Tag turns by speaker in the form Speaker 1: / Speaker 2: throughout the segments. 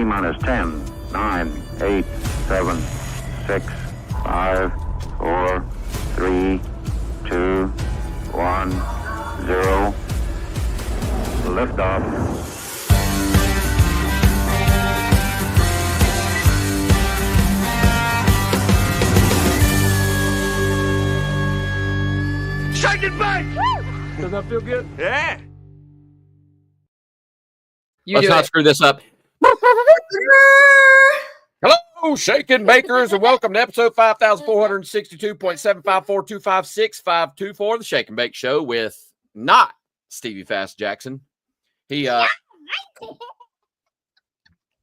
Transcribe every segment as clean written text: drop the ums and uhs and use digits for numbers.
Speaker 1: T-minus 10, 9, 8, 7, 6, 5, 4, 3, 2, 1, 0. Liftoff.
Speaker 2: Shake it back! Does that feel good? Yeah.
Speaker 3: Let's not screw this up. Hello, Shaken Bakers, and welcome to episode 5462.754256524, the Shake and Bake Show with not Stevie Fast Jackson. He and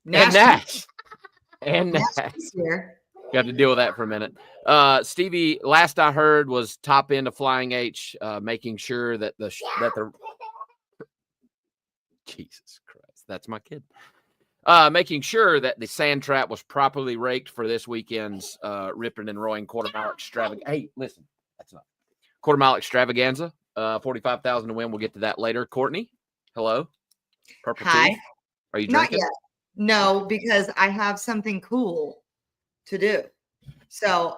Speaker 3: Nash. And Nash. Got to deal with that for a minute. Stevie, last I heard, was top end of Flying H, making sure that the Jesus Christ, that's my kid. Making sure that the sand trap was properly raked for this weekend's ripping and roaring quarter mile extravaganza. Hey, listen, that's not quarter mile extravaganza. 45,000 to win. We'll get to that later. Courtney, hello. Purple
Speaker 4: Hi.
Speaker 3: tea. Are you
Speaker 4: Not
Speaker 3: drinking?
Speaker 4: yet. No, because I have something cool to do. So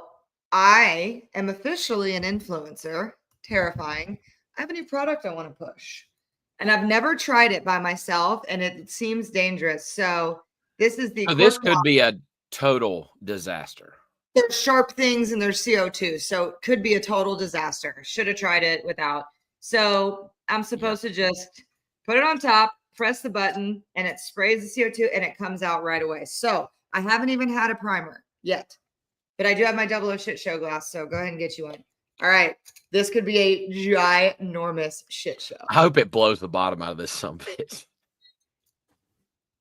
Speaker 4: I am officially an influencer. Terrifying. I have a new product I want to push. And I've never tried it by myself, and it seems dangerous. So this is the.
Speaker 3: So this could be a total disaster.
Speaker 4: There's sharp things and there's CO2, so it could be a total disaster. Should have tried it without. So I'm supposed to just put it on top, press the button, and it sprays the CO2, and it comes out right away. So I haven't even had a primer yet, but I do have my 00 shit show glass. So go ahead and get you one. All right. This could be a ginormous shit show.
Speaker 3: I hope it blows the bottom out of this sumbitch.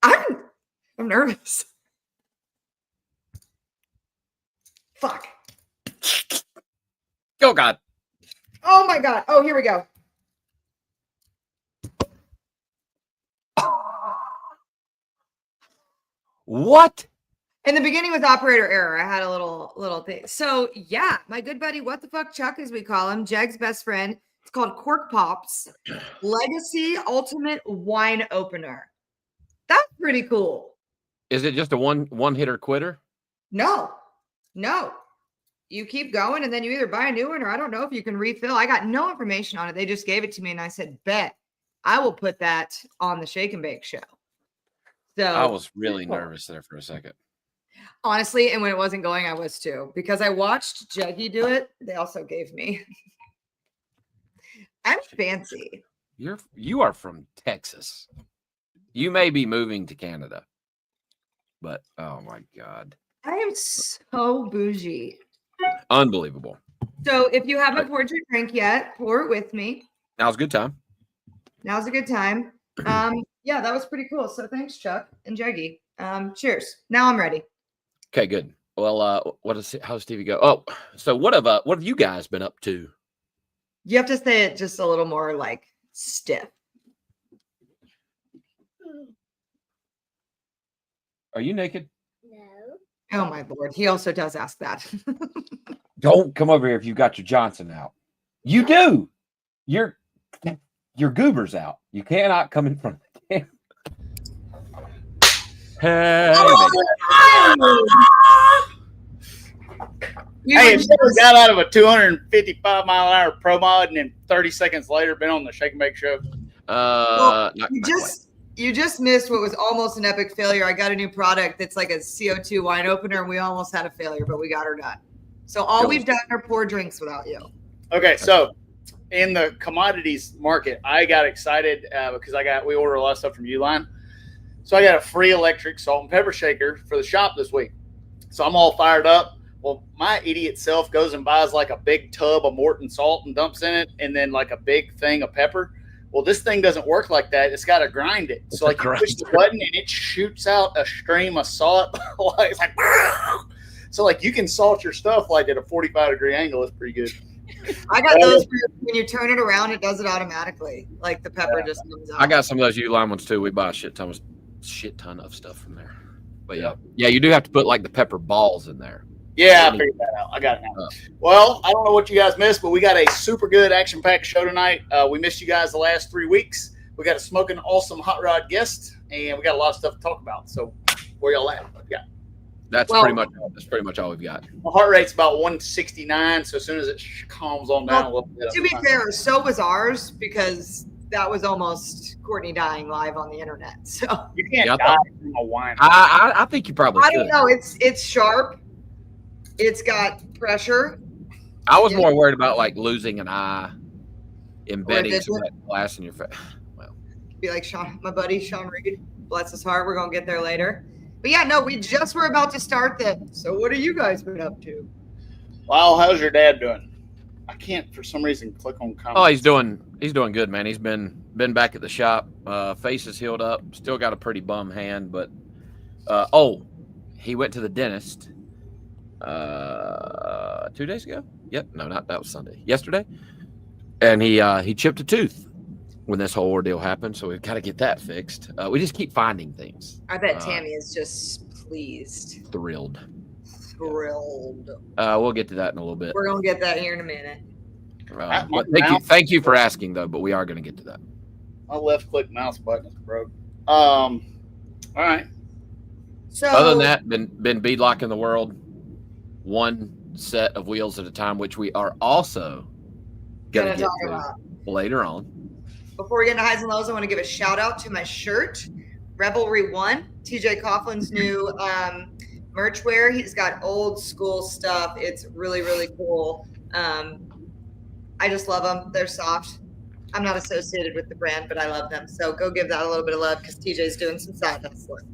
Speaker 4: I'm nervous. Fuck.
Speaker 3: Oh, God.
Speaker 4: Oh, my God. Oh, here we go.
Speaker 3: What?
Speaker 4: In the beginning with operator error, I had a little thing. So yeah, my good buddy, what the fuck Chuck, as we call him, Jeg's best friend. It's called Cork Pops Legacy Ultimate Wine Opener. That's pretty cool.
Speaker 3: Is it just a one hitter quitter?
Speaker 4: No. You keep going and then you either buy a new one or I don't know if you can refill. I got no information on it. They just gave it to me and I said, bet I will put that on the Shake and Bake show. So
Speaker 3: I was really nervous there for a second.
Speaker 4: Honestly, and when it wasn't going, I was too. Because I watched Jeggy do it. They also gave me. I'm fancy.
Speaker 3: You are from Texas. You may be moving to Canada. But, oh my God.
Speaker 4: I am so bougie.
Speaker 3: Unbelievable.
Speaker 4: So if you haven't poured your drink yet, pour it with me.
Speaker 3: Now's a good time.
Speaker 4: Now's a good time. Yeah, that was pretty cool. So thanks, Chuck and Jeggy. Cheers. Now I'm ready.
Speaker 3: Okay, good. Well, how's Stevie go? Oh, so what have you guys been up to?
Speaker 4: You have to say it just a little more like stiff.
Speaker 3: Are you naked?
Speaker 5: No.
Speaker 4: Oh my Lord. He also does ask that.
Speaker 3: Don't come over here if you've got your Johnson out. You do. Your goober's out. You cannot come in front of the camera. Hey,
Speaker 2: Hey, if you ever got out of a 255-mile-an-hour pro mod and then 30 seconds later been on the Shake and Bake show?
Speaker 4: You just missed what was almost an epic failure. I got a new product that's like a CO2 wine opener, and we almost had a failure, but we got her done. So all we've done are pour drinks without you.
Speaker 2: Okay, so in the commodities market, I got excited because we ordered a lot of stuff from Uline. So I got a free electric salt and pepper shaker for the shop this week. So I'm all fired up. Well, my idiot self goes and buys like a big tub of Morton salt and dumps in it, and then like a big thing of pepper. Well, this thing doesn't work like that. It's got to grind it. So like you push the button and it shoots out a stream of salt. It's like, so like you can salt your stuff like at a 45-degree angle. It's pretty good.
Speaker 4: I got those when you turn it around, it does it automatically. Like the pepper just comes out.
Speaker 3: I got some of those Uline ones too. We buy a shit ton of stuff from there. But yeah, you do have to put like the pepper balls in there.
Speaker 2: Yeah, I figured that out. I got it now. Well, I don't know what you guys missed, but we got a super good action-packed show tonight. We missed you guys the last 3 weeks. We got a smoking awesome hot rod guest, and we got a lot of stuff to talk about. So Where y'all at? Yeah.
Speaker 3: That's pretty much all we've got.
Speaker 2: My heart rate's about 169. So as soon as it calms on down a little bit.
Speaker 4: To be fair, so was ours because that was almost Courtney dying live on the internet. So
Speaker 2: you can't die from a wine.
Speaker 3: I think you probably
Speaker 4: I don't know. It's sharp. It's got pressure.
Speaker 3: I was more worried about like losing an eye, embedding some of that glass in your face. Well,
Speaker 4: be like my buddy Sean Reed, bless his heart. We're gonna get there later. But yeah, no, we just were about to start the. So what have you guys been up to?
Speaker 2: Well, how's your dad doing? I can't for some reason click on comments.
Speaker 3: Oh, he's doing good, man. He's been back at the shop. Face is healed up. Still got a pretty bum hand, but he went to the dentist 2 days ago. Yep, no, not that was Sunday. Yesterday, and he chipped a tooth when this whole ordeal happened. So we've got to get that fixed. We just keep finding things.
Speaker 4: I bet Tammy is just pleased,
Speaker 3: thrilled.
Speaker 4: We'll
Speaker 3: get to that in a little bit.
Speaker 4: We're gonna get that here in a minute.
Speaker 3: But thank you for asking though. But we are going to get to that.
Speaker 2: My left click mouse button is broke. All right.
Speaker 4: So
Speaker 3: other than that, been beadlocking the world, one set of wheels at a time, which we are also going to get to about later on.
Speaker 4: Before we get into highs and lows, I want to give a shout out to my shirt, Revelry One, TJ Coughlin's new merch wear. He's got old school stuff. It's really, really cool. I just love them. They're soft. I'm not associated with the brand, but I love them. So go give that a little bit of love because TJ's doing some side hustling.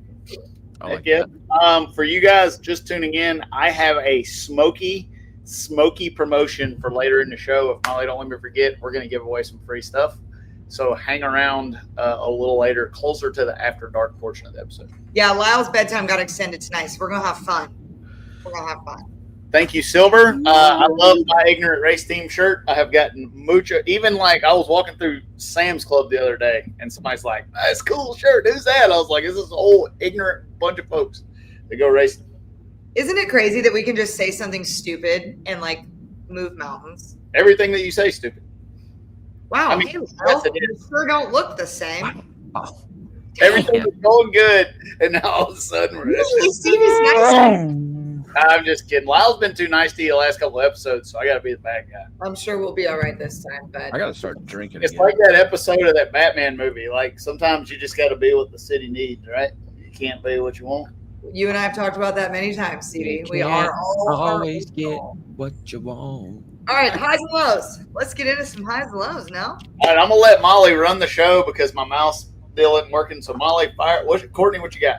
Speaker 2: For you guys just tuning in, I have a smoky promotion for later in the show. If Molly don't let me forget, we're going to give away some free stuff. So hang around a little later, closer to the after dark portion of the episode.
Speaker 4: Yeah, Lyle's bedtime got extended tonight, so we're going to have fun. Thank
Speaker 2: you, Silver. I love my Ignorant Race Team shirt. I have gotten mucho. Even like I was walking through Sam's Club the other day, and somebody's like, "That's a cool shirt. Who's that?" I was like, "This is an old ignorant bunch of folks that go racing."
Speaker 4: Isn't it crazy that we can just say something stupid and like move mountains?
Speaker 2: Everything that you say is stupid.
Speaker 4: Wow. I mean, you sure don't look the same.
Speaker 2: Oh. Everything was going good, and now all of a sudden we're
Speaker 4: Stevie's nice.
Speaker 2: I'm just kidding. Lyle's been too nice to you the last couple of episodes, so I got to be the bad guy.
Speaker 4: I'm sure we'll be all right this time, but
Speaker 3: I got to start drinking.
Speaker 2: It's like that episode of that Batman movie. Like sometimes you just got to be what the city needs, right? You can't be what you want.
Speaker 4: You and I have talked about that many times, Stevie. We are
Speaker 3: always get what you want.
Speaker 4: All right, highs and lows. Let's get into some highs and lows now.
Speaker 2: All right, I'm gonna let Molly run the show because my mouse still isn't working. So Molly, fire. Courtney, what you got?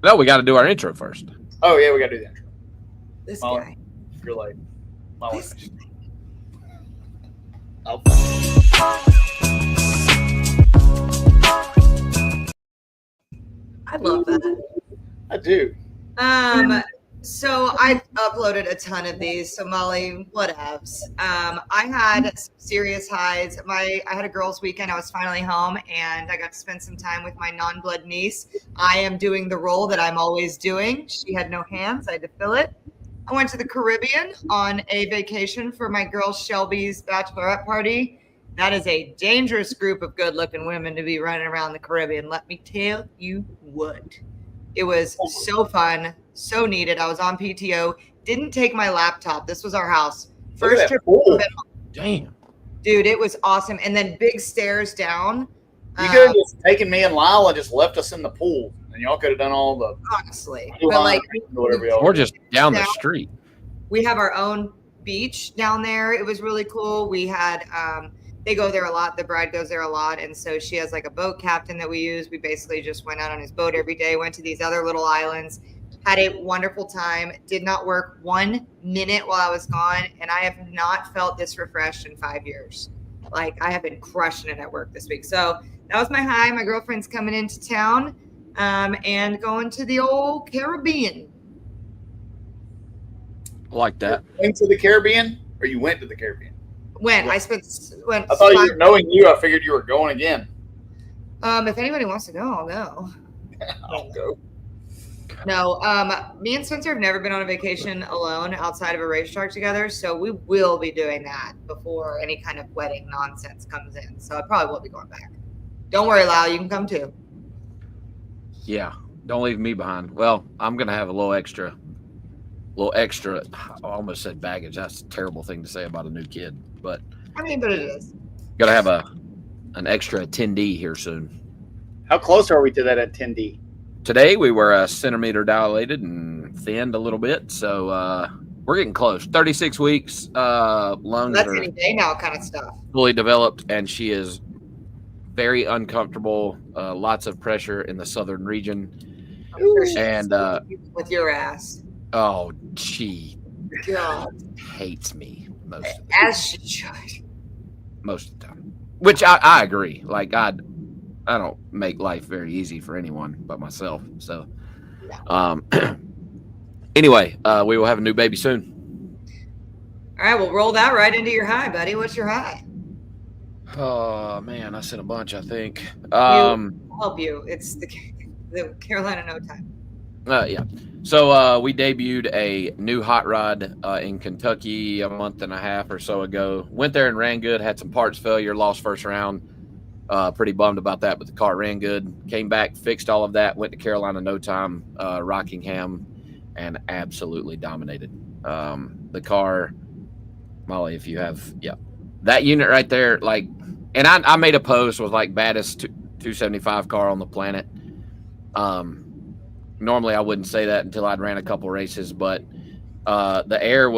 Speaker 3: No, we got to do our intro first.
Speaker 2: Oh yeah, we got to do the intro.
Speaker 4: This
Speaker 2: Molly,
Speaker 4: guy.
Speaker 2: You're late. Molly.
Speaker 4: I love that.
Speaker 2: I do.
Speaker 4: So I've uploaded a ton of these. So Molly, whatevs. I had some serious highs. I had a girls' weekend. I was finally home, and I got to spend some time with my non-blood niece. I am doing the role that I'm always doing. She had no hands. I had to fill it. I went to the Caribbean on a vacation for my girl Shelby's bachelorette party. That is a dangerous group of good-looking women to be running around the Caribbean. Let me tell you what. It was so fun, so needed. I was on PTO. Didn't take my laptop. This was our house. First trip.
Speaker 3: Damn.
Speaker 4: Dude, it was awesome. And then big stairs down.
Speaker 2: You could have just taken me and Lyle and just left us in the pool. And y'all could have done all the
Speaker 4: honestly, but like
Speaker 3: or just down the street.
Speaker 4: We have our own beach down there. It was really cool. We had they go there a lot. The bride goes there a lot, and so she has like a boat captain that we use. We basically just went out on his boat every day. Went to these other little islands. Had a wonderful time. Did not work 1 minute while I was gone, and I have not felt this refreshed in 5 years. Like I have been crushing it at work this week. So that was my high. My girlfriend's coming into town. And going to the old Caribbean.
Speaker 3: Like that.
Speaker 2: Went to the Caribbean, or you went to the Caribbean?
Speaker 4: Went. I
Speaker 2: thought knowing you, I figured you were going again.
Speaker 4: If anybody wants to go, I'll go.
Speaker 2: I'll go.
Speaker 4: No, me and Spencer have never been on a vacation alone outside of a racetrack together, so we will be doing that before any kind of wedding nonsense comes in. So I probably will be going back. Don't worry, Lyle, you can come too.
Speaker 3: Yeah, Don't leave me behind. Well, I'm gonna have a little extra. I almost said baggage. That's a terrible thing to say about a new kid, but
Speaker 4: I mean, but it is.
Speaker 3: gotta have an extra attendee here soon.
Speaker 2: How close are we to that attendee?
Speaker 3: Today we were a centimeter dilated and thinned a little bit, so we're getting close. 36 weeks. Lungs
Speaker 4: That's
Speaker 3: are
Speaker 4: any day now kind of stuff.
Speaker 3: fully developed, and she is very uncomfortable. Lots of pressure in the southern region,
Speaker 4: I'm sure she's
Speaker 3: and
Speaker 4: with your ass.
Speaker 3: oh, she
Speaker 4: God.
Speaker 3: hates me most of
Speaker 4: As she should.
Speaker 3: the time. Which I agree. Like I don't make life very easy for anyone but myself. So, anyway, we will have a new baby soon.
Speaker 4: All right, well, roll that right into your high, buddy. What's your high?
Speaker 3: Oh man, I said a bunch. I think.
Speaker 4: I'll help you. It's the Carolina No Time.
Speaker 3: Yeah. So we debuted a new hot rod in Kentucky a month and a half or so ago. Went there and ran good. Had some parts failure. Lost first round. Pretty bummed about that, but the car ran good. Came back, fixed all of that. Went to Carolina No Time, Rockingham, and absolutely dominated. The car, Molly, if you have, that unit right there, like, and I made a post with like baddest 275 car on the planet. Normally I wouldn't say that until I'd ran a couple races, but the air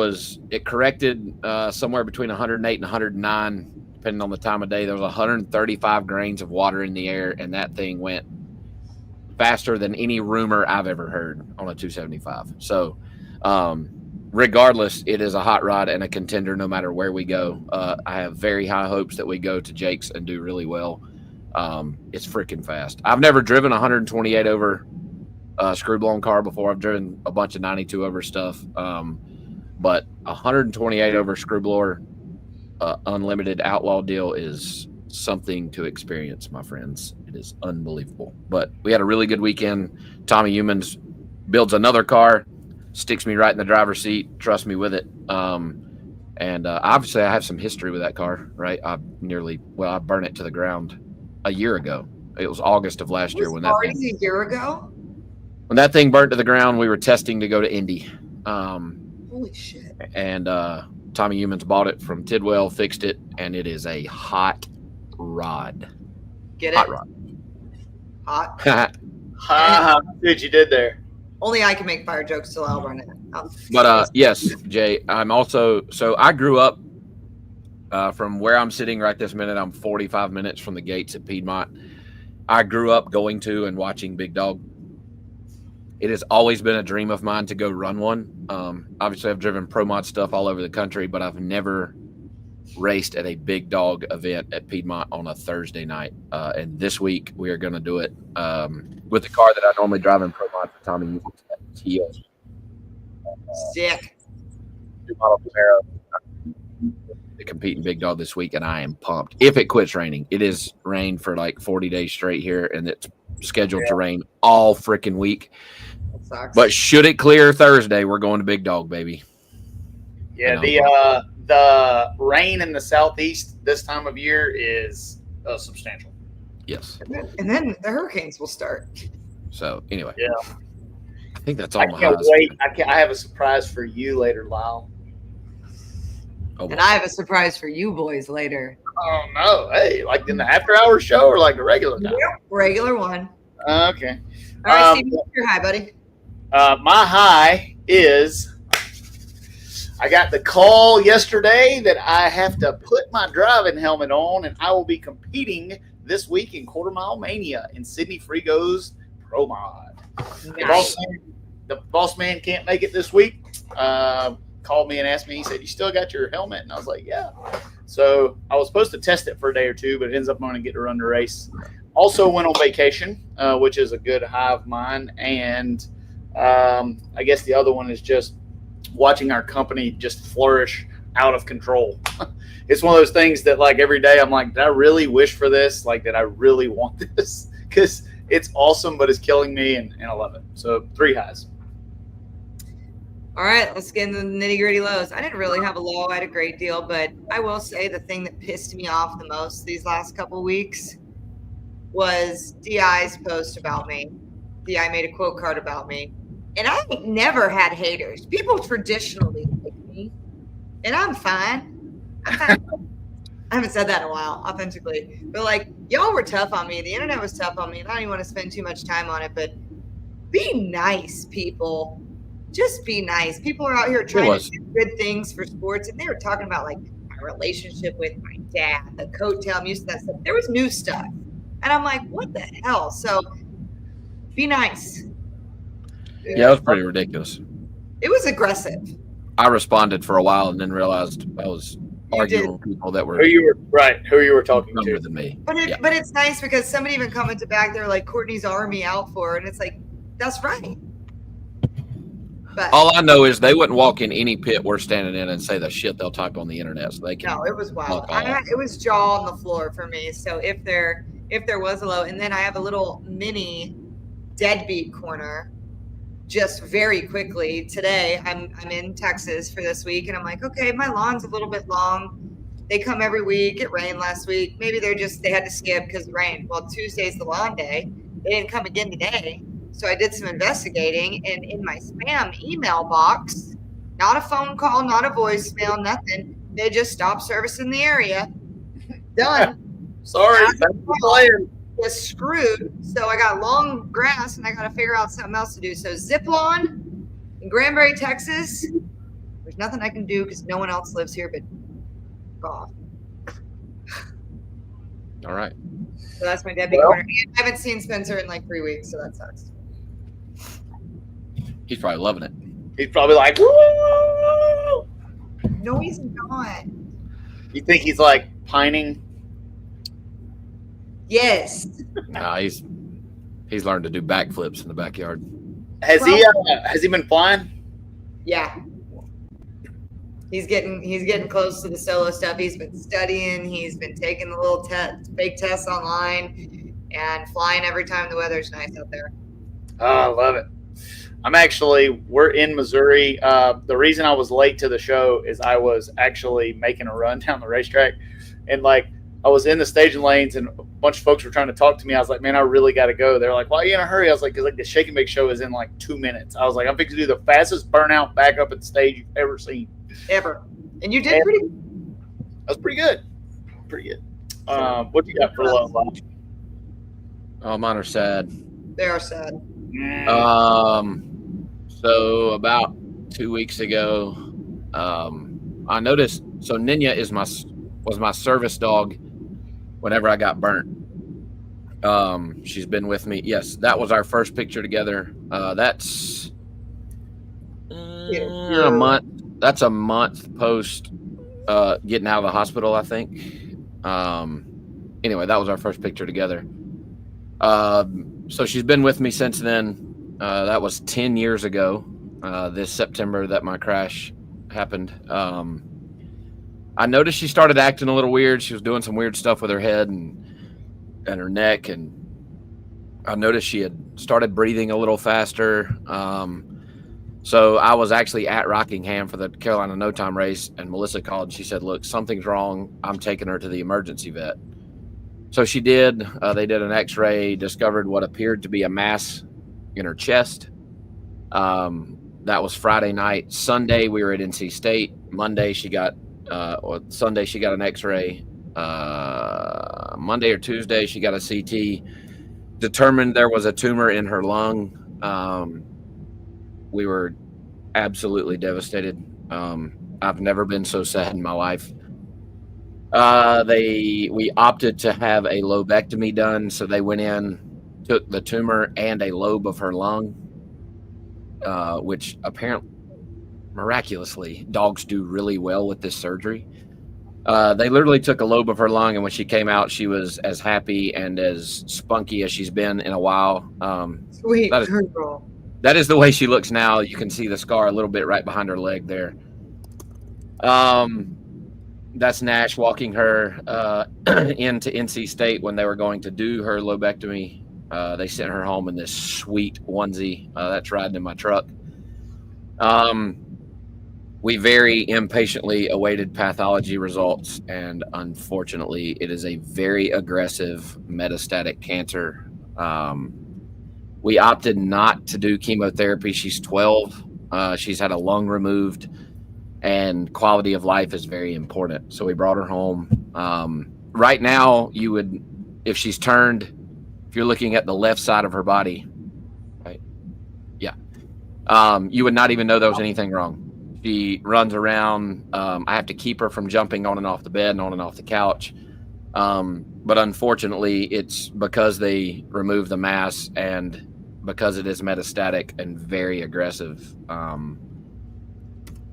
Speaker 3: it corrected somewhere between 108 and 109, depending on the time of day. There was 135 grains of water in the air, and that thing went faster than any rumor I've ever heard on a 275. So regardless, it is a hot rod and a contender no matter where we go. I have very high hopes that we go to Jake's and do really well. It's freaking fast. I've never driven 128 over screw blown car before. I've driven a bunch of 92 over stuff, but 128 over screw blower unlimited outlaw deal is something to experience, my friends. It is unbelievable. But we had a really good weekend. Tommy Humans builds another car, sticks me right in the driver's seat, trust me with it. And obviously I have some history with that car, right? I burnt it to the ground a year ago. It was August of last year when that thing,
Speaker 4: a year ago.
Speaker 3: When that thing burnt to the ground. We were testing to go to Indy.
Speaker 4: Holy shit.
Speaker 3: And Tommy Humans bought it from Tidwell, fixed it, and it is a hot rod.
Speaker 4: Get it?
Speaker 3: Hot rod.
Speaker 4: Hot.
Speaker 2: Ha! Dude, you did there.
Speaker 4: Only I can make fire jokes till I'll run it.
Speaker 3: But yes, Jay, I'm also, so I grew up from where I'm sitting right this minute. I'm 45 minutes from the gates at Piedmont. I grew up going to and watching Big Dog. It has always been a dream of mine to go run one. Obviously, I've driven pro mod stuff all over the country, but I've never raced at a Big Dog event at Piedmont on a Thursday night. And this week, we are going to do it with the car that I normally drive in pro mod for Tommy Humans at TS.
Speaker 4: Sick.
Speaker 3: New model Camaro. To compete in Big Dog this week, and I am pumped. If it quits raining, it is rained for like 40 days straight here, and it's scheduled to rain all freaking week.
Speaker 4: That sucks.
Speaker 3: But should it clear Thursday, we're going to Big Dog, baby.
Speaker 2: Yeah, the rain in the southeast this time of year is substantial.
Speaker 3: Yes.
Speaker 4: And then the hurricanes will start.
Speaker 3: So anyway,
Speaker 2: Yeah.
Speaker 3: I think that's all
Speaker 2: I
Speaker 3: my
Speaker 2: can't
Speaker 3: highs.
Speaker 2: wait. I have a surprise for you later, Lyle.
Speaker 3: Oh,
Speaker 4: And I have a surprise for you boys later.
Speaker 2: Oh no! Hey, like in the after-hours show or like the regular time?
Speaker 4: Regular one.
Speaker 2: Okay.
Speaker 4: All right, Steve, what's your high, buddy?
Speaker 2: My high is I got the call yesterday that I have to put my driving helmet on, and I will be competing this week in Quarter Mile Mania in Sydney Frigo's Pro Mod.
Speaker 4: Nice.
Speaker 2: The boss man can't make it this week. Called me and asked me. He said, "You still got your helmet?" And I was like, "Yeah." So I was supposed to test it for a day or two, but it ends up going to get to run the race. Also went on vacation, which is a good high of mine. And I guess the other one is just watching our company just flourish out of control. It's one of those things that like every day I'm like, did I really wish for this? Like, did I really want this? Because it's awesome, but it's killing me, and I love it. So 3 highs.
Speaker 4: All right, let's get into the nitty-gritty lows. I didn't really have a low. I had a great deal, but I will say the thing that pissed me off the most these last couple weeks was DI's post about me. the I Made a Quote card about me. And I ain't never had haters. People traditionally like me, and I'm fine. I haven't said that in a while, authentically. But like, y'all were tough on me. The internet was tough on me, and I don't even want to spend too much time on it. But be nice, people. Just be nice. People are out here trying to do good things for sports, and they were talking about like my relationship with my dad, the coattail. I'm used to that stuff. There was new stuff, and I'm like, what the hell? So be nice.
Speaker 3: Yeah, it was pretty ridiculous.
Speaker 4: It was aggressive.
Speaker 3: I responded for a while and then realized I was arguing with people that were
Speaker 2: who you were talking
Speaker 3: younger
Speaker 2: to.
Speaker 3: than me.
Speaker 4: But it's nice because somebody even commented back. They're like, Courtney's army out for her, and it's like, that's right. But
Speaker 3: All I know is they wouldn't walk in any pit we're standing in and say the shit they'll type on the internet. So they can.
Speaker 4: no, it was wild.
Speaker 3: fuck off.
Speaker 4: It was jaw on the floor for me. So if there was a low, and then I have a little mini deadbeat corner. Just very quickly today, I'm in Texas for this week, and I'm like, okay, my lawn's a little bit long. They come every week. It rained last week. Maybe they had to skip because of rain. Well, Tuesday's the lawn day. They didn't come again today. So I did some investigating, and in my spam email box, not a phone call, not a voicemail, nothing. They just stopped servicing the area. Done.
Speaker 2: Sorry, that's playing.
Speaker 4: Was screwed. So I got long grass, and I got to figure out something else to do. So zip lawn in Granbury, Texas. There's nothing I can do because no one else lives here but golf.
Speaker 3: All right.
Speaker 4: So that's my deadbeat corner. I haven't seen Spencer in like 3 weeks, so that sucks.
Speaker 3: He's probably loving it.
Speaker 2: He's probably like, woo!
Speaker 4: No, he's not.
Speaker 2: You think he's like pining?
Speaker 4: Yes.
Speaker 3: Nah, he's learned to do backflips in the backyard.
Speaker 2: Has he been flying?
Speaker 4: Yeah. He's getting close to the solo stuff. He's been studying. He's been taking the little fake tests online and flying every time the weather's nice out there.
Speaker 2: Oh, I love it. We're in Missouri. The reason I was late to the show is I was actually making a run down the racetrack, and like I was in the staging lanes and a bunch of folks were trying to talk to me. I was like, man, I really got to go. They're like, why are you in a hurry? I was like, because like the Shake and Bake show is in like 2 minutes. I was like, I'm fixing to do the fastest burnout back up at the stage you've ever seen.
Speaker 4: Ever. And you did pretty
Speaker 2: That was pretty good. Pretty good. What do you got for love?
Speaker 3: Oh, mine are sad.
Speaker 4: They are sad.
Speaker 3: So about 2 weeks ago, I noticed. So Ninya was my service dog whenever I got burnt. She's been with me. Yes, that was our first picture together. That's a month. That's a month post getting out of the hospital, I think. Anyway, that was our first picture together. So she's been with me since then. That was 10 years ago, this September that my crash happened. I noticed she started acting a little weird. She was doing some weird stuff with her head and her neck. And I noticed she had started breathing a little faster. So I was actually at Rockingham for the Carolina No Time race, and Melissa called and she said, look, something's wrong. I'm taking her to the emergency vet. So she did. They did an x-ray, discovered what appeared to be a mass in her chest. That was Friday night. Sunday, we were at NC State. Monday, Sunday, she got an x-ray. Monday or Tuesday, she got a CT. Determined there was a tumor in her lung. We were absolutely devastated. I've never been so sad in my life. We opted to have a lobectomy done, so they went in, took the tumor and a lobe of her lung, which apparently, miraculously, dogs do really well with this surgery. They literally took a lobe of her lung, and when she came out, she was as happy and as spunky as she's been in a while.
Speaker 4: Sweet girl.
Speaker 3: That is the way she looks now. You can see the scar a little bit right behind her leg there. That's Nash walking her into NC State when they were going to do her lobectomy. They sent her home in this sweet onesie that's riding in my truck. We very impatiently awaited pathology results, and unfortunately, it is a very aggressive metastatic cancer We opted not to do chemotherapy. She's 12. She's had a lung removed, and quality of life is very important. So we brought her home. Right now, if you're looking at the left side of her body, right? Yeah. You would not even know there was anything wrong. She runs around. I have to keep her from jumping on and off the bed and on and off the couch. But unfortunately, it's because they removed the mass and because it is metastatic and very aggressive.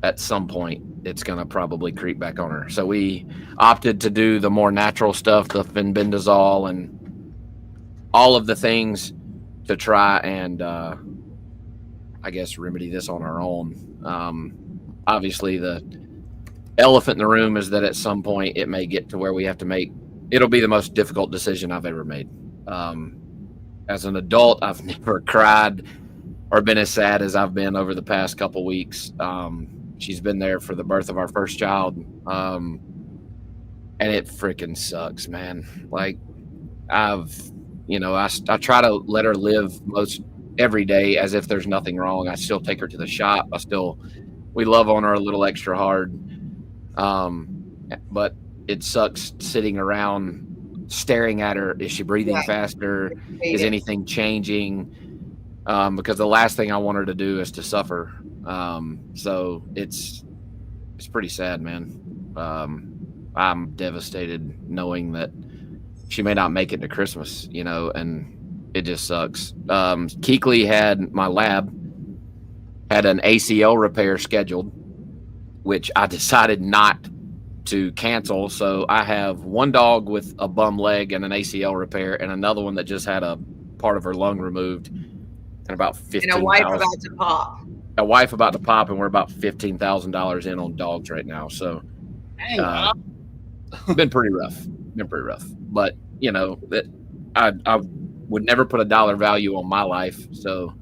Speaker 3: At some point, it's going to probably creep back on her. So we opted to do the more natural stuff, the fenbendazole and all of the things to try and, I guess, remedy this on our own. Obviously, the elephant in the room is that at some point it may get to where we have to it'll be the most difficult decision I've ever made. As an adult, I've never cried or been as sad as I've been over the past couple weeks. She's been there for the birth of our first child. And it freaking sucks, man. Like I try to let her live most every day as if there's nothing wrong. I still take her to the shop. We love on her a little extra hard. But it sucks sitting around staring at her. Is she breathing faster? Is anything changing? Because the last thing I want her to do is to suffer. So it's pretty sad, man. I'm devastated knowing that she may not make it to Christmas, and it just sucks. Keekly my lab had an ACL repair scheduled, which I decided not to cancel. So I have one dog with a bum leg and an ACL repair, and another one that just had a part of her lung removed, and about 15.
Speaker 4: And a wife about to pop.
Speaker 3: A wife about to pop, and we're about $15,000 in on dogs right now. So, been pretty rough. But I would never put a dollar value on my life. So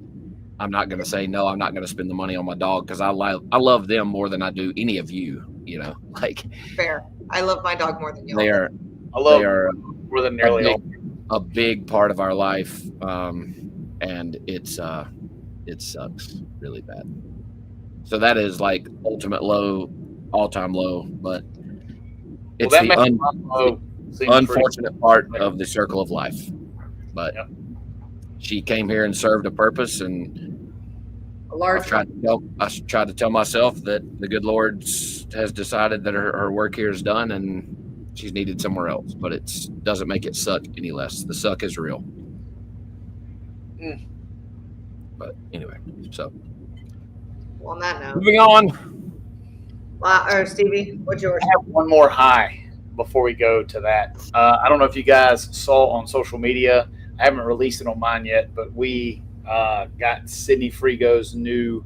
Speaker 3: I'm not going to say no. I'm not going to spend the money on my dog because I love them more than I do any of you.
Speaker 4: Fair. I love my dog more than you.
Speaker 3: They are
Speaker 2: more than nearly
Speaker 3: a big part of our life, and it sucks really bad. So that is like ultimate low, all-time low, but it's the unfortunate part of the circle of life. But she came here and served a purpose, and I tried to tell myself that the good Lord has decided that her work here is done and she's needed somewhere else, but it doesn't make it suck any less. The suck is real. But anyway, so
Speaker 4: on that note,
Speaker 3: moving on.
Speaker 4: Stevie, what's yours?
Speaker 2: I have one more high before we go to that. I don't know if you guys saw on social media. I haven't released it on mine yet, but we got Sydney Frigo's new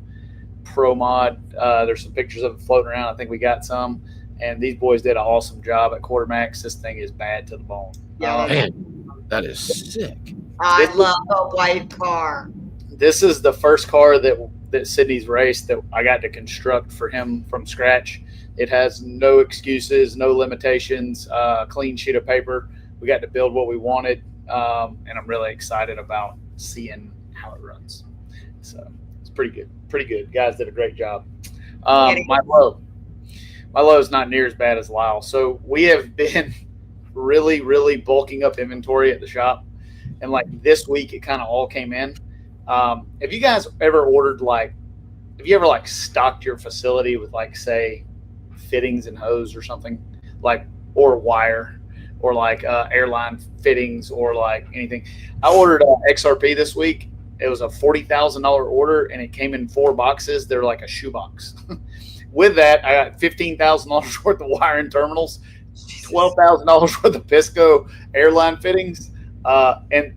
Speaker 2: Pro Mod. There's some pictures of it floating around. I think we got some. And these boys did an awesome job at Quartermax. This thing is bad to the bone.
Speaker 3: Man, that is sick.
Speaker 4: I love a white car.
Speaker 2: This is the first car that Sydney's raced that I got to construct for him from scratch. It has no excuses, no limitations, clean sheet of paper. We got to build what we wanted, and I'm really excited about seeing how it runs. So it's pretty good. Pretty good. Guys did a great job. My low is not near as bad as Lyle. So we have been really, really bulking up inventory at the shop. And like this week, it kind of all came in. Have you guys ever have you ever stocked your facility with say fittings and hose or something or wire or airline fittings or anything? I ordered XRP this week. It was a $40,000 order and it came in 4 boxes. They're like a shoebox. With that, I got $15,000 worth of wire and terminals, $12,000 worth of Pisco airline fittings, and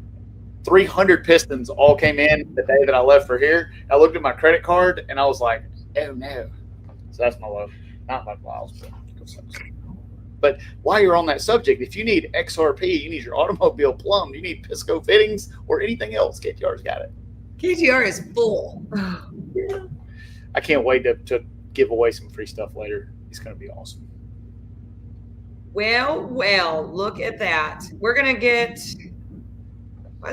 Speaker 2: 300 pistons all came in the day that I left for here. I looked at my credit card and I was like, oh no. So that's my low. Not like Lyle's, but while you're on that subject, if you need XRP, you need your automobile plumbed, you need Pisco fittings or anything else, KTR's got it.
Speaker 4: KTR is full.
Speaker 2: Yeah. I can't wait to give away some free stuff later. It's going to be awesome.
Speaker 4: Well, look at that. We're going to get,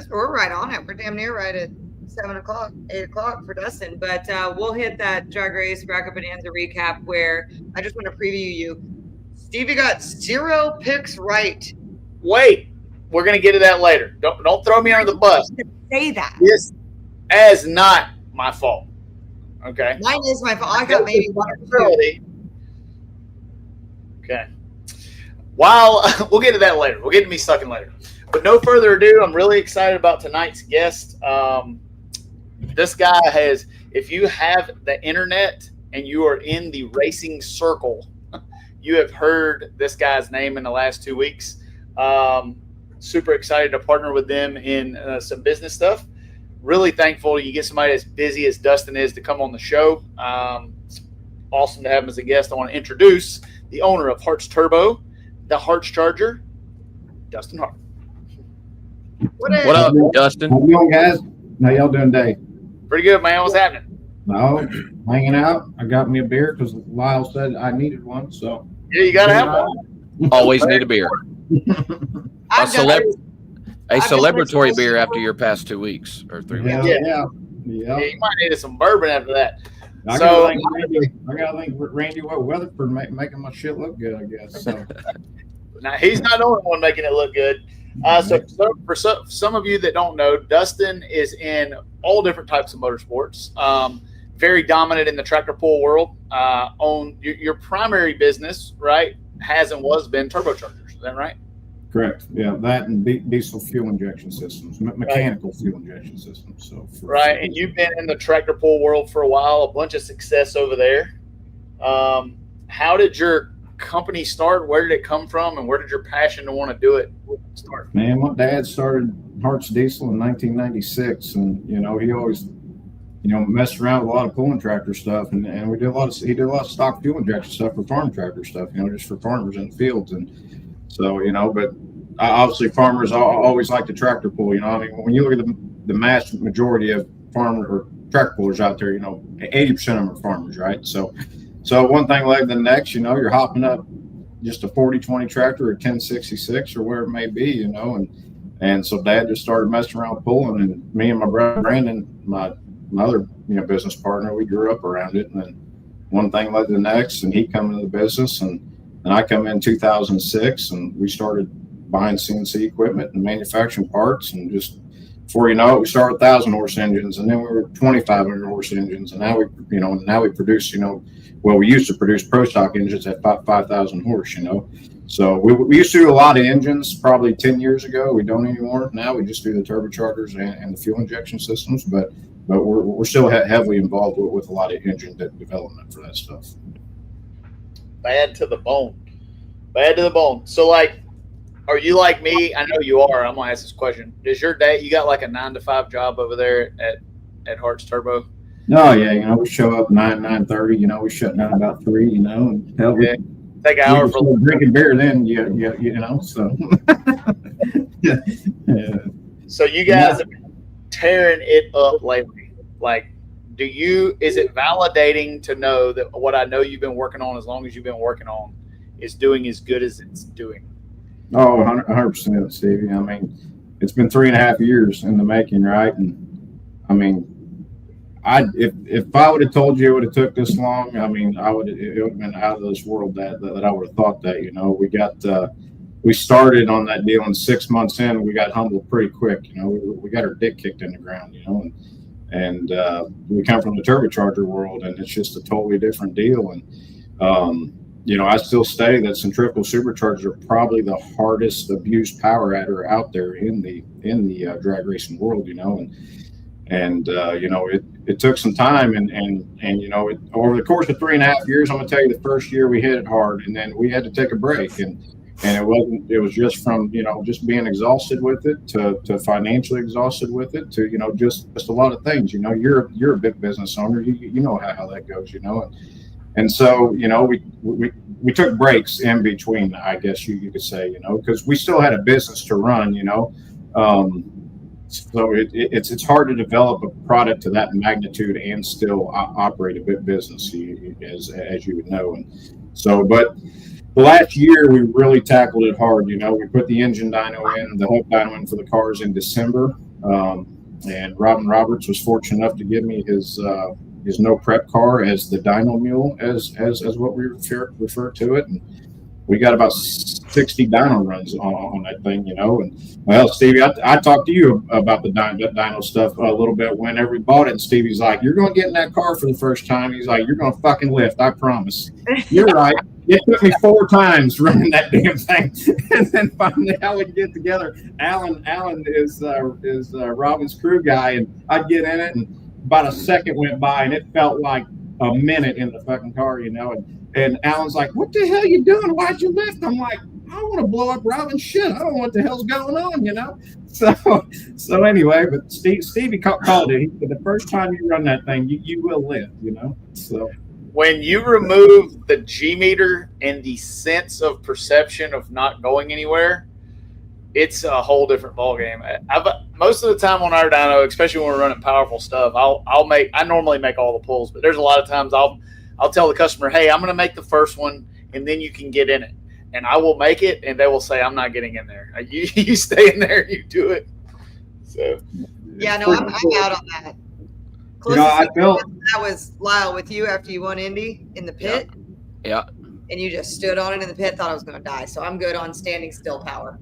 Speaker 4: we're right on it. We're damn near right at 7 o'clock, 8 o'clock for Dustin. But we'll hit that drag race bracket bonanza recap where I just want to preview you. Stevie got 0 picks right.
Speaker 2: Wait, we're gonna get to that later. Don't throw me under the bus.
Speaker 4: Say that.
Speaker 2: This is not my fault. Okay.
Speaker 4: Mine is my fault. I got maybe 1 or 2.
Speaker 2: Okay. While we'll get to that later. We'll get to me sucking later. But no further ado, I'm really excited about tonight's guest. This guy has, if you have the internet and you are in the racing circle, you have heard this guy's name in the last 2 weeks. Super excited to partner with them in some business stuff. Really thankful you get somebody as busy as Dustin is to come on the show. Awesome to have him as a guest. I want to introduce the owner of Hart-throb, the Harts Charger, Dustin Hart.
Speaker 3: What up, Dustin?
Speaker 5: How you doing, guys? How y'all doing today?
Speaker 2: Pretty good, man. What's happening?
Speaker 5: No, hanging out. I got me a beer because Lyle said I needed one. So
Speaker 2: Yeah, you got to have one.
Speaker 3: Always need a beer.
Speaker 4: I've got-
Speaker 3: A celebratory beer after your past 2 weeks or 3 weeks.
Speaker 5: Yeah.
Speaker 2: Yeah, you might need some bourbon after that.
Speaker 5: I gotta thank Randy Weatherford making my shit look good, I guess. So
Speaker 2: Now, he's not the only one making it look good. So for some of you that don't know, Dustin is in all different types of motorsports. Very dominant in the tractor pull world. On your primary business, right, has and was been turbochargers. Is that right?
Speaker 5: correct. Yeah, that and diesel fuel injection systems, mechanical fuel injection systems. So
Speaker 2: right, and you've been in the tractor pull world for a while. A bunch of success over there. How did your company start? Where did it come from, and where did your passion to want to do it start?
Speaker 5: Man, my dad started Harts Diesel in 1996, and he always messed around with a lot of pulling tractor stuff, and we did he did a lot of stock fuel injection stuff for farm tractor stuff, just for farmers in the fields. And so but obviously farmers always like the tractor pull. I mean, when you look at the mass majority of farmer or tractor pullers out there, 80% of them are farmers, right? So one thing led to the next. You're hopping up just a 40-20 tractor or 1066 or where it may be, and so Dad just started messing around pulling, and me and my brother Brandon, my other business partner, we grew up around it, and then one thing led to the next, and he come into the business, and I come in 2006, and we started buying CNC equipment and manufacturing parts, and just before you know it, we started 1,000 horse engines, and then we were 2,500 horse engines, and now we produce we used to produce pro stock engines at 5,000 horse, So we used to do a lot of engines probably 10 years ago. We don't anymore. Now we just do the turbochargers and the fuel injection systems, but we're still heavily involved with a lot of engine development for that stuff.
Speaker 2: Bad to the bone. So, are you like me? I know you are. I'm gonna ask this question. Does your day, you got like a 9-to-5 job over there at Hart-throb?
Speaker 5: No, yeah, we show up 9:30. We shut down about 3. And hell, we
Speaker 2: take an hour for
Speaker 5: drinking beer. Then so yeah.
Speaker 2: So you guys have been tearing it up lately. Is it validating to know that what I know you've been working on, as long as you've been working on, is doing as good as it's doing?
Speaker 5: Oh, 100%, Stevie. I mean, it's been 3.5 years in the making, right? And I mean, if I would have told you it would have took this long, I mean, it would have been out of this world that I would have thought that. We started on that deal, and 6 months in, we got humbled pretty quick. We got our dick kicked in the ground, and we come from the turbocharger world, and it's just a totally different deal. And I still say that centrifugal superchargers are probably the hardest abused power adder out there in the drag racing world, it took some time, and over the course of 3.5 years, I'm gonna tell you, the first year we hit it hard, and then we had to take a break, and it was just from just being exhausted with it to financially exhausted with it to just a lot of things. You're a big business owner, you know how that goes, and so we took breaks in between, I guess you could say, because we still had a business to run, so it's hard to develop a product to that magnitude and still operate a big business, as you would know. And so, but the last year we really tackled it hard. We put the engine dyno in, the hub dyno in for the cars in December. And Robin Roberts was fortunate enough to give me his no prep car as the dyno mule, as what we refer to it. And we got about 60 dyno runs on that thing, you know. And well, Stevie, I talked to you about the dyno stuff a little bit whenever we bought it. And Stevie's like, "You're going to get in that car for the first time." He's like, "You're going to fucking lift, I promise." You're right. It took me 4 times running that damn thing, and then finally I would get together. Alan is Robin's crew guy, and I'd get in it, and about a second went by, and it felt like a minute in the fucking car, you know. And Alan's like, "What the hell you doing? Why'd you lift?" I'm like, "I want to blow up Robin's shit. I don't know what the hell's going on, you know." So anyway, but Stevie called it. He said, "The first time you run that thing, you will lift, you know." So
Speaker 2: when you remove the G meter and the sense of perception of not going anywhere, it's a whole different ballgame. Most of the time on our dyno, especially when we're running powerful stuff, I normally make all the pulls, but there's a lot of times I'll tell the customer, "Hey, I'm going to make the first one, and then you can get in it." And I will make it, and they will say, "I'm not getting in there. You stay in there, you do it." So
Speaker 4: yeah, no, I'm out on that.
Speaker 5: You know, I felt
Speaker 4: that was Lyle with you after you won Indy in the pit.
Speaker 3: Yeah.
Speaker 4: And you just stood on it in the pit, thought I was going to die. So I'm good on standing still power.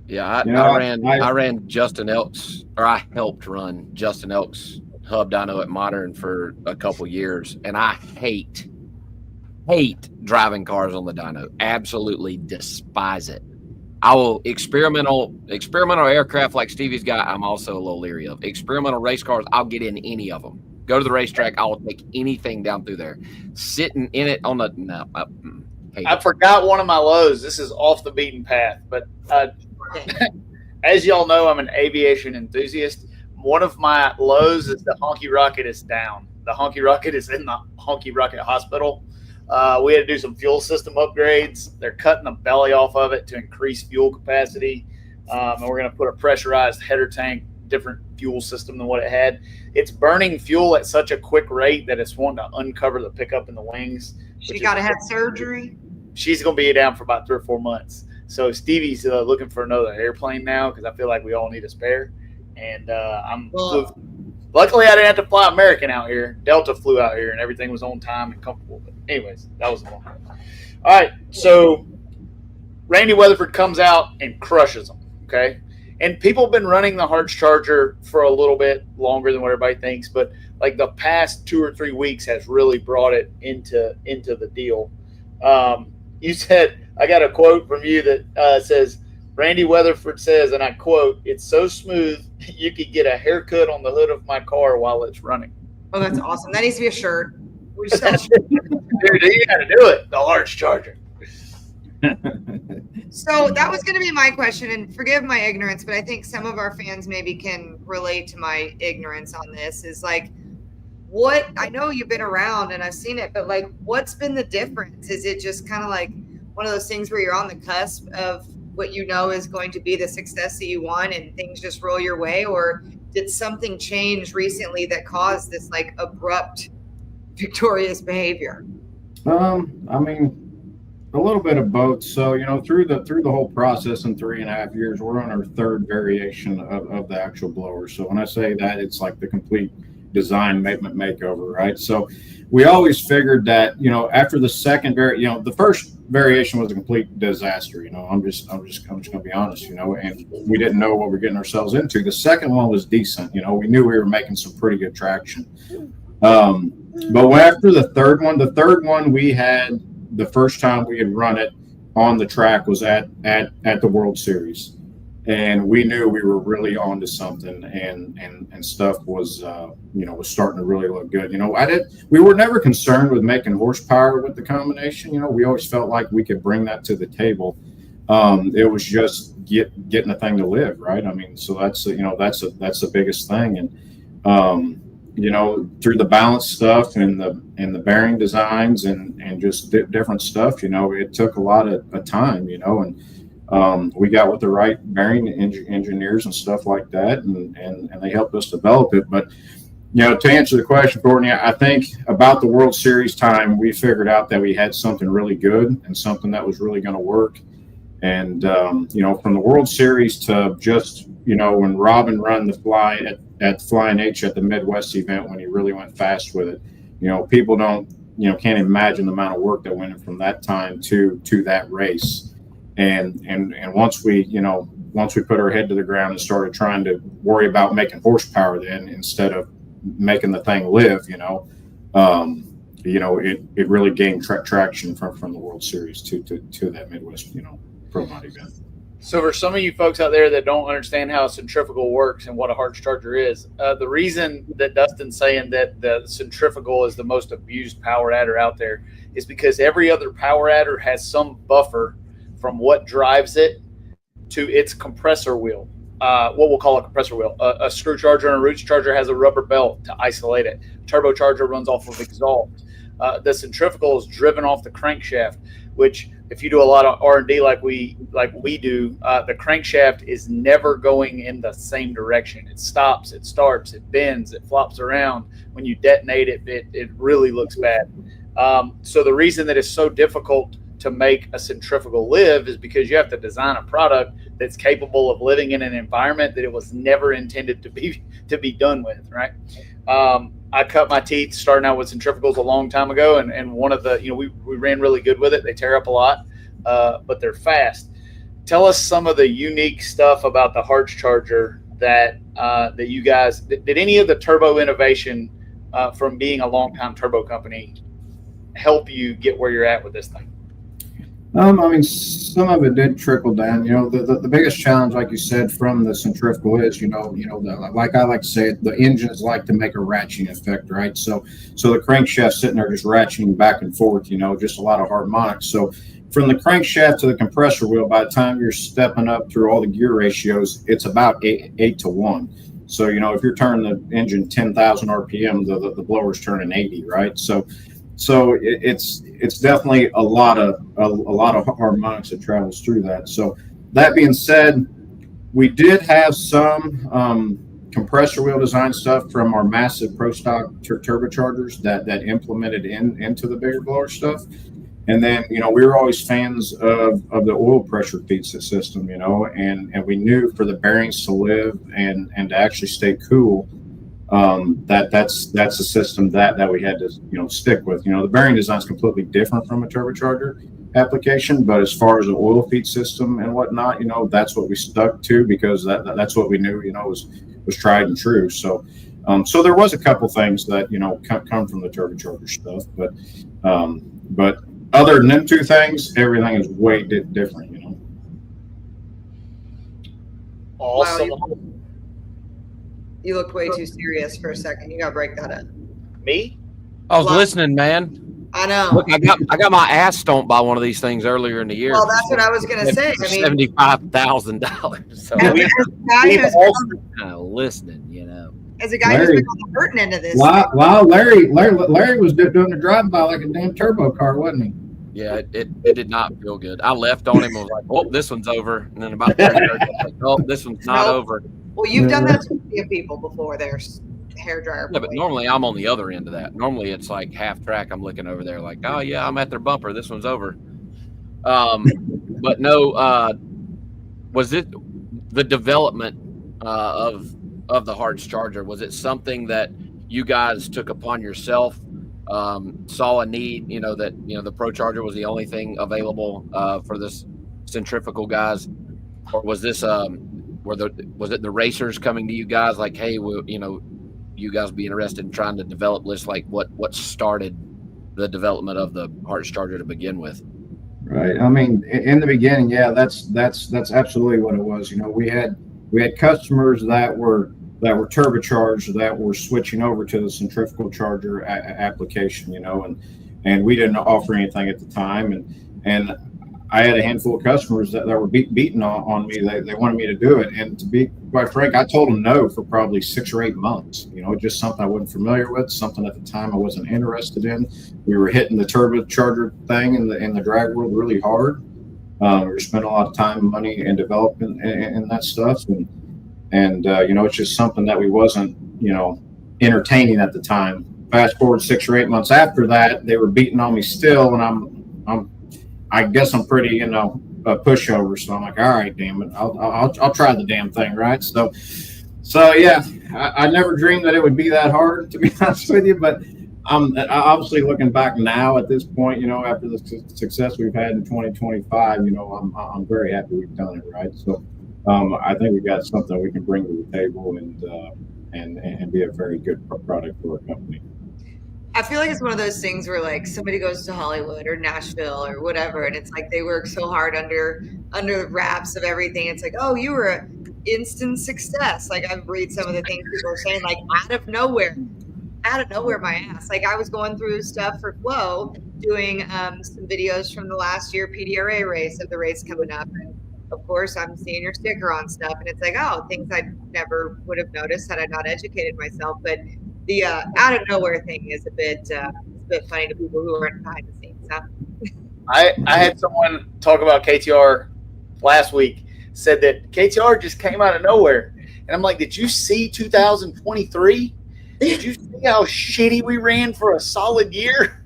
Speaker 3: Yeah, I ran Justin Elk's, or I helped run Justin Elk's hub dyno at Modern for a couple years, and I hate driving cars on the dyno. Absolutely despise it. I will experimental aircraft like Stevie's got. I'm also a little leery of experimental race cars. I'll get in any of them. Go to the racetrack. I will take anything down through there. Sitting in it on the no.
Speaker 2: I forgot one of my lows. This is off the beaten path, but as y'all know, I'm an aviation enthusiast. One of my lows is the Honky Rocket is down. The Honky Rocket is in the Honky Rocket Hospital. We had to do some fuel system upgrades. They're cutting the belly off of it to increase fuel capacity. And we're going to put a pressurized header tank, different fuel system than what it had. It's burning fuel at such a quick rate that it's wanting to uncover the pickup in the wings.
Speaker 4: She got to have surgery.
Speaker 2: She's going to be down for about 3 or 4 months. So Stevie's looking for another airplane now because I feel like we all need a spare. And luckily, I didn't have to fly American out here. Delta flew out here, and everything was on time and comfortable. But anyways, that was the one. All right, so Randy Weatherford comes out and crushes them, okay? And people have been running the Harts Charger for a little bit longer than what everybody thinks, but like the past 2 or 3 weeks has really brought it into the deal. You said, I got a quote from you that says, Randy Weatherford says, and I quote, "It's so smooth, you could get a haircut on the hood of my car while it's running."
Speaker 4: Oh, that's awesome. That needs to be a shirt.
Speaker 2: Dude, you got to do it. The Harts Charger.
Speaker 4: So that was going to be my question, and forgive my ignorance, but I think some of our fans maybe can relate to my ignorance on this. Is like, what, I know you've been around and I've seen it, but like, what's been the difference? Is it just kind of like one of those things where you're on the cusp of what you know is going to be the success that you want and things just roll your way? Or did something change recently that caused this like abrupt victorious behavior?
Speaker 5: I mean, a little bit of both. So, you know, through the whole process in 3.5 years, we're on our 3rd variation of the actual blower. So when I say that, it's like the complete design makeover, right? So we always figured that, you know, after the second the first variation was a complete disaster. You know, I'm just going to be honest. You know, and we didn't know what we're getting ourselves into. The second one was decent. You know, we knew we were making some pretty good traction. But after the third one we had, the first time we had run it on the track was at the World Series, and we knew we were really onto something, and stuff was was starting to really look good. You know, we were never concerned with making horsepower with the combination. You know, we always felt like we could bring that to the table. It was just getting the thing to live, right? I mean, so that's the biggest thing. And through the balance stuff and the bearing designs and just different stuff, it took a lot of time, and we got with the right bearing engineers and stuff like that, and they helped us develop it. But to answer the question, Courtney, I think about the World Series time, we figured out that we had something really good and something that was really going to work. And from the World Series to just when Robin run the fly at Flying H at the Midwest event, when he really went fast with it, people can't imagine the amount of work that went in from that time to that race. And once we put our head to the ground and started trying to worry about making horsepower then instead of making the thing live, it really gained traction from the World Series to that Midwest, Pro Mod event.
Speaker 2: So for some of you folks out there that don't understand how a centrifugal works and what a Harts charger is, the reason that Dustin's saying that the centrifugal is the most abused power adder out there is because every other power adder has some buffer from what drives it to its compressor wheel. What we'll call a compressor wheel. A screw charger and a roots charger has a rubber belt to isolate it. Turbocharger runs off of exhaust. The centrifugal is driven off the crankshaft, which if you do a lot of R&D like we do, the crankshaft is never going in the same direction. It stops, it starts, it bends, it flops around. When you detonate it, it really looks bad. So the reason that it's so difficult to make a centrifugal live is because you have to design a product that's capable of living in an environment that it was never intended to be done with, right? I cut my teeth starting out with centrifugals a long time ago, and one of the, we ran really good with it. They tear up a lot, but they're fast. Tell us some of the unique stuff about the Harts charger that you guys did. Any of the turbo innovation from being a longtime turbo company help you get where you're at with this thing?
Speaker 5: Some of it did trickle down. The biggest challenge, like you said, from the centrifugal is, like I like to say, the engines like to make a ratcheting effect, right? So the crankshaft sitting there just ratcheting back and forth, just a lot of harmonics. So from the crankshaft to the compressor wheel, by the time you're stepping up through all the gear ratios, it's about 8 to 1. So, if you're turning the engine 10,000 RPM, the blower's turning 80, right? So it's definitely a lot of harmonics that travels through that. So that being said, we did have some compressor wheel design stuff from our massive Pro Stock turbochargers that implemented into the bigger blower stuff. And then, we were always fans of the oil pressure feed system, and we knew for the bearings to live and to actually stay cool, that's a system that we had to stick with. The bearing design is completely different from a turbocharger application, but as far as the oil feed system and whatnot, that's what we stuck to because that's what we knew was tried and true. So there was a couple things that come from the turbocharger stuff, but other than them two things, everything is way different.
Speaker 2: Awesome.
Speaker 4: Wow, you looked way too serious for a second. You gotta break that up.
Speaker 2: Me?
Speaker 3: I was
Speaker 4: Wow.
Speaker 3: listening, man.
Speaker 4: I know.
Speaker 3: Look, I got my ass stomped by one of these things earlier in the year.
Speaker 4: Well, that's what I was gonna say. I mean,
Speaker 3: $75,000. So
Speaker 4: as
Speaker 2: we-
Speaker 4: a guy
Speaker 2: we've
Speaker 4: who's
Speaker 2: all-
Speaker 3: kind of listening,
Speaker 4: as a guy who's been on the hurting end of this,
Speaker 5: Wow, Larry was doing the drive-by like a damn turbo car, wasn't he?
Speaker 3: Yeah, it did not feel good. I left on him and was like, "Oh, this one's over," and then about 30 yards, I was like, "Oh, this one's not
Speaker 4: Nope.
Speaker 3: over."
Speaker 4: well, you've done that to plenty of people before. There's hair dryer.
Speaker 3: Yeah, but normally I'm on the other end of that. Normally it's like half track. I'm looking over there like, "Oh yeah, I'm at their bumper. This one's over." But no, was it the development of the Harts charger? Was it something that you guys took upon yourself? Saw a need, that the Pro Charger was the only thing available for this centrifugal guys, or was this was it the racers coming to you guys like, hey, you guys be interested in trying to develop this? Like what started the development of the Harts Charger to begin with?
Speaker 5: Right. In the beginning, yeah, that's absolutely what it was. We had customers that were turbocharged that were switching over to the centrifugal charger application, and we didn't offer anything at the time. And I had a handful of customers that were beating on me. They wanted me to do it. And to be quite frank, I told them no for probably 6 or 8 months, just something I wasn't familiar with, something at the time I wasn't interested in. We were hitting the turbocharger thing in the drag world really hard. We were spending a lot of time and money in developing and that stuff. And it's just something that we wasn't, entertaining at the time. Fast forward 6 or 8 months after that, they were beating on me still, and I guess I'm pretty, pushover. So I'm like, all right, damn it, I'll try the damn thing, right? So yeah, I never dreamed that it would be that hard, to be honest with you. But I'm obviously looking back now at this point, after the success we've had in 2025, I'm very happy we've done it, right? So I think we got something we can bring to the table and be a very good product for our company.
Speaker 4: I feel like it's one of those things where like somebody goes to Hollywood or Nashville or whatever, and it's like they work so hard under the wraps of everything. It's like, oh, you were an instant success. Like I've read some of the things people are saying, like out of nowhere, my ass. Like I was going through stuff for Flow, doing some videos from the last year PDRA race of the race coming up, and of course I'm seeing your sticker on stuff, and it's like, oh, things I never would have noticed had I not educated myself, but. The out of nowhere thing is a bit funny to people who aren't behind the scenes. Huh?
Speaker 2: I had someone talk about KTR last week, said that KTR just came out of nowhere. And I'm like, did you see 2023? Did you see how shitty we ran for a solid year?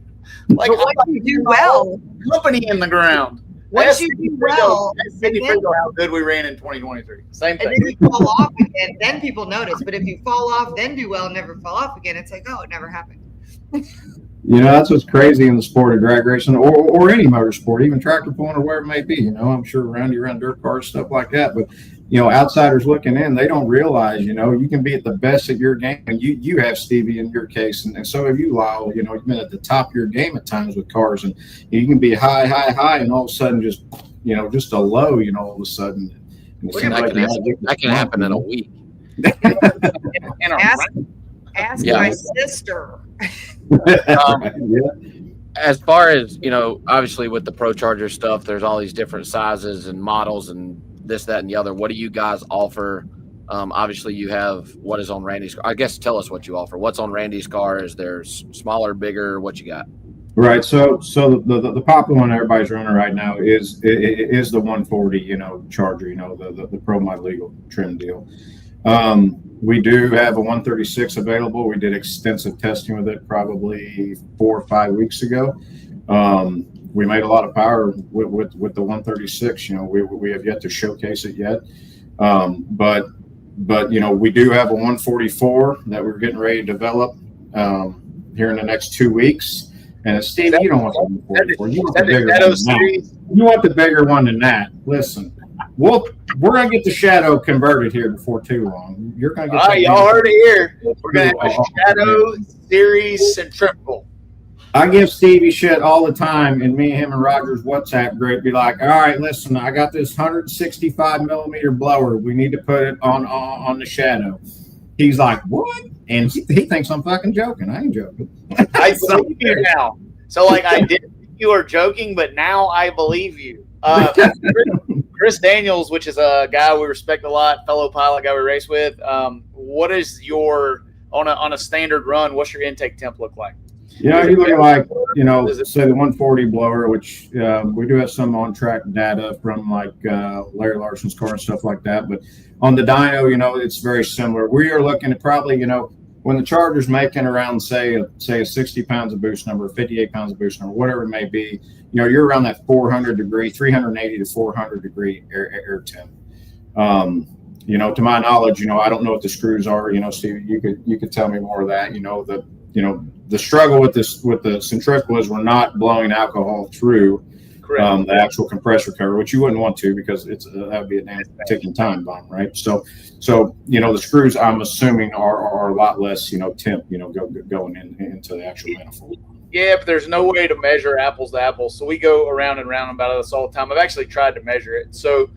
Speaker 2: Like,
Speaker 4: but once you do well,
Speaker 2: company in the ground.
Speaker 4: Once you do well,
Speaker 2: Sydney Frigo, how good we ran in 2023. Same thing.
Speaker 4: And then you fall off again, then people notice. But if you fall off, then do well, and never fall off again, it's like, oh, it never happened.
Speaker 5: That's what's crazy in the sport of drag racing or any motorsport, even tractor pulling or wherever it may be. I'm sure around dirt cars, stuff like that. But outsiders looking in, they don't realize, you can be at the best at your game. And you have, Stevie, in your case, and so have you, Lyle. You've been at the top of your game at times with cars, and you can be high, and all of a sudden just a low, all of a sudden. And it seems like
Speaker 3: that can happen in a week.
Speaker 4: Ask my sister.
Speaker 3: As far as, obviously with the Pro Charger stuff, there's all these different sizes and models and this, that, and the other. What do you guys offer? Obviously, you have what is on Randy's car. I guess tell us what you offer. What's on Randy's car? Is there smaller, bigger? What you got?
Speaker 5: Right. So the popular one everybody's running right now is the 140, Charger, the Pro Mod Legal trim deal. We do have a 136 available. We did extensive testing with it probably 4 or 5 weeks ago. We made a lot of power with the 136. We have yet to showcase it yet. But we do have a 144 that we're getting ready to develop here in the next 2 weeks. And Steve, you don't want the 144. You want the bigger one than that. You want the bigger one than that. Listen. We're going to get the Shadow converted here before too long. You're going to get.
Speaker 2: All right, y'all heard it here. We're going to have a Shadow Series centrifugal.
Speaker 5: I give Stevie shit all the time, and me and him and Roger's WhatsApp group be like, "All right, listen, I got this 165 millimeter blower. We need to put it on the Shadow." He's like, "What?" And he thinks I'm fucking joking. I ain't joking.
Speaker 2: I believe you now. So, like, I did think you were joking, but now I believe you. Chris Daniels, which is a guy we respect a lot, fellow pilot guy we race with. What is your on a standard run? What's your intake temp look like?
Speaker 5: You look at like say the 140 blower, which we do have some on track data from like Larry Larson's car and stuff like that. But on the dyno, it's very similar. We are looking at probably when the Charger's making around say 60 pounds of boost number, 58 pounds of boost number, whatever it may be. You're around that 380 to 400 degree air temp. To my knowledge, I don't know what the screws are. Steve, you could tell me more of that. The struggle with the centrifugal is we're not blowing alcohol through the actual compressor cover, which you wouldn't want to because that would be a damn ticking time bomb, right? So the screws I'm assuming are a lot less temp going into the actual manifold.
Speaker 2: Yeah, but there's no way to measure apples to apples. So we go around and around about this all the time. I've actually tried to measure it. So,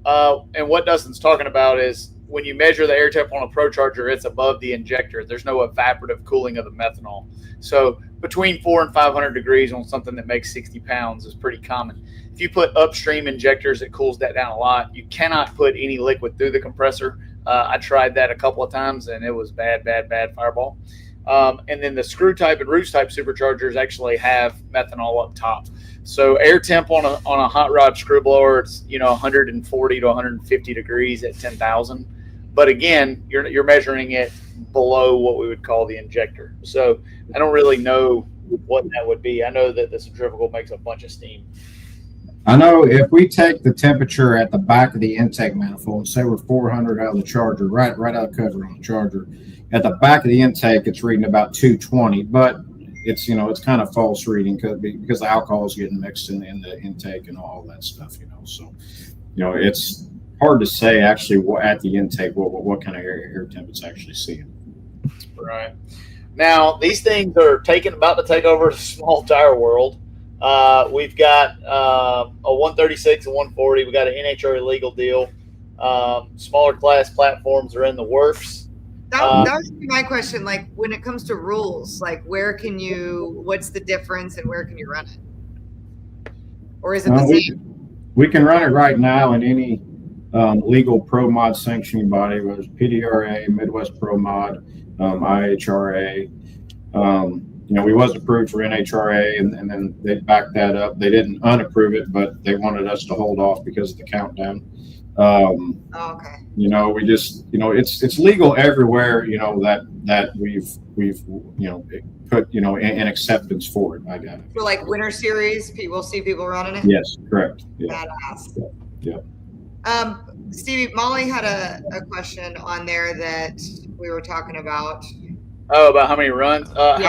Speaker 2: and what Dustin's talking about is when you measure the air temp on a Pro Charger, it's above the injector. There's no evaporative cooling of the methanol. So between 400 and 500 degrees on something that makes 60 pounds is pretty common. If you put upstream injectors, it cools that down a lot. You cannot put any liquid through the compressor. I tried that a couple of times, and it was bad fireball. And then the screw type and roots type superchargers actually have methanol up top. So air temp on a hot rod screw blower, it's 140 to 150 degrees at 10,000. But again, you're measuring it below what we would call the injector. So I don't really know what that would be. I know that the centrifugal makes a bunch of steam.
Speaker 5: I know if we take the temperature at the back of the intake manifold and say we're 400 out of the charger, right out of the cover on the charger, at the back of the intake, it's reading about 220, but it's, it's kind of false reading because the alcohol is getting mixed in the intake and all that stuff, So, it's hard to say actually at the intake what kind of air temp it's actually seeing.
Speaker 2: Right. Now, these things are about to take over the small tire world. We've got a 136 and 140. We got an NHRA legal deal. Smaller class platforms are in the works.
Speaker 4: That was my question. Like, when it comes to rules, like, what's the difference and where can you run it? Or is it the same?
Speaker 5: We can run it right now in any legal pro mod sanctioning body, whether it's PDRA, Midwest Pro Mod, IHRA. We was approved for NHRA, and then they backed that up. They didn't unapprove it, but they wanted us to hold off because of the countdown.
Speaker 4: Okay.
Speaker 5: We just, it's legal everywhere, that we've put, in acceptance for it. I got it.
Speaker 4: So like Winter Series, we'll see people running it?
Speaker 5: Yes, correct. Yeah.
Speaker 4: Badass.
Speaker 5: Yeah.
Speaker 4: Stevie, Molly had a question on there that we were talking about.
Speaker 2: Oh, about how many runs?
Speaker 4: Yeah.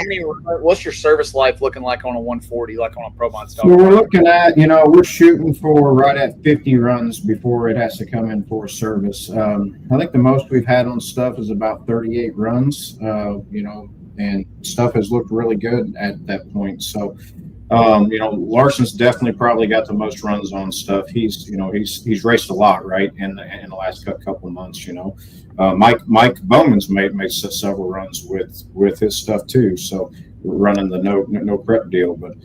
Speaker 2: What's your service life looking like on a 140, like on a Pro Mod stock?
Speaker 5: So we're looking at, we're shooting for right at 50 runs before it has to come in for service. I think the most we've had on stuff is about 38 runs, and stuff has looked really good at that point. So, Larson's definitely probably got the most runs on stuff. He's raced a lot, right, in the last couple of months. Mike Bowman's made several runs with his stuff too. So we're running the no prep deal, but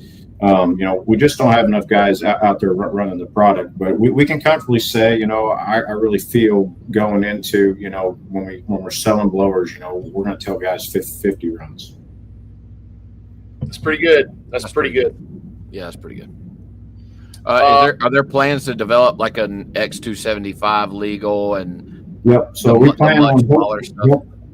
Speaker 5: we just don't have enough guys out there running the product. But we can comfortably say, I really feel going into when we're selling blowers, we're going to tell guys 50 runs.
Speaker 2: That's pretty good. That's pretty good.
Speaker 3: Yeah, that's pretty good. Are there plans to develop like an X275 legal and?
Speaker 5: Yep. So we plan on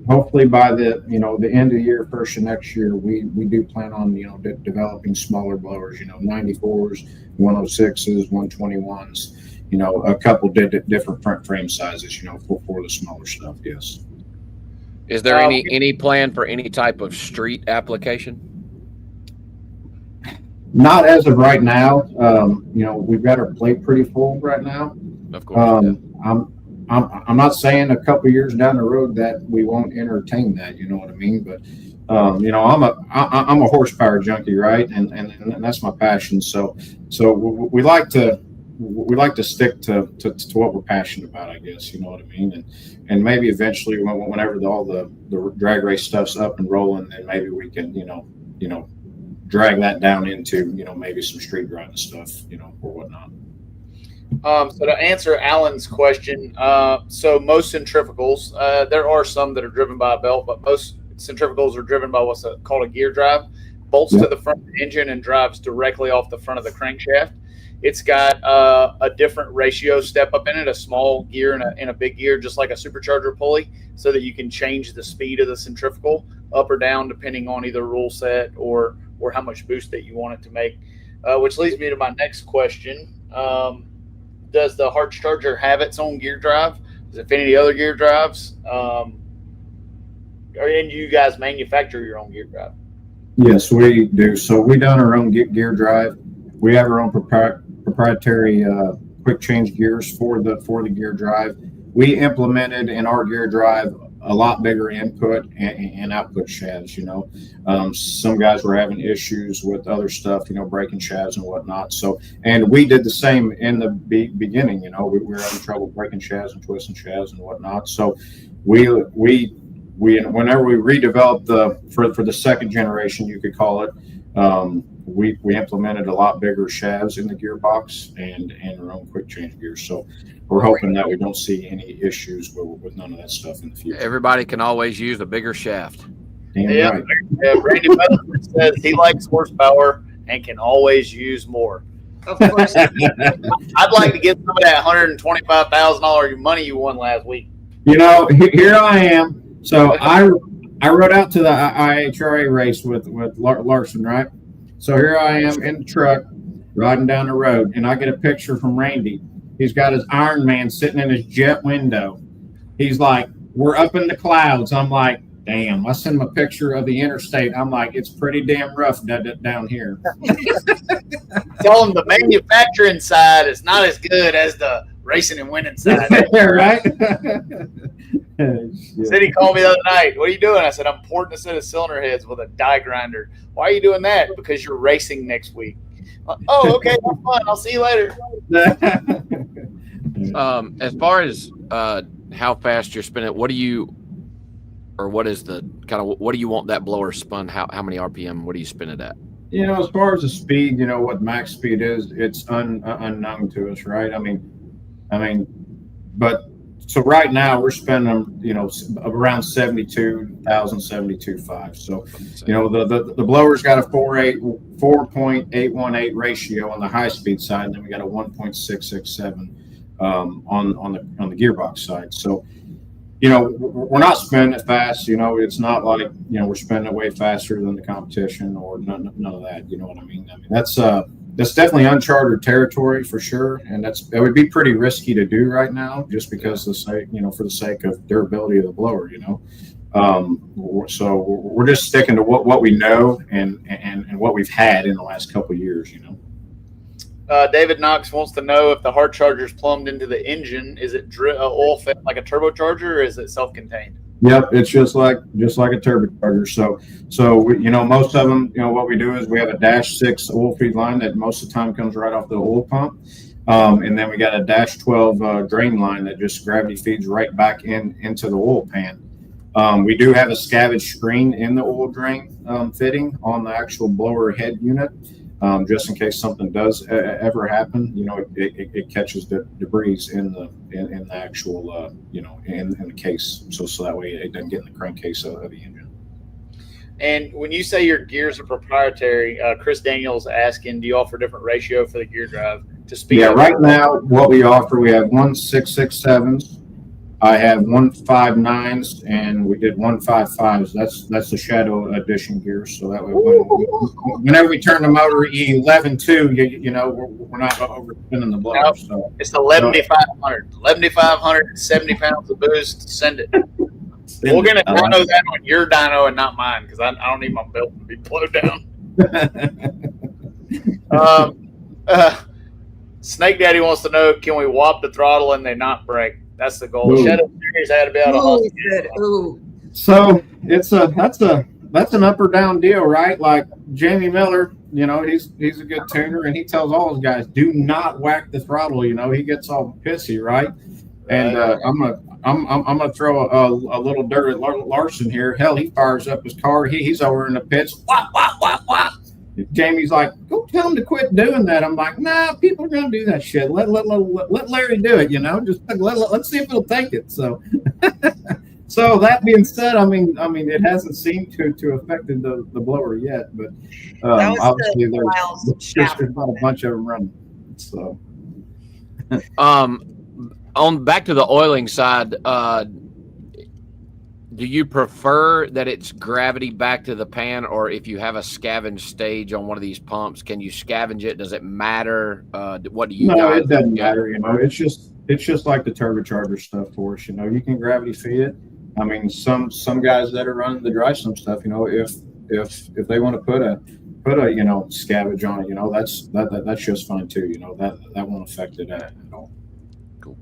Speaker 5: hopefully by the the end of the year, first of next year, we do plan on developing smaller blowers. 94s, 106s, 121s. A couple different frame sizes. For the smaller stuff. Yes.
Speaker 3: Is there any plan for any type of street application?
Speaker 5: Not as of right now. We've got our plate pretty full right now.
Speaker 3: Of course.
Speaker 5: I'm not saying a couple years down the road that we won't entertain that. You know what I mean? But I'm a horsepower junkie, right? And that's my passion. So we like to stick to what we're passionate about, I guess. You know what I mean? And maybe eventually, whenever all the drag race stuff's up and rolling, then maybe we can drag that down into maybe some street driving stuff, or whatnot.
Speaker 2: So to answer Alan's question, so most centrifugals, there are some that are driven by a belt, but most centrifugals are driven by what's called a gear drive. Bolts to the front of the engine and drives directly off the front of the crankshaft. It's got a different ratio step up in it, a small gear and a big gear, just like a supercharger pulley, so that you can change the speed of the centrifugal up or down depending on either rule set or how much boost that you want it to make. Which leads me to my next question. Does the Hart Charger have its own gear drive? Does it fit any other gear drives? And you guys manufacture your own gear drive?
Speaker 5: Yes, we do. So we done our own gear drive. We have our own proprietary quick change gears for the gear drive. We implemented in our gear drive a lot bigger input and output shafts. Some guys were having issues with other stuff, breaking shafts and whatnot. So, and we did the same in the beginning. We were having trouble breaking shafts and twisting shafts and whatnot. So, we whenever we redeveloped for the second generation, you could call it, we implemented a lot bigger shafts in the gearbox and our own quick change gears. So we're hoping that we don't see any issues with none of that stuff in the future.
Speaker 3: Everybody can always use a bigger shaft.
Speaker 2: Yeah,
Speaker 5: right.
Speaker 2: Randy Weatherford says he likes horsepower and can always use more.
Speaker 4: Of course.
Speaker 2: I'd like to get some of that $125,000 money you won last week.
Speaker 5: Here I am. So I rode out to the IHRA race with Larson, right? So here I am in the truck. riding down the road, and I get a picture from Randy. He's got his Iron Man sitting in his jet window. He's like, we're up in the clouds. I'm like, damn. I send him a picture of the interstate. I'm like, it's pretty damn rough down here.
Speaker 2: Tell him the manufacturing side is not as good as the racing and winning side.
Speaker 5: Right?
Speaker 2: Said he called me the other night. What are you doing? I said, I'm porting a set of cylinder heads with a die grinder. Why are you doing that? Because you're racing next week. Oh, okay, have fun. I'll see you later.
Speaker 3: As far as how fast you're spinning, what do you want that blower spun? How many RPM? What do you spin it at?
Speaker 5: As far as the speed, what max speed is, it's unknown to us, right? I mean, but so right now we're spending, around 72,000, 72.5. So, the blower's got a 4.818 ratio on the high speed side, and then we got a 1.667 on the gearbox side. So, we're not spinning it fast. It's not like we're spinning it way faster than the competition or none of that. You know what I mean? That's definitely uncharted territory for sure, and it would be pretty risky to do right now, just because for the sake of durability of the blower. So we're just sticking to what we know and what we've had in the last couple of years.
Speaker 2: David Knox wants to know if the Hart charger's plumbed into the engine. Is it oil fed like a turbocharger, or is it self-contained?
Speaker 5: Yep, it's just like a turbocharger. So we, most of them, what we do is we have a -6 oil feed line that most of the time comes right off the oil pump, and then we got a -12 drain line that just gravity feeds right back into the oil pan. We do have a scavenge screen in the oil drain fitting on the actual blower head unit. Just in case something does ever happen, it catches the debris in the actual, in the case. So that way it doesn't get in the crankcase of the engine.
Speaker 2: And when you say your gears are proprietary, Chris Daniels asking, do you offer different ratio for the gear drive to speed?
Speaker 5: Yeah, right now what we offer, we have 1.667s. I have 1.59s, and we did 1.55s. That's the Shadow Edition gear. So that way, whenever we turn the motor E11.2, we're not overspinning the blower.
Speaker 2: Nope.
Speaker 5: So
Speaker 2: it's the 11,500. 11,500, 70 pounds of boost. Send it. We're gonna dyno that on your dyno and not mine, because I don't need my belt to be blowed down. Snake Daddy wants to know: can we whop the throttle and they not break? That's the goal. Shadow Series had to be able to.
Speaker 5: So that's an up or down deal, right? Like Jamie Miller, he's a good tuner, and he tells all his guys, do not whack the throttle. He gets all pissy, right? And I'm gonna throw a little dirt at Larson here. Hell, he fires up his car. He's over in the pits. Wah, wah, wah, wah. Jamie's like, go tell him to quit doing that. I'm like, nah, people are gonna do that shit. Let Larry do it. Just let's see if he'll take it. So, so that being said, I mean, it hasn't seemed to affected the blower yet, but obviously there's not a bunch of them running. So,
Speaker 3: on back to the oiling side, do you prefer that it's gravity back to the pan, or if you have a scavenge stage on one of these pumps, can you scavenge it? Does it matter? What do you?
Speaker 5: No, it doesn't matter. It's just like the turbocharger stuff for us. You can gravity feed it. I mean, some guys that are running the dry sump stuff, if they want to put a scavenge on it, that's just fine too. That won't affect it at all.
Speaker 3: Cool.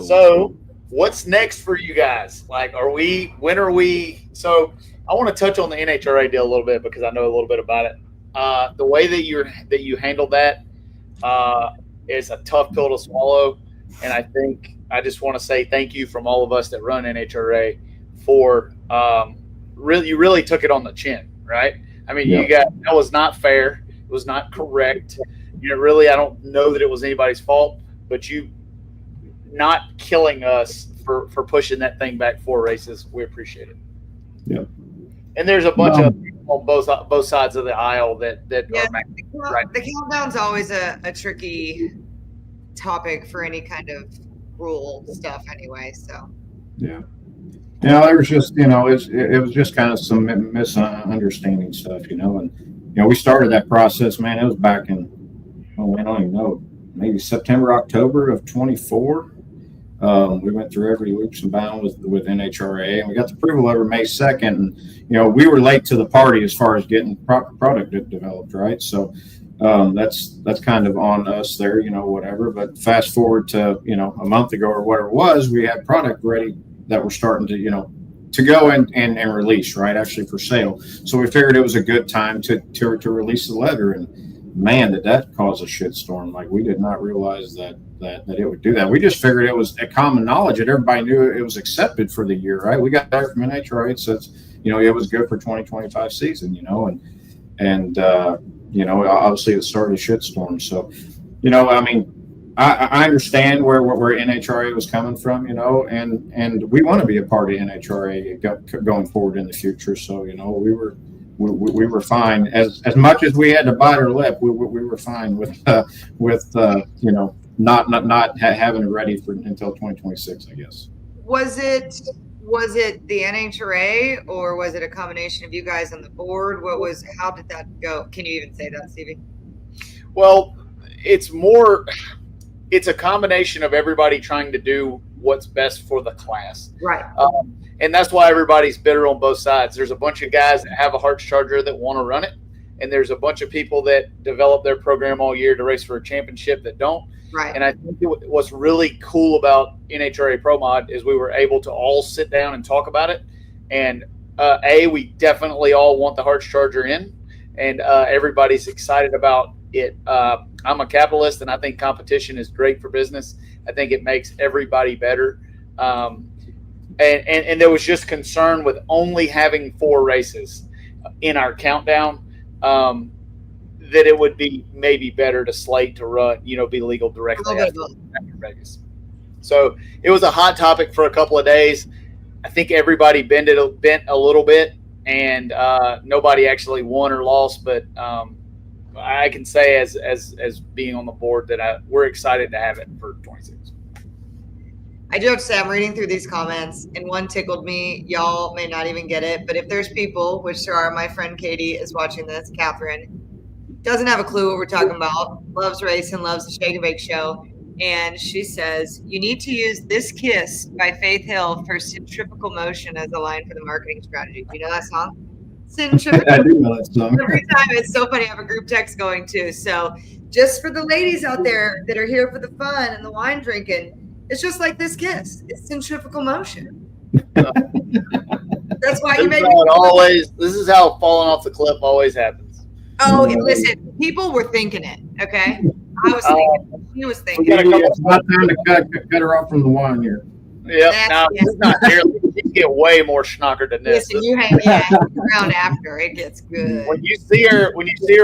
Speaker 2: So, what's next for you guys? Like, when are we? So, I want to touch on the NHRA deal a little bit because I know a little bit about it. The way that you handled that is a tough pill to swallow, and I think I just want to say thank you from all of us that run NHRA for you really took it on the chin, right? I mean, that was not fair. It was not correct. Really, I don't know that it was anybody's fault, but you not killing us for pushing that thing back 4 races. We appreciate it.
Speaker 5: Yep.
Speaker 2: And there's a bunch of people on both sides of the aisle that are right.
Speaker 4: The countdown's always a tricky topic for any kind of rule stuff anyway. So there
Speaker 5: was just it was just kind of some misunderstanding stuff, and we started that process, man. It was back in, oh man, I don't even know, maybe September, October of 24. We went through every loops and bounds with NHRA, and we got the approval over May 2nd. And, we were late to the party as far as getting product developed, right? So that's kind of on us there, whatever. But fast forward to, a month ago or whatever it was, we had product ready that we're starting to go and release, right, actually for sale. So we figured it was a good time to release the letter. And man, did that cause a shitstorm. Like, we did not realize that it would do that. We just figured it was a common knowledge that everybody knew it was accepted for the year, right? We got that from NHRA. It says, it was good for 2025 season, and obviously it started a shitstorm. So, I understand where NHRA was coming from, and we want to be a part of NHRA going forward in the future. So, we were fine as much as we had to bite our lip. We were fine with not having it ready until 2026, I guess.
Speaker 4: Was it the NHRA, or was it a combination of you guys on the board? How did that go? Can you even say that, Stevie?
Speaker 2: Well, it's a combination of everybody trying to do what's best for the class.
Speaker 4: Right.
Speaker 2: And that's why everybody's bitter on both sides. There's a bunch of guys that have a Harts Charger that want to run it, and there's a bunch of people that develop their program all year to race for a championship that don't.
Speaker 4: Right.
Speaker 2: And I think what's really cool about NHRA Pro Mod is we were able to all sit down and talk about it. And we definitely all want the Harts Charger in, and everybo's excited about it. I'm a capitalist, and I think competition is great for business. I think it makes everybody better. And there was just concern with only having 4 races in our countdown, that it would be maybe better to slate to run, be legal directly after Vegas. So it was a hot topic for a couple of days. I think everybody bent a little bit, and nobody actually won or lost. But I can say as being on the board that we're excited to have it for 26.
Speaker 4: I do have to say, I'm reading through these comments, and one tickled me. Y'all may not even get it, but if there's people, which there are, my friend Katie is watching this, Catherine, doesn't have a clue what we're talking about, loves racing, loves the Shake and Bake show, and she says, you need to use This Kiss by Faith Hill for centrifugal motion as a line for the marketing strategy. Do you know that song? Centrifugal.
Speaker 5: I do know that song.
Speaker 4: Every time, it's so funny. I have a group text going too. So just for the ladies out there that are here for the fun and the wine drinking, it's just like This Kiss. It's centrifugal motion. That's why you made
Speaker 2: it. This is how falling off the cliff always happens.
Speaker 4: Oh, listen, people were thinking it, okay? I was thinking she was thinking it.
Speaker 5: It's not time to cut her off from the wine here.
Speaker 2: Yeah, no, it's not nearly. You get way more schnocker than this.
Speaker 4: Listen, you hang around after it gets good.
Speaker 2: When you see her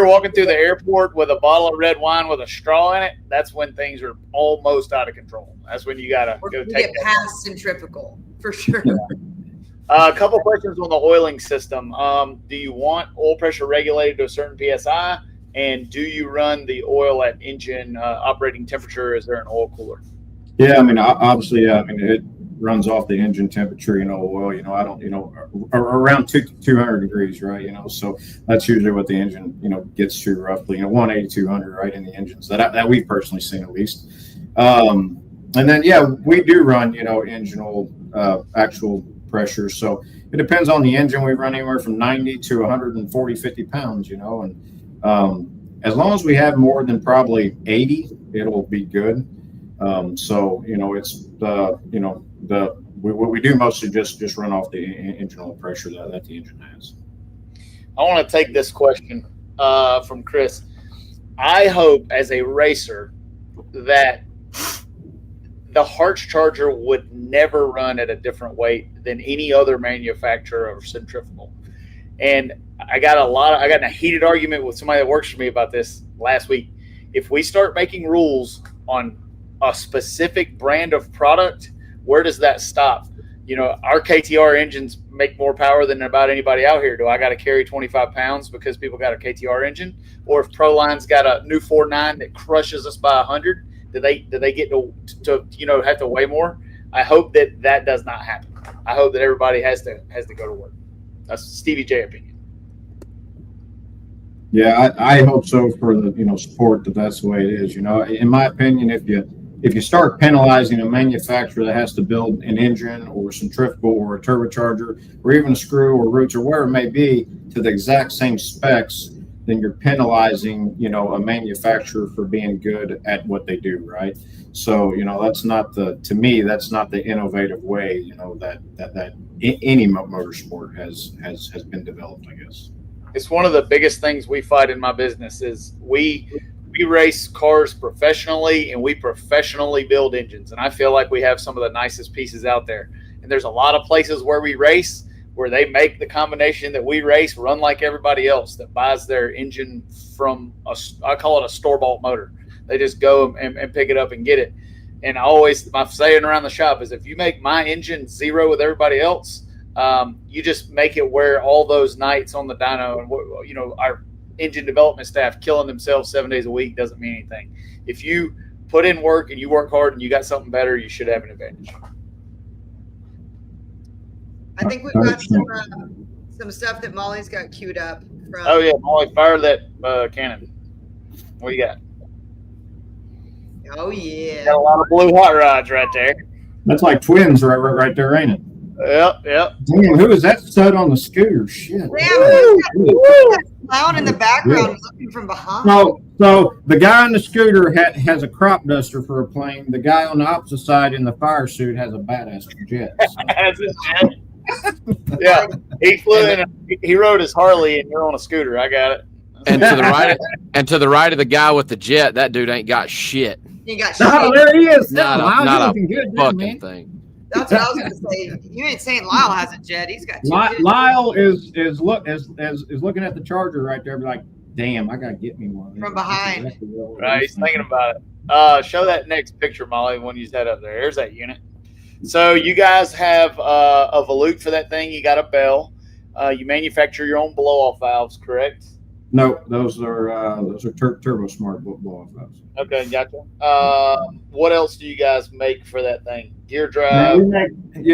Speaker 2: walking through the airport with a bottle of red wine with a straw in it, that's when things are almost out of control. That's when you gotta go take
Speaker 4: get past centrifugal for sure.
Speaker 2: A couple questions on the oiling system. Do you want oil pressure regulated to a certain PSI? And do you run the oil at engine operating temperature? Is there an oil cooler?
Speaker 5: Yeah, obviously, it runs off the engine temperature, oil, I don't, around 200 degrees, right? So that's usually what the engine, gets to roughly, 180, 200, right, in the engines that we've personally seen at least. And then, yeah, we do run, engine oil, actual pressure. So it depends on the engine. We run anywhere from 90 to 140, 50 pounds, and as long as we have more than probably 80, it'll be good. So, it's what we do mostly just run off the engine oil pressure that the engine has.
Speaker 2: I want to take this question from Chris. I hope as a racer that the Harts Charger would never run at a different weight than any other manufacturer of centrifugal. And I got in a heated argument with somebody that works for me about this last week. If we start making rules on a specific brand of product, where does that stop? Our KTR engines make more power than about anybody out here. Do I got to carry 25 pounds because people got a KTR engine? Or if Proline's got a new 4.9 that crushes us by 100, do they get to have to weigh more? I hope that does not happen. I hope that everybody has to go to work. That's Stevie J opinion.
Speaker 5: Yeah, I hope so for the support that's the way it is. In my opinion, if you start penalizing a manufacturer that has to build an engine or centrifugal or a turbocharger or even a screw or roots or whatever it may be to the exact same specs, then you're penalizing a manufacturer for being good at what they do, right? So that's not to me that's not the innovative way that any motorsport has been developed, I guess.
Speaker 2: It's one of the biggest things we fight in my business is we race cars professionally and we professionally build engines. And I feel like we have some of the nicest pieces out there. And there's a lot of places where we race where they make the combination that we race run like everybody else that buys their engine from I call it a store-bought motor. They just go and pick it up and get it. And my saying around the shop is if you make my engine zero with everybody else, you just make it where all those nights on the dyno and our engine development staff killing themselves 7 days a week doesn't mean anything. If you put in work and you work hard and you got something better, you should have an advantage.
Speaker 4: I think we've got some stuff that Molly's got queued up.
Speaker 2: Oh yeah, Molly, fire that cannon. What do you got?
Speaker 4: Oh yeah.
Speaker 2: Got a lot of blue hot rods right there.
Speaker 5: That's like twins right there, ain't it?
Speaker 2: Yep.
Speaker 5: Damn, who is that stud on the scooter? Shit.
Speaker 4: Damn, that clown in the background looking from behind.
Speaker 5: So the guy on the scooter has a crop duster for a plane. The guy on the opposite side in the fire suit has a badass jet.
Speaker 2: Has a jet. Yeah, he flew in. He rode his Harley, and you're on a scooter. I got it.
Speaker 3: And to the right of the guy with the jet, that dude ain't got shit.
Speaker 4: You got shit.
Speaker 5: Oh, there he is.
Speaker 3: Not a
Speaker 5: good,
Speaker 3: fucking
Speaker 5: man.
Speaker 3: thing.
Speaker 4: That's what I was gonna say. You ain't saying Lyle has a jet. He's got two.
Speaker 5: Lyle is looking at the Charger right there, be like, damn, I gotta get me one
Speaker 4: From behind.
Speaker 2: Right, he's thinking about it. Show that next picture, Molly, when you head up there. There's that unit. So you guys have a volute for that thing. You got a bell. You manufacture your own blow-off valves, correct?
Speaker 5: No, those are Turbo Smart blow-off valves.
Speaker 2: Okay, gotcha. What else do you guys make for that thing? Gear drive?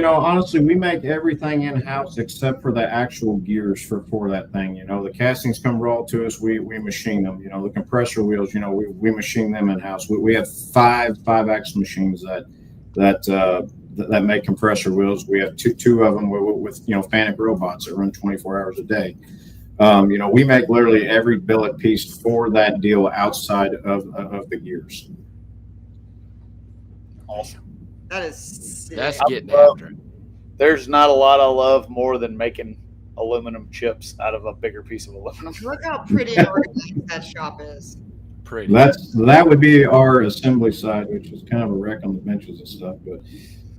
Speaker 5: Honestly, we make everything in-house except for the actual gears for that thing. The castings come raw to us. We machine them. The compressor wheels, we machine them in-house. We have five axle machines that make compressor wheels. We have two of them with Fanuc robots that run 24 hours a day. We make literally every billet piece for that deal outside of the gears.
Speaker 2: Awesome.
Speaker 4: That is sick.
Speaker 3: That's getting after it.
Speaker 2: There's not a lot I love more than making aluminum chips out of a bigger piece of aluminum.
Speaker 4: Look how pretty and organized that shop is.
Speaker 3: Pretty.
Speaker 5: That would be our assembly side, which is kind of a wreck on the benches and stuff, but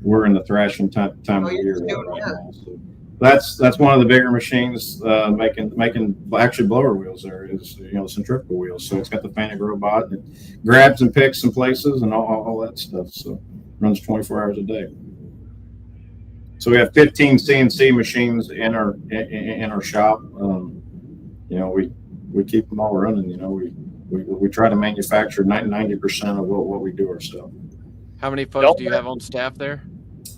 Speaker 5: we're in the thrashing time of the year right now. So that's one of the bigger machines making actually blower wheels. There is centrifugal wheels, so it's got the Fanuc robot and it grabs and picks in places and all that stuff. So runs 24 hours a day. So we have 15 CNC machines in our shop. We keep them all running. We try to manufacture 90% of what we do ourselves.
Speaker 3: How many folks do you have on staff there?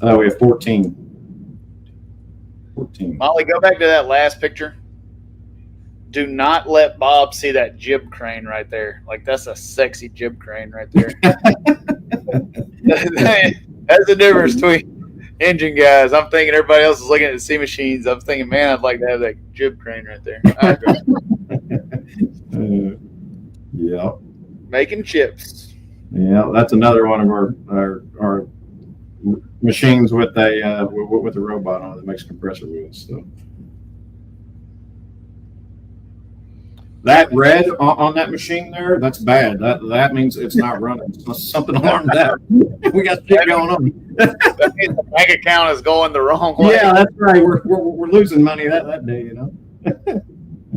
Speaker 5: We have 14.
Speaker 2: Molly, go back to that last picture. Do not let Bob see that jib crane right there. Like, that's a sexy jib crane right there. That's the difference between engine guys. I'm thinking everybody else is looking at the C machines. I'm thinking, man, I'd like to have that jib crane right there.
Speaker 5: Yeah.
Speaker 2: Making chips.
Speaker 5: Yeah, that's another one of our machines with a robot on it that makes compressor wheels. So that red on that machine there, that's bad. That means it's not running. Something alarmed that. We got shit going on.
Speaker 2: That means the bank account is going the wrong way.
Speaker 5: Yeah, that's right. We're losing money that day,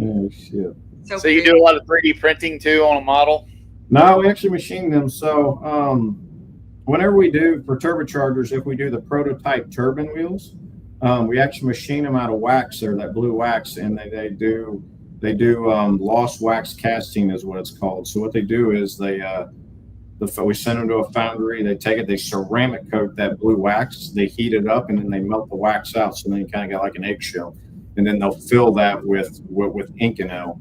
Speaker 5: Oh shit.
Speaker 2: So you do a lot of 3D printing too on a model?
Speaker 5: No, we actually machine them. So whenever we do for turbochargers, if we do the prototype turbine wheels, we actually machine them out of wax there, that blue wax, and they do lost wax casting is what it's called. So what they do is we send them to a foundry. They take it, they ceramic coat that blue wax, they heat it up, and then they melt the wax out. So then you kind of got like an eggshell, and then they'll fill that with Inconel.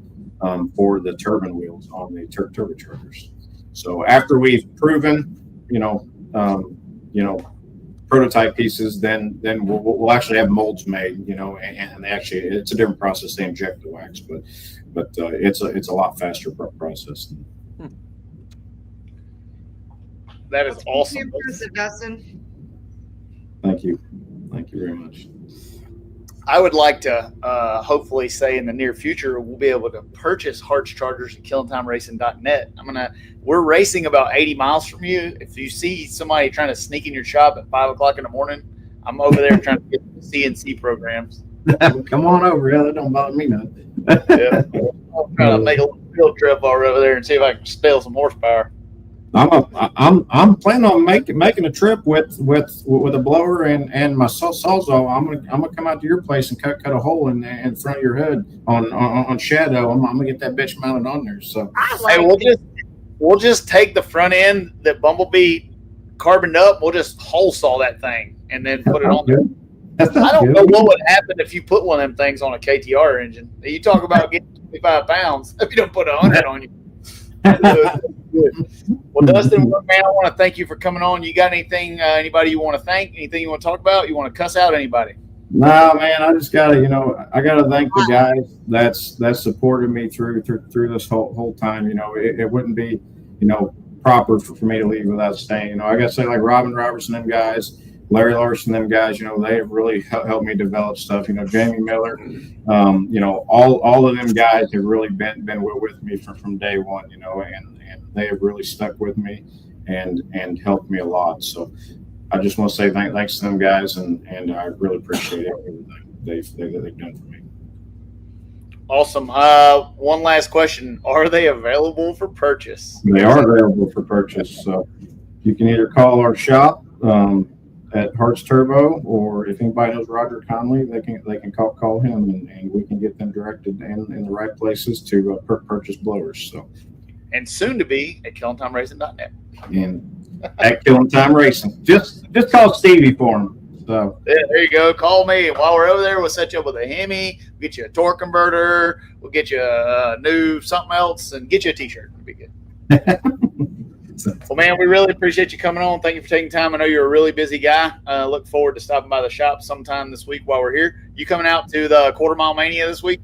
Speaker 5: for the turbine wheels on the turbochargers. So after we've proven, prototype pieces, then we'll actually have molds made, and actually it's a different process. They inject the wax, but it's a lot faster process.
Speaker 2: That is awesome.
Speaker 4: Impressive, Dustin.
Speaker 5: Thank you very much.
Speaker 2: I would like to hopefully say in the near future we'll be able to purchase Harts chargers at KillingTimeRacing.net. We're racing about 80 miles from you. If you see somebody trying to sneak in your shop at 5 o'clock in the morning, I'm over there trying to get the CNC programs.
Speaker 5: Come on over, yeah, that don't bother me nothing.
Speaker 2: Yeah. I'm trying to make a little field trip over there and see if I can steal some horsepower.
Speaker 5: I'm planning on making a trip with a blower and my sawzall. I'm gonna come out to your place and cut a hole in front of your hood on shadow. I'm gonna get that bitch mounted on there. So
Speaker 2: we'll just take the front end that Bumblebee carboned up. We'll just hole saw that thing and then put it on there. I don't know what would happen if you put one of them things on a KTR engine. You talk about getting 25 pounds if you don't put 100 on you. Well, Dustin, man, I want to thank you for coming on. You got anything, anybody you want to thank? Anything you want to talk about? You want to cuss out anybody?
Speaker 5: No, man, I just gotta, I gotta thank the guys that supported me through this whole time. It wouldn't be, proper for me to leave without staying. I gotta say, like Robin Robertson, them guys, Larry Larson, them guys, they have really helped me develop stuff. Jamie Miller, all of them guys have really been with me from day one, and they have really stuck with me and helped me a lot. So I just want to say thanks to them guys, and I really appreciate everything they've done for me.
Speaker 2: Awesome. One last question. Are they available for purchase?
Speaker 5: They are available for purchase. So you can either call our shop, at Harts Turbo, or if anybody knows Roger Conley, they can call him, and we can get them directed in the right places to purchase blowers. So,
Speaker 3: and soon to be at KillingTimeRacing.net.
Speaker 5: And at Killing Time Racing, just call Stevie for him. So
Speaker 2: yeah, there you go. Call me, and while we're over there, we'll set you up with a Hemi. We'll get you a torque converter. We'll get you a new something else, and get you a T-shirt. It'll be good. Well, man, we really appreciate you coming on. Thank you for taking time. I know you're a really busy guy. Look forward to stopping by the shop sometime this week while we're here. You coming out to the Quarter Mile Mania this week?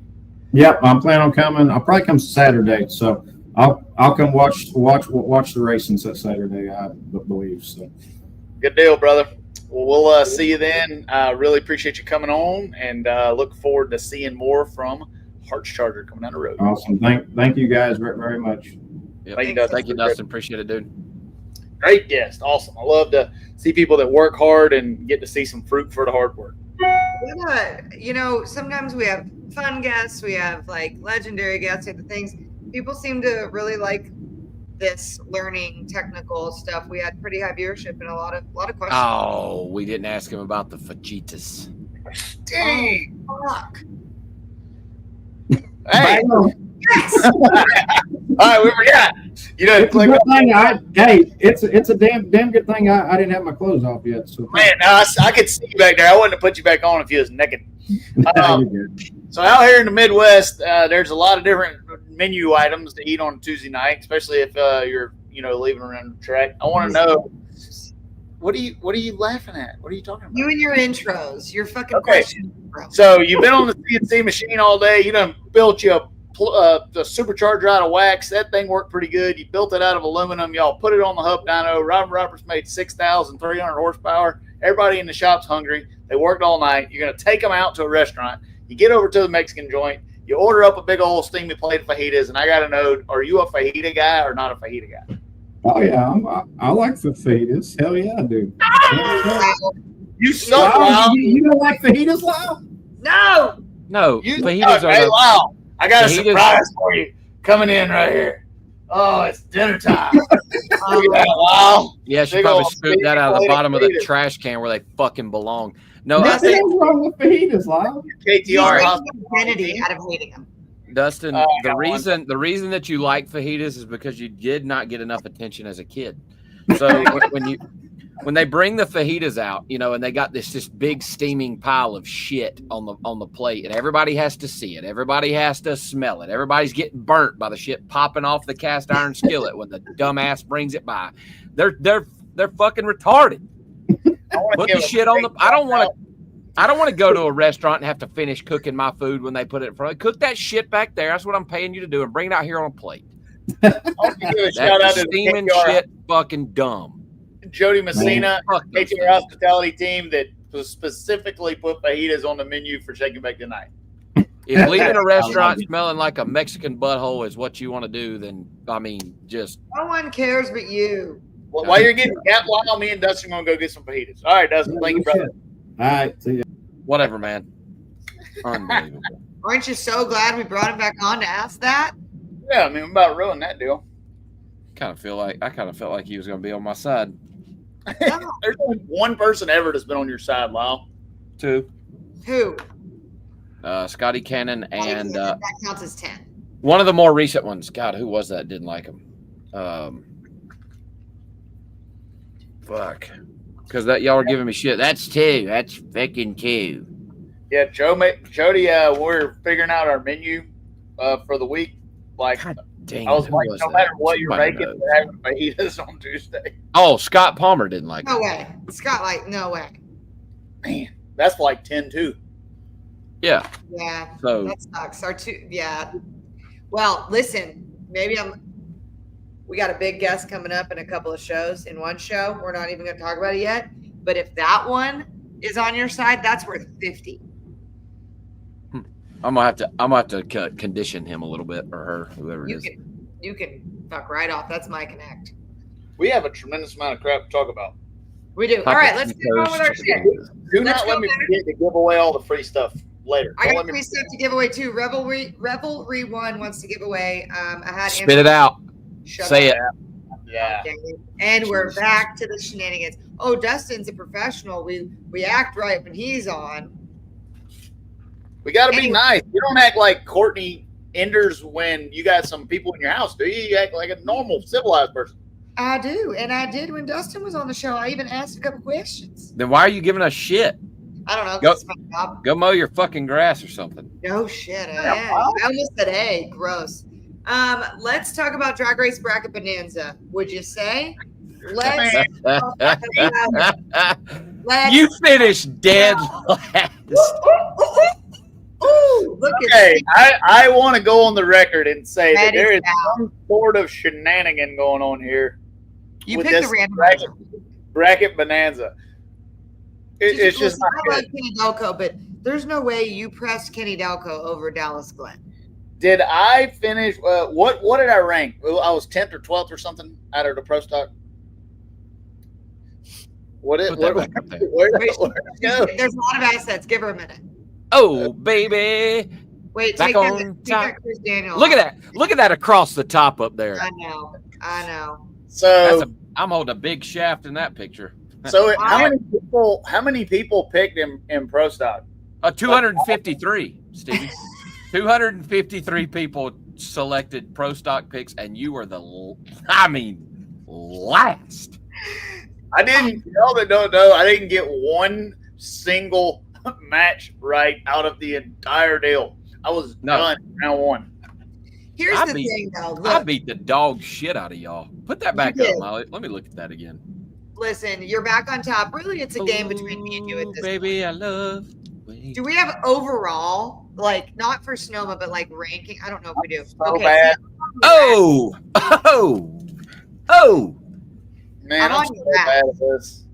Speaker 5: Yep, I'm planning on coming. I'll probably come Saturday, so I'll come watch the racing Saturday, I believe. So
Speaker 2: good deal, brother. Well, we'll see you then. Really appreciate you coming on, and look forward to seeing more from Harts Charger coming down the road.
Speaker 5: Awesome. Thank you guys very much.
Speaker 3: Yep.
Speaker 2: Thank you, Dustin.
Speaker 3: Thank you, Dustin. Appreciate it, dude.
Speaker 2: Great guest. Awesome. I love to see people that work hard and get to see some fruit for the hard work.
Speaker 4: Yeah, sometimes we have fun guests, we have like legendary guests, and the things. People seem to really like this learning technical stuff. We had pretty high viewership and a lot of questions.
Speaker 3: Oh, we didn't ask him about the fajitas.
Speaker 2: Dang.
Speaker 4: Oh, fuck.
Speaker 2: Hey. Yes. All right, we forgot.
Speaker 5: It's a good thing. It's a damn good thing I didn't have my clothes off yet. So
Speaker 2: man, I could see you back there. I wouldn't have put you back on if you was naked. So out here in the Midwest, there's a lot of different menu items to eat on a Tuesday night, especially if you're leaving around the track. I want to know, what are you laughing at? What are you talking about?
Speaker 4: You and your intros, your fucking
Speaker 2: okay.
Speaker 4: questions, bro.
Speaker 2: So you've been on the CNC machine all day. You done built you the supercharger out of wax. That thing worked pretty good. You built it out of aluminum. Y'all put it on the hub dyno. Robin Roberts made 6,300 horsepower. Everybody in the shop's hungry. They worked all night. You're going to take them out to a restaurant. You get over to the Mexican joint. You order up a big old steamy plate of fajitas, and I got to know, are you a fajita guy or not a fajita guy?
Speaker 5: Oh, yeah. I like fajitas. Hell yeah, I do.
Speaker 2: You suck, Lyle.
Speaker 5: You don't like fajitas, Lyle?
Speaker 3: No,
Speaker 2: You
Speaker 3: fajitas
Speaker 2: suck.
Speaker 3: are
Speaker 2: Hey,
Speaker 3: the,
Speaker 2: Lyle, I got a
Speaker 3: fajitas-
Speaker 2: surprise for you coming in right here. Oh, it's dinner time. Look at that, Lyle.
Speaker 3: yeah, she
Speaker 2: Big
Speaker 3: probably
Speaker 2: old
Speaker 3: scooped that out of the
Speaker 2: steamy plate
Speaker 3: bottom
Speaker 2: of
Speaker 3: of the
Speaker 2: fajitas.
Speaker 3: trash can where they fucking belong. No, I
Speaker 5: Nothing's
Speaker 3: think,
Speaker 5: wrong with fajitas, Lyle.
Speaker 2: KTR
Speaker 4: You're
Speaker 2: hospital.
Speaker 4: making identity out of hating him.
Speaker 3: Dustin,
Speaker 2: Oh,
Speaker 3: the
Speaker 2: come
Speaker 3: reason that you like fajitas is because you did not get enough attention as a kid. So when you when they bring the fajitas out, and they got this big steaming pile of shit on the plate, and everybody has to see it, everybody has to smell it, everybody's getting burnt by the shit popping off the cast iron skillet when the dumbass brings it by. They're fucking retarded. Put the shit on the. I don't want to go to a restaurant and have to finish cooking my food when they put it in front. Cook that shit back there. That's what I'm paying you to do, and bring it out here on a plate.
Speaker 2: I want to give a shout out to the
Speaker 3: steaming shit, fucking dumb.
Speaker 2: Jody Messina, HR hospitality team that was specifically put fajitas on the menu for Shaking Back Tonight.
Speaker 3: If leaving a restaurant smelling like a Mexican butthole is what you want to do, then just
Speaker 4: no one cares but you.
Speaker 2: Well, while you're getting that while me and Dustin are gonna go get some fajitas. All right, Dustin, thank you, brother.
Speaker 5: All right, see ya.
Speaker 3: Whatever, man. Unbelievable.
Speaker 4: Aren't you so glad we brought him back on to ask that?
Speaker 2: Yeah, I mean, I'm about to ruin that deal.
Speaker 3: I kind of felt like he was going to be on my side.
Speaker 2: There's only one person ever that's been on your side, Lyle.
Speaker 3: Two.
Speaker 4: Who?
Speaker 3: Scotty Cannon and
Speaker 4: that counts as 10.
Speaker 3: one of the more recent ones. God, who was that? Didn't like him. Fuck. Because y'all are giving me shit. That's two. That's fucking two.
Speaker 2: Yeah, Jody, we're figuring out our menu for the week. Like,
Speaker 3: God dang,
Speaker 2: I was like, no
Speaker 3: that?
Speaker 2: matter what you're
Speaker 3: Somebody
Speaker 2: making,
Speaker 3: knows.
Speaker 2: we're having fajitas on Tuesday.
Speaker 3: Oh, Scott Palmer didn't like
Speaker 4: No
Speaker 3: it.
Speaker 4: way. Scott, like, no way.
Speaker 2: Man, that's like 10-2.
Speaker 3: Yeah.
Speaker 4: Yeah.
Speaker 3: So
Speaker 4: That sucks. Yeah. Well, listen, we got a big guest coming up in a couple of shows. In one show, we're not even going to talk about it yet. But if that one is on your side, that's worth 50.
Speaker 3: I'm gonna have to condition him a little bit, or her, whoever it is.
Speaker 4: You can fuck right off. That's my connect.
Speaker 2: We have a tremendous amount of crap to talk about.
Speaker 4: We do. All right, let's get on with our shit.
Speaker 2: Do
Speaker 4: Let's
Speaker 2: not
Speaker 4: go
Speaker 2: let me
Speaker 4: back.
Speaker 2: forget to give away all the free stuff later.
Speaker 4: I
Speaker 2: Don't
Speaker 4: got
Speaker 2: let me
Speaker 4: free stuff to give away too. Revelry 1 wants to give away. I had
Speaker 3: Spit it out.
Speaker 4: Shut
Speaker 3: Say
Speaker 4: up.
Speaker 3: it.
Speaker 2: Yeah.
Speaker 4: And we're back to the shenanigans. Oh, Dustin's a professional. We act right when he's on.
Speaker 2: We got to be
Speaker 4: Anyway.
Speaker 2: nice. You don't act like Courtney Enders when you got some people in your house, do you? You act like a normal, civilized person.
Speaker 4: I do, and I did when Dustin was on the show. I even asked a couple questions.
Speaker 3: Then why are you giving us shit?
Speaker 4: I don't know.
Speaker 3: Go-
Speaker 4: That's my job.
Speaker 3: Go mow your fucking grass or something.
Speaker 4: No shit.
Speaker 2: Yeah,
Speaker 4: I almost said, "Hey, gross." Let's talk about Drag Race Bracket Bonanza. Would you say? Let's. let's
Speaker 3: You finished dead last.
Speaker 4: Ooh, look
Speaker 2: Okay,
Speaker 4: at
Speaker 2: I want to go on the record and say that
Speaker 4: That
Speaker 2: there
Speaker 4: is
Speaker 2: is some sort of shenanigan going on here.
Speaker 4: you
Speaker 2: with
Speaker 4: picked
Speaker 2: this
Speaker 4: the random
Speaker 2: bracket bonanza. It's just not
Speaker 4: I love
Speaker 2: good.
Speaker 4: Kenny Delco, but there's no way you pressed Kenny Delco over Dallas Glenn.
Speaker 2: Did I finish? What did I rank? I was 10th or 12th or something out of the pro stock.
Speaker 3: Put that back up there.
Speaker 2: Where'd
Speaker 4: Wait,
Speaker 2: it go?
Speaker 4: There's a lot of assets. Give her a minute.
Speaker 3: Oh, baby.
Speaker 4: Wait,
Speaker 3: Back
Speaker 4: take
Speaker 3: on
Speaker 4: that
Speaker 3: top.
Speaker 4: Chris Daniel.
Speaker 3: Look at that. Look at that across the top up there.
Speaker 4: I know.
Speaker 2: So,
Speaker 3: I'm holding a big shaft in that picture.
Speaker 2: so how many people picked him in pro stock?
Speaker 3: 253, Stevie. 253 people selected pro stock picks, and you were last.
Speaker 2: I didn't. Y'all that don't know, I didn't get one single match right out of the entire deal. I was done round one.
Speaker 4: Here's
Speaker 3: I
Speaker 4: the
Speaker 3: beat-
Speaker 4: thing, though.
Speaker 3: I
Speaker 4: Look,
Speaker 3: beat the dog shit out of y'all. Put that back
Speaker 4: You
Speaker 3: up,
Speaker 4: did.
Speaker 3: Molly. Let me look at that again.
Speaker 4: listen, you're back on top. Really, it's a game between me and you at this
Speaker 3: Baby,
Speaker 4: point.
Speaker 3: I love.
Speaker 4: Do we have overall, like, not for Sonoma, but like ranking? I don't know if we do.
Speaker 2: So bad.
Speaker 3: Oh,
Speaker 2: Man,
Speaker 4: I'm
Speaker 2: I'm
Speaker 4: on
Speaker 2: so
Speaker 4: your back.
Speaker 2: bad at this.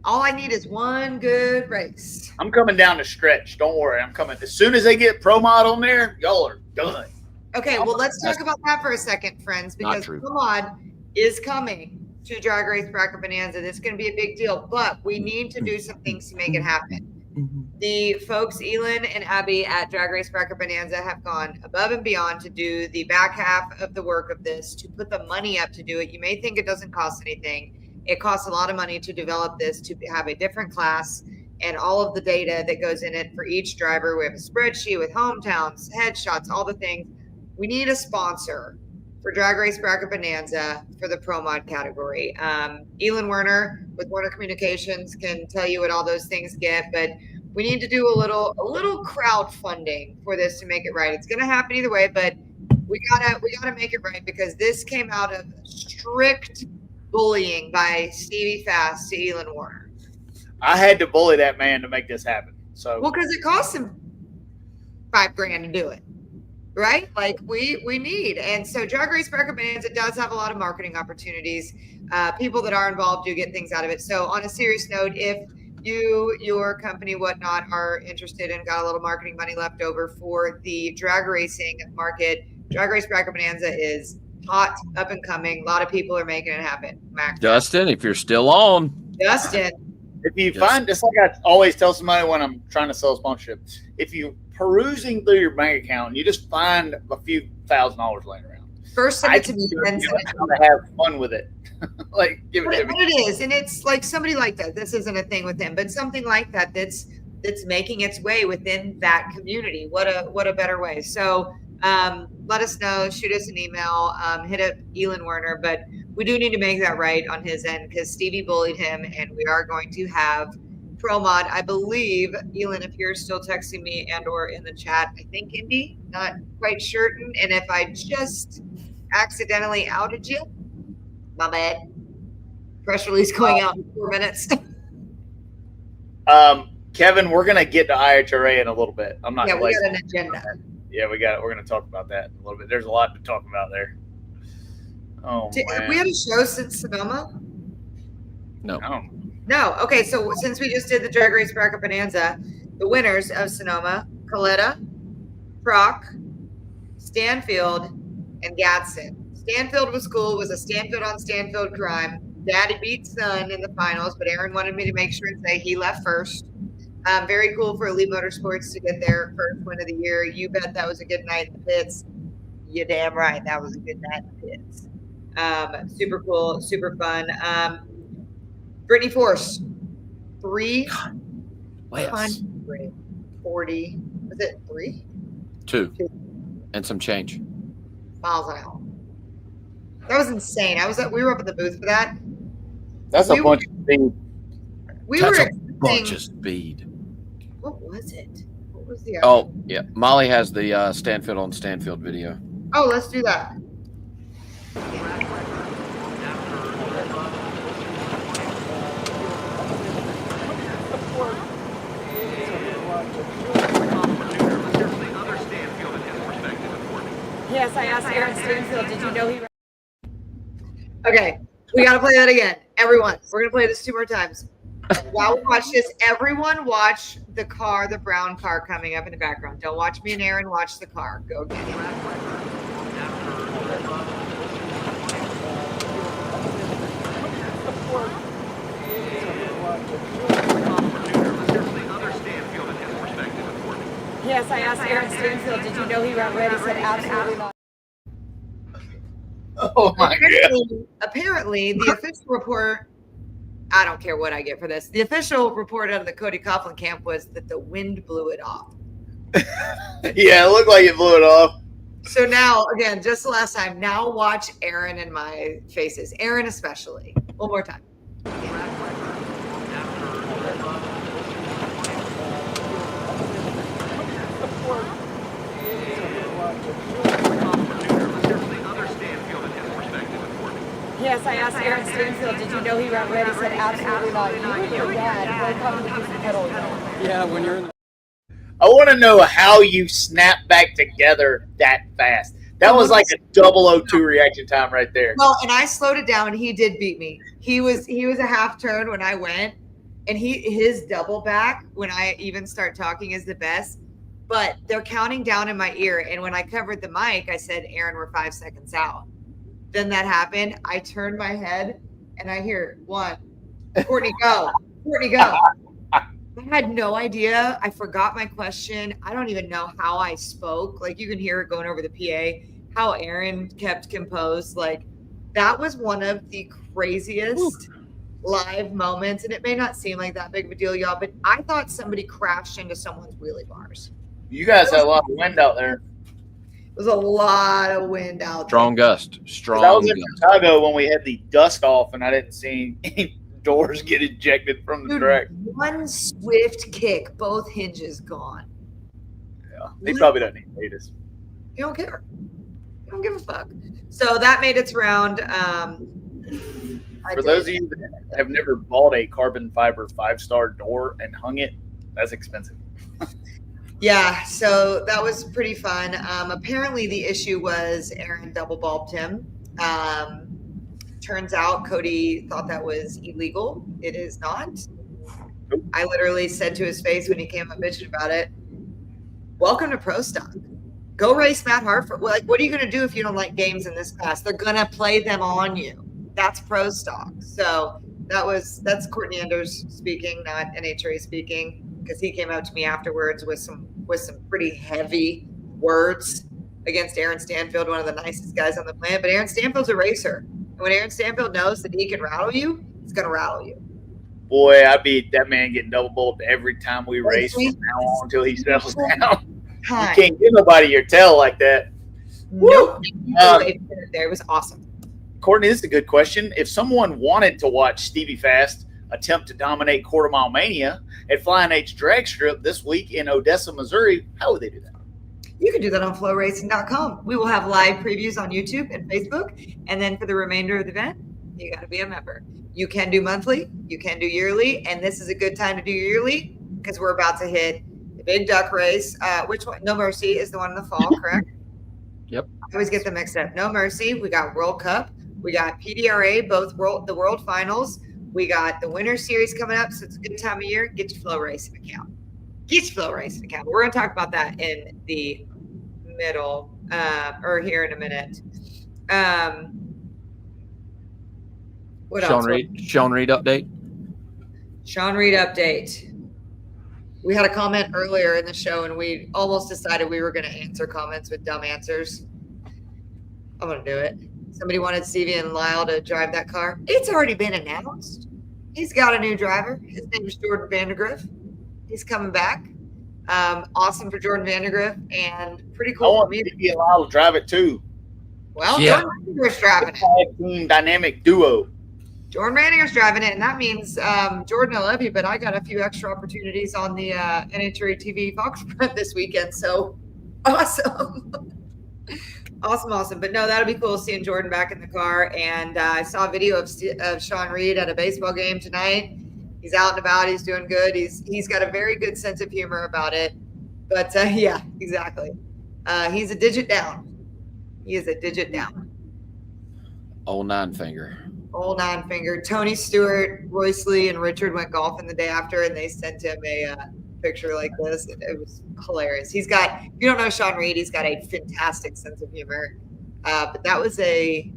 Speaker 4: All I need is one good race.
Speaker 2: I'm coming down the stretch. Don't worry. I'm coming. As soon as they get Pro Mod on there, y'all are done.
Speaker 4: Okay, well, let's talk about that for a second, friends,
Speaker 3: Not
Speaker 4: because
Speaker 3: true.
Speaker 4: Pro Mod is coming to Drag Race Bracket Bonanza. This is going to be a big deal, but we need to do some things to make it happen. The folks, Elin and Abby at Drag Race Bracket Bonanza, have gone above and beyond to do the back half of the work of this, to put the money up to do it. You may think it doesn't cost anything. It costs a lot of money to develop this, to have a different class and all of the data that goes in it for each driver. We have a spreadsheet with hometowns, headshots, all the things. We need a sponsor for Drag Race Bracket Bonanza for the Pro Mod category. Elin Werner with Werner Communications can tell you what all those things get, but we need to do a little crowdfunding for this to make it right. It's going to happen either way, but we gotta make it right because this came out of strict bullying by Stevie Fast to Elin Werner.
Speaker 2: I had to bully that man to make this happen. So
Speaker 4: Well, because it costs him $5,000 to do it, right? Like we need, and so Drag Race Bracket Bonanza does have a lot of marketing opportunities. People that are involved do get things out of it. So on a serious note, if you, your company, whatnot, are interested and got a little marketing money left over for the drag racing market, Drag Race Bracket Bonanza is hot, up and coming. A lot of people are making it happen. Max,
Speaker 3: Dustin, if you're still on.
Speaker 4: Justin.
Speaker 2: if you find, just like I always tell somebody when I'm trying to sell sponsorship, if you perusing through your bank account and you just find a few $1,000s laying around,
Speaker 4: First send it to me, then send it to me.
Speaker 2: have fun with it. Like give it to
Speaker 4: But
Speaker 2: me.
Speaker 4: it is, and it's like somebody like that. This isn't a thing with him, but something like that that's making its way within that community. What a better way. So let us know. Shoot us an email. Hit up Elin Werner, but we do need to make that right on his end because Stevie bullied him, and we are going to have Pro Mod. I believe Elin, if you're still texting me and or in the chat, I think Indy, not quite certain. And if I just accidentally outed you, my bad. Press release going out in 4 minutes.
Speaker 2: Kevin, we're gonna get to IHRA in a little bit. I'm not
Speaker 4: Yeah,
Speaker 2: gonna
Speaker 4: we got an agenda.
Speaker 2: Yeah, we got it. We're gonna talk about that in a little bit. There's a lot to talk about there. Oh
Speaker 4: Have
Speaker 2: man.
Speaker 4: we had a show since Sonoma?
Speaker 3: No.
Speaker 2: I don't know.
Speaker 4: No. Okay, so since we just did the Drag Race Bracket Bonanza, the winners of Sonoma, Coletta, Proc, Stanfield, and Gadsden. Stanfield was cool. It was a Stanfield on Stanfield crime. Daddy beat son in the finals, but Aaron wanted me to make sure and say he left first. Very cool for Elite Motorsports to get their first win of the year. You bet that was a good night in the pits. You're damn right. That was a good night in the pits. Super cool, super fun. Brittany Force, 340, was it 3?
Speaker 3: 2 and some change.
Speaker 4: Miles an hour. That was insane. We were up in the booth for that.
Speaker 2: That's a bunch of things.
Speaker 4: We
Speaker 3: That's
Speaker 4: were
Speaker 3: a bunch
Speaker 4: expecting,
Speaker 3: of speed.
Speaker 4: what was it? What was the
Speaker 3: Oh, yeah. Molly has the Stanfield on Stanfield video.
Speaker 4: Oh, let's do that.
Speaker 6: Yes, I asked Aaron Stanfield, did you know he
Speaker 4: Okay, we got to play that again. Everyone, we're going to play this 2 more times. While we watch this, everyone watch the car, the brown car coming up in the background. Don't watch me and Aaron, watch the car. Go get it.
Speaker 6: Yes, I asked Aaron Stanfield, did you know he ran red? He said absolutely not.
Speaker 2: Oh my god.
Speaker 4: Apparently, the official report, I don't care what I get for this. The official report out of the Cody Coughlin camp was that the wind blew it off.
Speaker 2: Yeah, it looked like it blew it off.
Speaker 4: So now, again, just the last time, now watch Aaron and my faces. Aaron especially. One more time.
Speaker 6: Yes, I asked Aaron Stanfield, did you know he ran red? He said absolutely not. You and your dad both come to do some pedal.
Speaker 7: Yeah, when you're in the
Speaker 2: I want to know how you snap back together that fast. That was like a 002 reaction time right there.
Speaker 4: Well, and I slowed it down. He did beat me. He was a half turn when I went, and his double back when I even start talking is the best. But they're counting down in my ear, and when I covered the mic, I said, "Aaron, we're 5 seconds out." Then that happened. I turned my head, and I hear 1. Courtney, go. Courtney, go. I had no idea. I forgot my question. I don't even know how I spoke. Like, you can hear it going over the PA, how Aaron kept composed. Like, that was one of the craziest live moments. And it may not seem like that big of a deal, y'all, but I thought somebody crashed into someone's wheelie bars.
Speaker 2: You guys had a lot of wind out there.
Speaker 4: was a lot of wind out
Speaker 3: Strong gust.
Speaker 2: 'Cause
Speaker 3: Strong
Speaker 2: I was in
Speaker 3: gust.
Speaker 2: Chicago when we had the dust off, and I didn't see any doors get ejected from the
Speaker 4: there.
Speaker 2: track.
Speaker 4: Dude, one swift kick, both hinges gone.
Speaker 2: Yeah, he probably doesn't even hate us.
Speaker 4: You don't care. You don't give a fuck. So that made its round.
Speaker 2: For those of you that have never bought a carbon fiber 5-star door and hung it, that's expensive.
Speaker 4: Yeah, so that was pretty fun. Apparently, the issue was Aaron double bulbed him. Turns out Cody thought that was illegal. It is not. I literally said to his face when he came up bitching about it, "Welcome to Pro Stock. Go race Matt Hartford. Like, what are you going to do if you don't like games in this class? They're going to play them on you. That's Pro Stock." So that's Courtney Enders speaking, not NHRA speaking, because he came out to me afterwards with some pretty heavy words against Aaron Stanfield, one of the nicest guys on the planet. But Aaron Stanfield's a racer. And when Aaron Stanfield knows that he can rattle you, he's going to rattle you.
Speaker 2: Boy, I'd be that man getting double bulbed every time we race from now on until he settles down. You can't give nobody your tail like that.
Speaker 4: Nope. It was awesome.
Speaker 2: Courtney, this is a good question. If someone wanted to watch Stevie Fast attempt to dominate Quarter Mile Mania at Flying H Drag Strip this week in Odessa, Missouri, how would they do that?
Speaker 4: You can do that on flowracing.com. We will have live previews on YouTube and Facebook. And then for the remainder of the event, you got to be a member. You can do monthly, you can do yearly, and this is a good time to do yearly because we're about to hit the big duck race. Which one? No Mercy is the one in the fall, correct?
Speaker 3: Yep.
Speaker 4: I always get them mixed up. No Mercy. We got World Cup. We got PDRA, the World Finals. We got the Winter Series coming up, so it's a good time of year. Get your Flow Racing account. Get your Flow Racing account. We're going to talk about that in the middle, or here in a minute. What else?
Speaker 3: Sean Reed update.
Speaker 4: Sean Reed update. We had a comment earlier in the show, and we almost decided we were going to answer comments with dumb answers. I'm going to do it. Somebody wanted Stevie and Lyle to drive that car. It's already been announced. He's got a new driver. His name is Jordan Vandergriff. He's coming back. Awesome for Jordan Vandergriff, and pretty
Speaker 2: I
Speaker 4: cool for
Speaker 2: want
Speaker 4: me.
Speaker 2: to be allowed to drive it too.
Speaker 4: Well,
Speaker 3: Yeah.
Speaker 4: Jordan Vandergriff's driving it.
Speaker 2: Tag team dynamic duo.
Speaker 4: Jordan Vandergriff's driving it, and that means Jordan, I love you, but I got a few extra opportunities on the NHRA TV Fox front this weekend. So awesome. Awesome. But no, that'll be cool seeing Jordan back in the car. And I saw a video of Sean Reed at a baseball game tonight. He's out and about. He's doing good. He's got a very good sense of humor about it. But yeah, exactly. He's a digit down. He is a digit down.
Speaker 3: Old 9-finger.
Speaker 4: Old 9-finger. Tony Stewart, Royce Lee, and Richard went golfing the day after, and they sent him a picture like this. It was hilarious. If you don't know Sean Reed, he's got a fantastic sense of humor. But that was a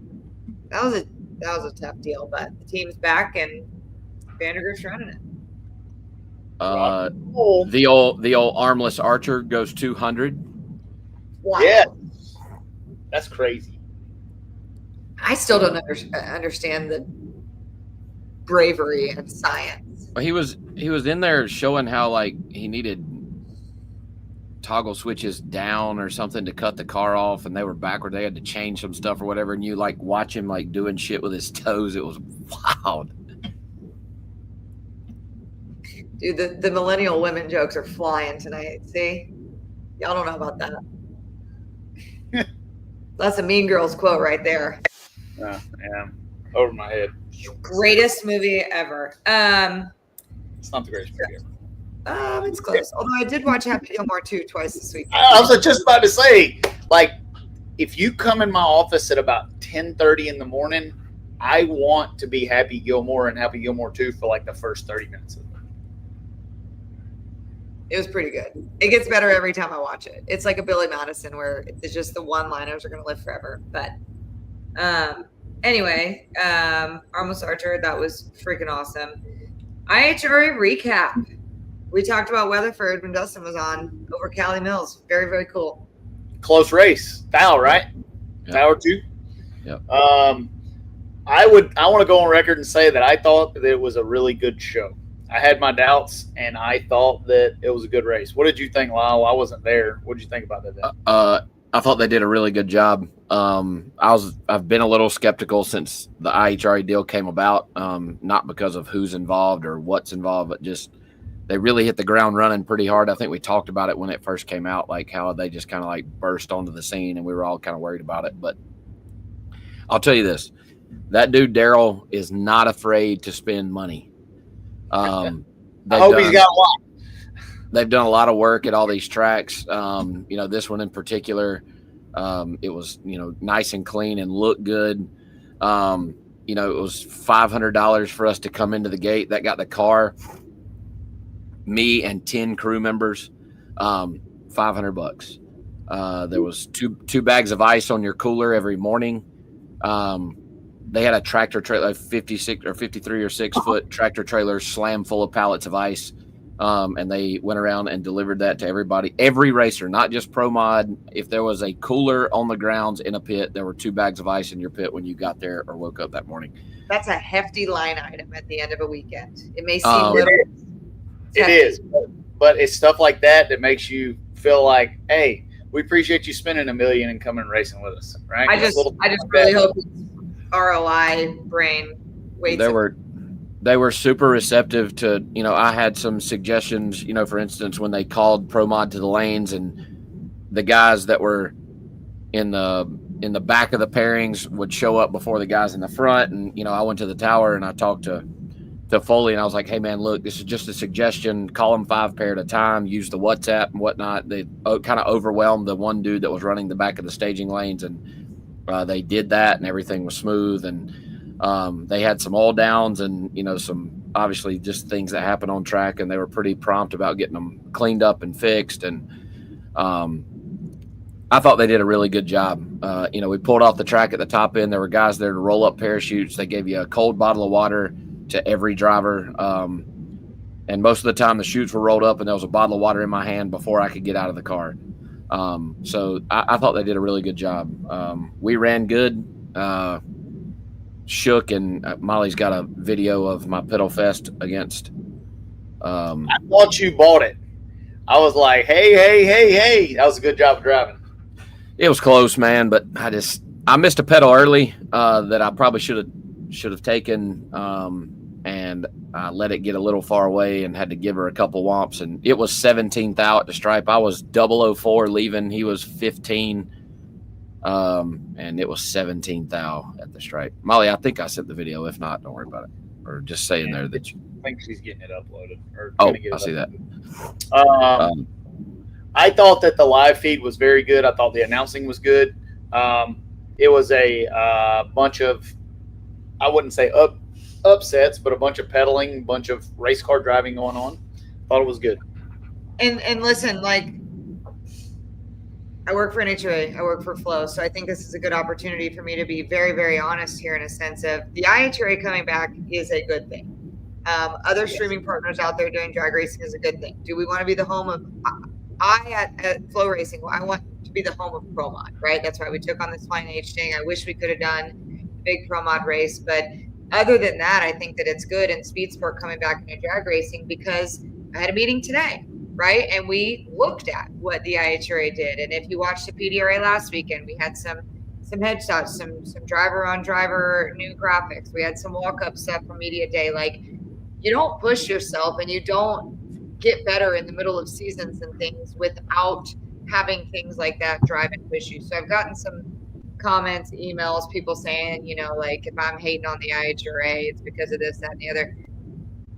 Speaker 4: tough deal. But the team's back, and Vandergriff's running it.
Speaker 3: The old armless archer goes 200.
Speaker 4: Wow.
Speaker 2: Yeah, that's crazy.
Speaker 4: I still don't understand the bravery and science.
Speaker 3: He was in there showing how like he needed toggle switches down or something to cut the car off, and they were backward. They had to change some stuff or whatever. And you like watch him like doing shit with his toes. It was wild.
Speaker 4: Dude, the millennial women jokes are flying tonight. See, y'all don't know about that. That's a Mean Girls quote right there.
Speaker 2: Yeah, over my head.
Speaker 4: Greatest movie ever.
Speaker 2: It's not the greatest movie ever.
Speaker 4: It's close. Although I did watch Happy Gilmore 2 twice this week.
Speaker 2: I was just about to say, like, if you come in my office at about 10:30 in the morning, I want to be Happy Gilmore and Happy Gilmore 2 for like the first 30 minutes of it.
Speaker 4: It was pretty good. It gets better every time I watch it. It's like a Billy Madison where it's just the one-liners are going to live forever. But anyway, Armless Archer, that was freaking awesome. IHRA recap. We talked about Weatherford when Dustin was on over Cali Mills. Very, very cool.
Speaker 2: Close race. Foul, right?
Speaker 3: Yep.
Speaker 2: Foul 2.
Speaker 3: Yep.
Speaker 2: I want to go on record and say that I thought that it was a really good show. I had my doubts, and I thought that it was a good race. What did you think, Lyle? I wasn't there. What did you think about that?
Speaker 3: I thought they did a really good job. I've been a little skeptical since the IHRA deal came about, not because of who's involved or what's involved, but just they really hit the ground running pretty hard. I think we talked about it when it first came out, like how they just kind of like burst onto the scene, and we were all kind of worried about it. But I'll tell you this: that dude Daryl is not afraid to spend money.
Speaker 2: I hope he's got a lot.
Speaker 3: They've done a lot of work at all these tracks. This one in particular, it was, nice and clean and looked good. It was $500 for us to come into the gate. That got the car, me and 10 crew members, $500. There was two bags of ice on your cooler every morning. They had a tractor trailer, 56 or 53 or 6 foot tractor trailer slam full of pallets of ice. And they went around and delivered that to everybody, every racer, not just Pro Mod. If there was a cooler on the grounds in a pit, there were 2 bags of ice in your pit when you got there or woke up that morning.
Speaker 4: That's a hefty line item at the end of a weekend. It may seem little.
Speaker 2: It is, but it's stuff like that makes you feel like, hey, we appreciate you spending $1 million and coming racing with us, right?
Speaker 4: I just really hope it's ROI brain waits.
Speaker 3: They were super receptive to, I had some suggestions, for instance, when they called Pro Mod to the lanes and the guys that were in the back of the pairings would show up before the guys in the front. And, I went to the tower and I talked to Foley and I was like, hey man, look, this is just a suggestion. Call them 5 pair at a time, use the WhatsApp and whatnot. They kind of overwhelmed the one dude that was running the back of the staging lanes. And they did that and everything was smooth. And, they had some oil downs and, some obviously just things that happen on track, and they were pretty prompt about getting them cleaned up and fixed. And I thought they did a really good job. We pulled off the track at the top end. There were guys there to roll up parachutes. They gave you a cold bottle of water to every driver. And most of the time the chutes were rolled up and there was a bottle of water in my hand before I could get out of the car. So I thought they did a really good job. We ran good. Shook, and Molly's got a video of my pedal fest against.
Speaker 2: I thought you bought it. I was like, hey, that was a good job of driving.
Speaker 3: It was close, man, but I missed a pedal early that I probably should have taken, and I let it get a little far away and had to give her a couple whomps, and it was 17th thou at the stripe. I was 004 leaving. He was 15. And it was 17th thou at the stripe. Molly, I think I sent the video. If not, don't worry about it. Or just say in there that you
Speaker 2: think she's getting it uploaded.
Speaker 3: I see that.
Speaker 2: I thought that the live feed was very good. I thought the announcing was good. It was a bunch of, I wouldn't say upsets, but a bunch of pedaling, bunch of race car driving going on. Thought it was good.
Speaker 4: And listen, like, I work for NHRA, I work for Flow, so I think this is a good opportunity for me to be very, very honest here in a sense of the IHRA coming back is a good thing. Other streaming partners out there doing drag racing is a good thing. Do we want to be the home of at Flow Racing? Well, I want to be the home of Pro Mod, right? That's why we took on this Flying H thing. I wish we could have done a big Pro Mod race, but other than that, I think that it's good in speed sport coming back into drag racing because I had a meeting today. Right. And we looked at what the IHRA did. And if you watched the PDRA last weekend, we had some headshots, some driver on driver new graphics. We had some walk up stuff from Media Day. Like, you don't push yourself and you don't get better in the middle of seasons and things without having things like that drive and push you. So I've gotten some comments, emails, people saying, like if I'm hating on the IHRA, it's because of this, that, and the other.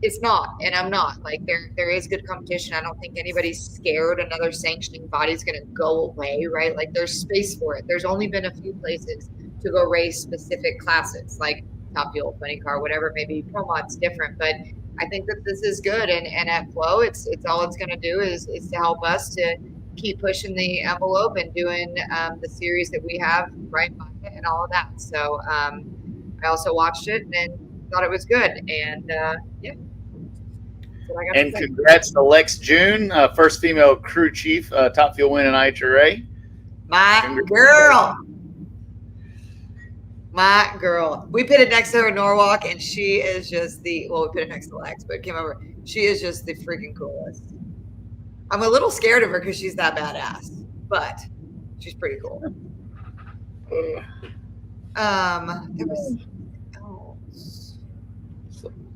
Speaker 4: It's not, and I'm not. Like there is good competition. I don't think anybody's scared another sanctioning body's going to go away, right? Like there's space for it. There's only been a few places to go race specific classes, like Top Fuel, Funny Car, whatever. Maybe Pro Mod's different, but I think that this is good. And at Flow, it's all it's going to do is to help us to keep pushing the envelope and doing the series that we have right by it and all of that. So I also watched it and thought it was good. And yeah.
Speaker 2: And congrats to Lex June, first female crew chief, Top Fuel win in IHRA.
Speaker 4: My girl. We pitted next to her in Norwalk, and she is just we pitted next to Lex, but it came over. She is just the freaking coolest. I'm a little scared of her because she's that badass, but She's pretty cool. There was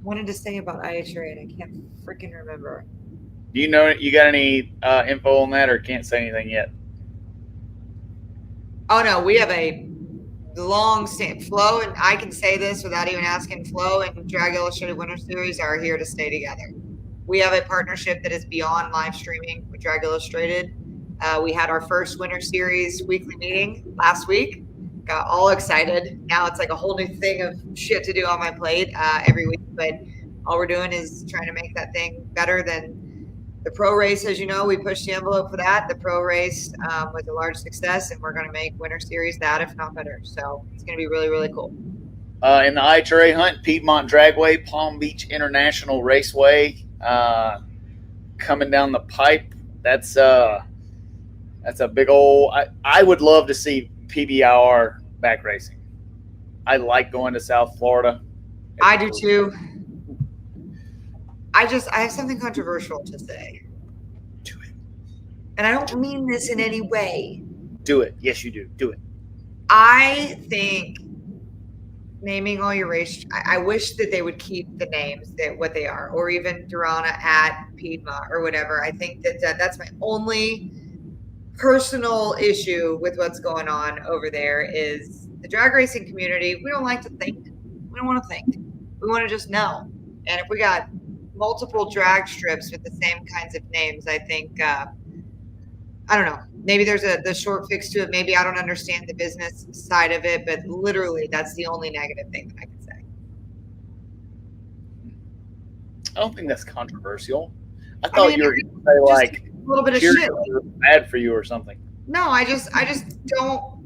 Speaker 4: wanted to say about IHRA and I can't freaking remember.
Speaker 2: Do you know you got any info on that, or can't say anything yet?
Speaker 4: Oh no, we have a long stand. Flo, and I can say this without even asking. Flo and Drag Illustrated Winter Series are here to stay together. We have a partnership that is beyond live streaming with Drag Illustrated. We had our first Winter Series weekly meeting last week. Got all excited. Now it's like a whole new thing of shit to do on my plate every week. But all we're doing is trying to make that thing better than the pro race. As you know, we pushed the envelope for that. The pro race was a large success, and we're going to make Winter Series that, if not better. So it's going to be really, really cool.
Speaker 2: In the IHRA hunt, Piedmont Dragway, Palm Beach International Raceway, coming down the pipe. That's a big old. I would love to see PBIR back racing. I like going to South Florida.
Speaker 4: I do too. I have something controversial to say.
Speaker 2: Do it.
Speaker 4: And I don't mean this in any way.
Speaker 2: Do it. Yes, you do. Do it.
Speaker 4: I think naming all your race, I wish that they would keep the names that what they are, or even Durana at Piedmont or whatever. I think that's my only personal issue with what's going on over there is the drag racing community. We don't like to think. We don't want to think. We want to just know. And if we got multiple drag strips with the same kinds of names, I think I don't know, maybe there's the short fix to it. Maybe I don't understand the business side of it, but literally that's the only negative thing that I can say.
Speaker 2: I don't think that's controversial. I thought you were going to say like
Speaker 4: a little bit of shit,
Speaker 2: bad for you or something.
Speaker 4: No, I just don't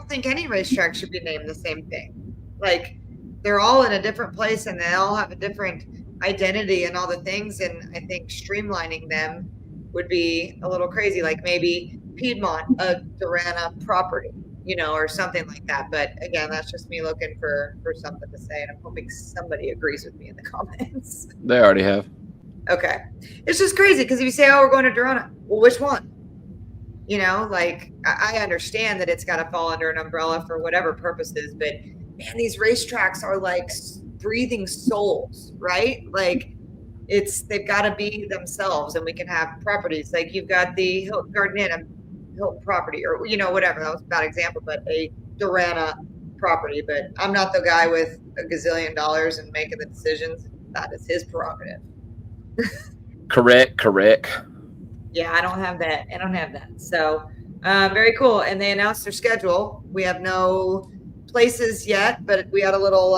Speaker 4: think any racetrack should be named the same thing. Like, they're all in a different place and they all have a different identity and all the things, and I think streamlining them would be a little crazy. Like maybe Piedmont, a Durana property, or something like that. But again, that's just me looking for something to say, and I'm hoping somebody agrees with me in the comments.
Speaker 3: They already have.
Speaker 4: Okay. It's just crazy because if you say, oh, we're going to Durana, well, which one? Like I understand that it's got to fall under an umbrella for whatever purposes, but man, these racetracks are like breathing souls, right? Like they've got to be themselves, and we can have properties. Like you've got the Hilton property, or whatever. That was a bad example, but a Durana property. But I'm not the guy with a gazillion dollars and making the decisions. That is his prerogative.
Speaker 3: Correct.
Speaker 4: Yeah, I don't have that. So very cool. And they announced their schedule. We have no places yet, but we had a little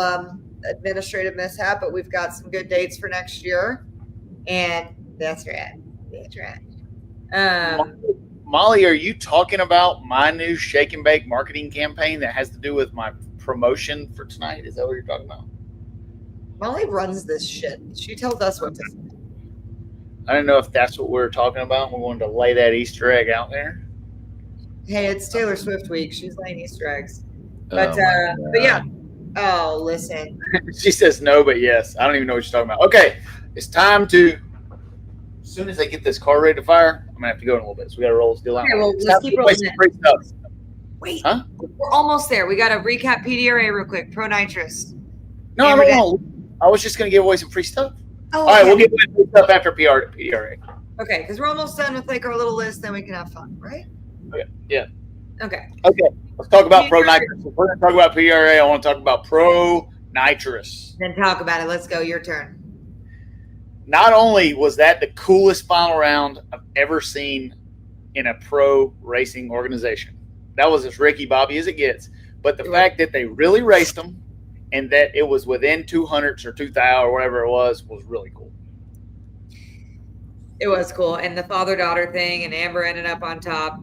Speaker 4: administrative mishap, but we've got some good dates for next year. And that's right.
Speaker 2: Molly, are you talking about my new shake and bake marketing campaign that has to do with my promotion for tonight? Is that what you're talking about?
Speaker 4: Molly runs this shit. She tells us what to say.
Speaker 2: I don't know if that's what we're talking about. We wanted to lay that Easter egg out there.
Speaker 4: Hey, it's Taylor Swift week. She's laying Easter eggs. But yeah. Oh, listen.
Speaker 2: She says no, but yes. I don't even know what you're talking about. Okay, it's time to. As soon as they get this car ready to fire, I'm gonna have to go in a little bit. So we gotta roll this deal out.
Speaker 4: Okay, well, let's keep rolling. Wait,
Speaker 2: huh?
Speaker 4: We're almost there. We gotta recap PDRA real quick. Pro nitrous.
Speaker 2: No, I don't want. I was just gonna give away some free stuff.
Speaker 4: Oh,
Speaker 2: all right, we'll give away free stuff after PDRA.
Speaker 4: Okay, because we're almost done with like our little list. Then we can have fun, right?
Speaker 2: Okay. Yeah.
Speaker 4: Okay.
Speaker 2: Let's talk about pro nitrous. If we're gonna talk about PDRA, I want to talk about pro nitrous.
Speaker 4: Then talk about it. Let's go. Your turn.
Speaker 2: Not only was that the coolest final round I've ever seen in a pro racing organization, that was as Ricky Bobby as it gets, but the fact that they really raced them and that it was within 200s or 2,000 or whatever it was really cool.
Speaker 4: It was cool. And the father-daughter thing, and Amber ended up on top.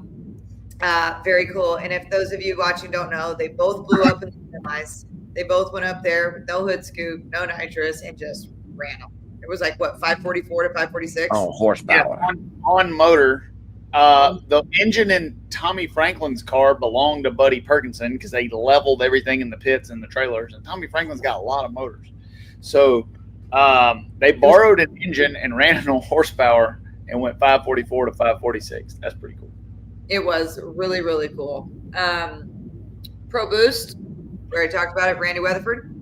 Speaker 4: Very cool. And if those of you watching don't know, they both blew up in the semis. They both went up there with no hood scoop, no nitrous, and just ran them. It was like, what, 544 to 546?
Speaker 3: Oh, horsepower.
Speaker 2: Yeah, on motor. The engine in Tommy Franklin's car belonged to Buddy Perkinson because they leveled everything in the pits and the trailers. And Tommy Franklin's got a lot of motors. So they borrowed an engine and ran it on horsepower and went 544 to 546. That's pretty cool.
Speaker 4: It was really, really cool. Pro Boost, we already talked about it. Randy Weatherford.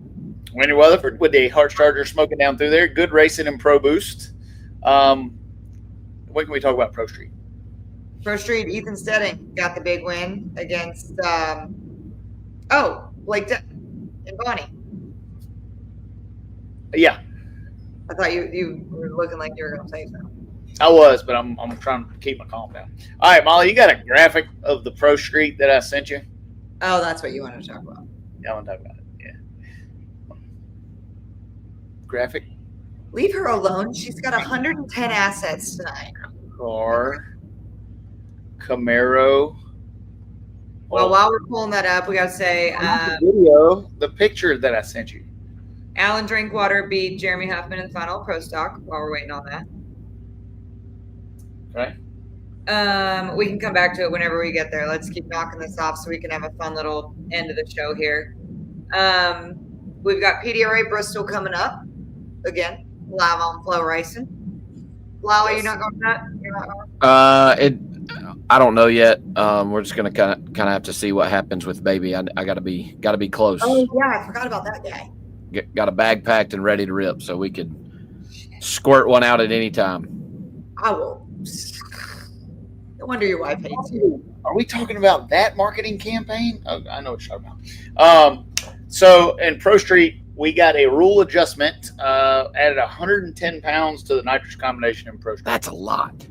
Speaker 2: Randy Weatherford with the Hart Charger smoking down through there. Good racing in Pro Boost. When can we talk about Pro Street?
Speaker 4: Pro Street, Ethan Stedding got the big win against Blake and Bonnie.
Speaker 2: Yeah,
Speaker 4: I thought you were looking like you were going to say something.
Speaker 2: I was, but I'm trying to keep my calm down. All right, Molly, you got a graphic of the Pro Street that I sent you?
Speaker 4: Oh, that's what you wanted to talk about.
Speaker 2: Yeah, I want to talk about it. Yeah. Graphic.
Speaker 4: Leave her alone. She's got 110 assets tonight.
Speaker 2: Car. Camaro.
Speaker 4: Well, while we're pulling that up, we got to say
Speaker 2: the picture that I sent you.
Speaker 4: Alan Drinkwater beat Jeremy Huffman in the final Pro Stock while we're waiting on that.
Speaker 2: Okay.
Speaker 4: We can come back to it whenever we get there. Let's keep knocking this off so we can have a fun little end of the show here. We've got PDRA Bristol coming up again, live on Flow Racing. Lala, you're not going to that? You're not going?
Speaker 3: I don't know yet. We're just gonna kind of have to see what happens with baby. I gotta be close.
Speaker 4: Oh yeah, I forgot about that guy.
Speaker 3: Got a bag packed and ready to rip, so we could squirt one out at any time.
Speaker 4: I will. No wonder your wife hates you.
Speaker 2: Are we talking about that marketing campaign? Oh, I know what you're talking about. So in Pro Street, we got a rule adjustment, added 110 pounds to the nitrous combination in Pro Street.
Speaker 3: That's a lot.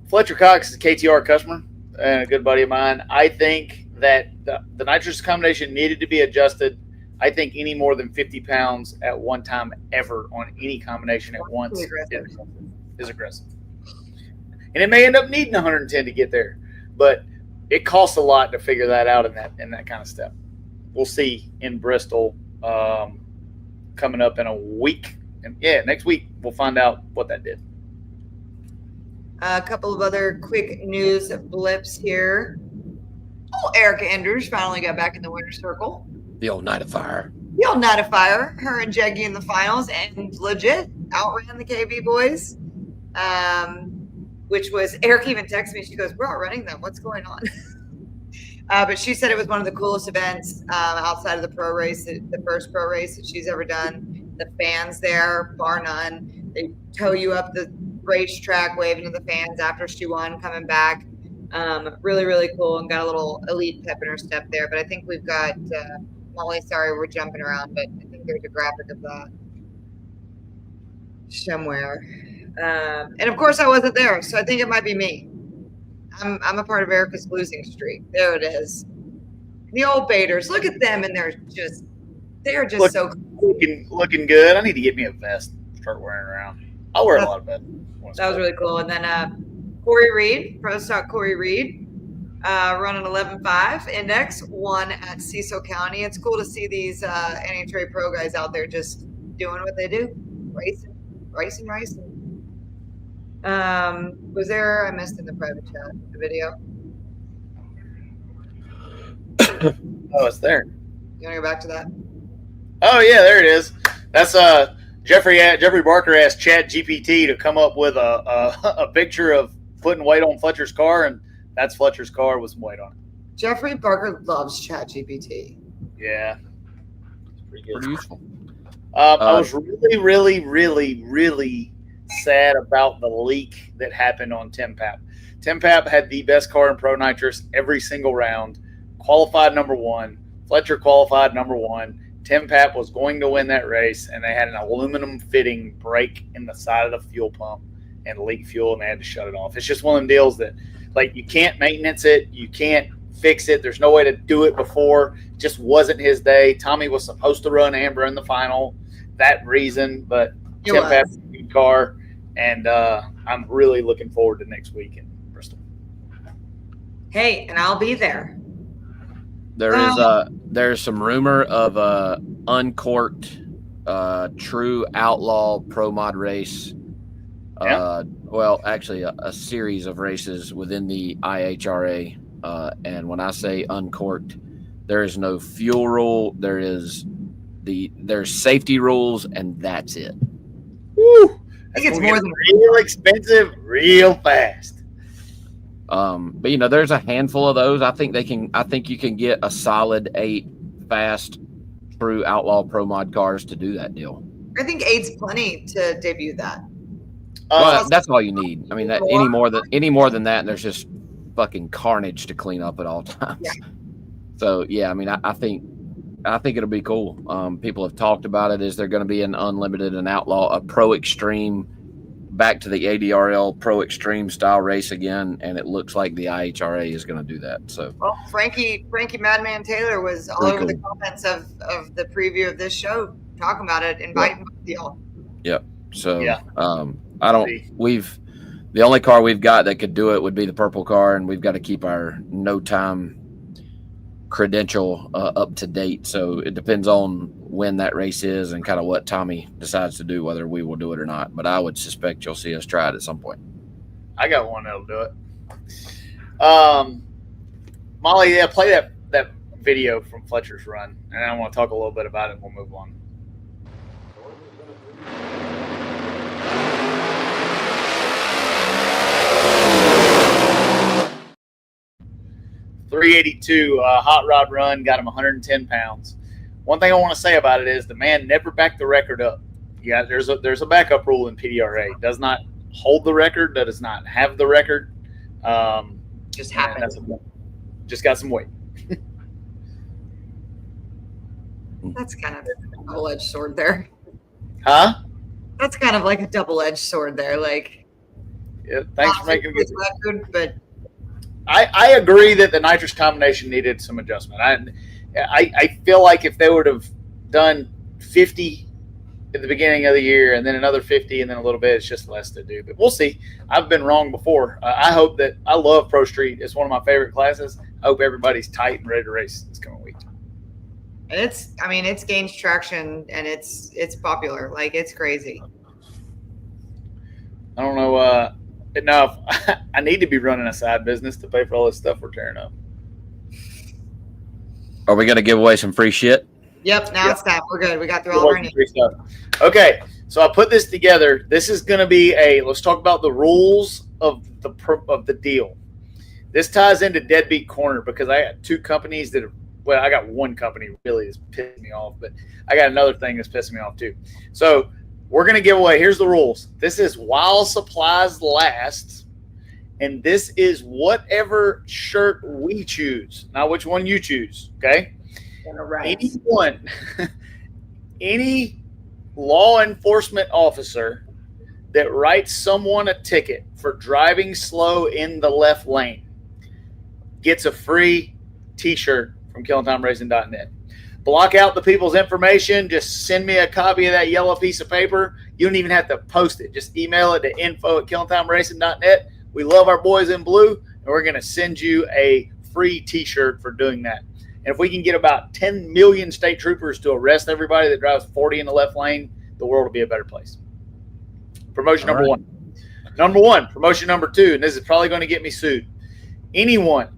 Speaker 2: Fletcher Cox is a KTR customer and a good buddy of mine. I think that the nitrous combination needed to be adjusted. I think any more than 50 pounds at one time ever on any combination at once is aggressive. And it may end up needing 110 to get there, but it costs a lot to figure that out in that kind of step. We'll see in Bristol coming up in a week. And next week we'll find out what that did.
Speaker 4: A couple of other quick news blips here. Oh, Erica Enders finally got back in the winner's circle.
Speaker 3: The old Night of Fire.
Speaker 4: The old Night of Fire. Her and Jeggy in the finals and legit outran the KV boys. Which was, Erica even texted me. She goes, we're outrunning them. What's going on? But she said it was one of the coolest events outside of the pro race, the first pro race that she's ever done. The fans there, bar none. They tow you up the racetrack waving to the fans after she won, coming back. Really, really cool, and got a little elite pep in her step there. But I think we've got Molly, sorry we're jumping around, but I think there's a graphic of that somewhere. And of course I wasn't there, so I think it might be me. I'm a part of Erica's losing streak. There it is. The old baiters, look at them, and they're just so
Speaker 2: looking good. I need to get me a vest, start wearing around. I'll wear a lot of vests.
Speaker 4: That was really cool. And then Corey Reed, Pro Stock Corey Reed, running 11.5 index, won at Cecil County. It's cool to see these NHRA pro guys out there just doing what they do, racing. Was there, I missed in the private chat, the video?
Speaker 2: Oh, it's there.
Speaker 4: You want to go back to that?
Speaker 2: Oh, yeah, there it is. That's Jeffrey Barker asked Chat GPT to come up with a picture of putting weight on Fletcher's car, and that's Fletcher's car with some weight on it.
Speaker 4: Jeffrey Barker loves Chat GPT.
Speaker 2: Yeah. It's pretty good.
Speaker 3: Pretty useful.
Speaker 2: I was really, really, really, really sad about the leak that happened on Tim Papp. Tim Papp had the best car in Pro Nitrous every single round, qualified number one. Fletcher qualified number one. Tim Papp was going to win that race, and they had an aluminum fitting break in the side of the fuel pump and leak fuel, and they had to shut it off. It's just one of them deals that, like, you can't maintenance it. You can't fix it. There's no way to do it before. It just wasn't his day. Tommy was supposed to run Amber in the final, that reason, but Tim Papp's a good car, and I'm really looking forward to next week in Bristol.
Speaker 4: Hey, and I'll be there.
Speaker 3: There's some rumor of a uncorked true outlaw pro mod race. Well, actually a series of races within the IHRA. And when I say uncorked, there is no fuel rule. There's safety rules, and that's it.
Speaker 2: Woo! I think it's more than real expensive, real fast.
Speaker 4: I think it's more than
Speaker 2: It's gonna get real expensive real fast.
Speaker 4: real expensive.
Speaker 2: Real fast.
Speaker 3: But you know, there's a handful of those. I think you can get a solid 8 fast, true outlaw pro mod cars to do that deal.
Speaker 4: I think 8's plenty to debut that.
Speaker 3: Well, that's all you need. I mean, any more than that, and there's just fucking carnage to clean up at all times.
Speaker 4: Yeah.
Speaker 3: So yeah, I mean, I think it'll be cool. People have talked about it. Is there going to be an unlimited and outlaw, a pro extreme, back to the ADRL pro extreme style race again? And it looks like the IHRA is going to do that. So
Speaker 4: well, Frankie Madman Taylor was all over the comments of the preview of this show talking about it, inviting y'all.
Speaker 3: Yep. So
Speaker 2: Yeah.
Speaker 3: The only car we've got that could do it would be the purple car, and we've got to keep our no time credential up to date. So it depends on when that race is and kind of what Tommy decides to do, whether we will do it or not. But I would suspect you'll see us try it at some point.
Speaker 2: I got one that'll do it. Molly, yeah, play that video from Fletcher's run, and I want to talk a little bit about it and we'll move on. .382 hot rod run, got him 110 pounds. One thing I want to say about it is the man never backed the record up. Yeah, there's a backup rule in PDRA. Does not hold the record, does not have the record.
Speaker 4: Just happened.
Speaker 2: Just got some weight.
Speaker 4: That's kind of a double-edged sword there.
Speaker 2: Huh?
Speaker 4: That's kind of like a double-edged sword there. Like,
Speaker 2: Yeah, thanks for making
Speaker 4: this record, but
Speaker 2: I agree that the nitrous combination needed some adjustment. I feel like if they would have done 50 at the beginning of the year and then another 50 and then a little bit, it's just less to do. But we'll see. I've been wrong before. I hope that I love Pro Street. It's one of my favorite classes. I hope everybody's tight and ready to race this coming week.
Speaker 4: and it's gained traction and it's popular. Like, it's crazy.
Speaker 2: I don't know. Enough. I need to be running a side business to pay for all this stuff we're tearing up.
Speaker 3: Are we going to give away some free shit?
Speaker 4: Yep, now it's time. We're good. We got through all of our needs.
Speaker 2: Okay, so I put this together. This is going to be let's talk about the rules of the deal. This ties into Deadbeat Corner because I got two companies that I got one company really is pissing me off, but I got another thing that's pissing me off too. So we're going to give away, here's the rules. This is while supplies last, and this is whatever shirt we choose, not which one you choose, okay? Any law enforcement officer that writes someone a ticket for driving slow in the left lane gets a free t-shirt from KillingTimeRacing.net. Block out the people's information. Just send me a copy of that yellow piece of paper. You don't even have to post it. Just email it to info@KillingTimeRacing.net. We love our boys in blue, and we're going to send you a free t-shirt for doing that. And if we can get about 10 million state troopers to arrest everybody that drives 40 in the left lane, the world will be a better place. Promotion number one. Number one. Promotion number two, and this is probably going to get me sued. Anyone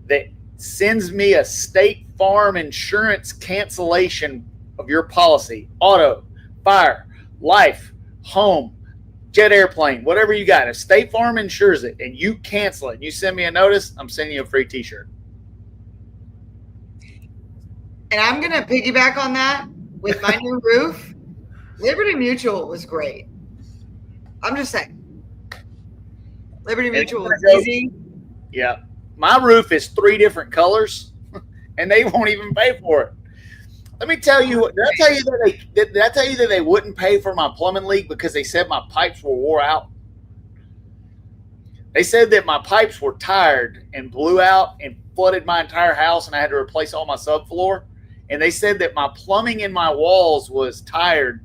Speaker 2: that sends me a State Farm insurance cancellation of your policy, auto, fire, life, home, jet airplane, whatever you got, if State Farm insures it and you cancel it and you send me a notice, I'm sending you a free t-shirt.
Speaker 4: And I'm going to piggyback on that with my new roof. Liberty Mutual was great. I'm just saying. Liberty Mutual was easy.
Speaker 2: Yeah. My roof is 3 different colors, and they won't even pay for it. Let me tell you, did I tell you that they wouldn't pay for my plumbing leak because they said my pipes were wore out? They said that my pipes were tired and blew out and flooded my entire house, and I had to replace all my subfloor. And they said that my plumbing in my walls was tired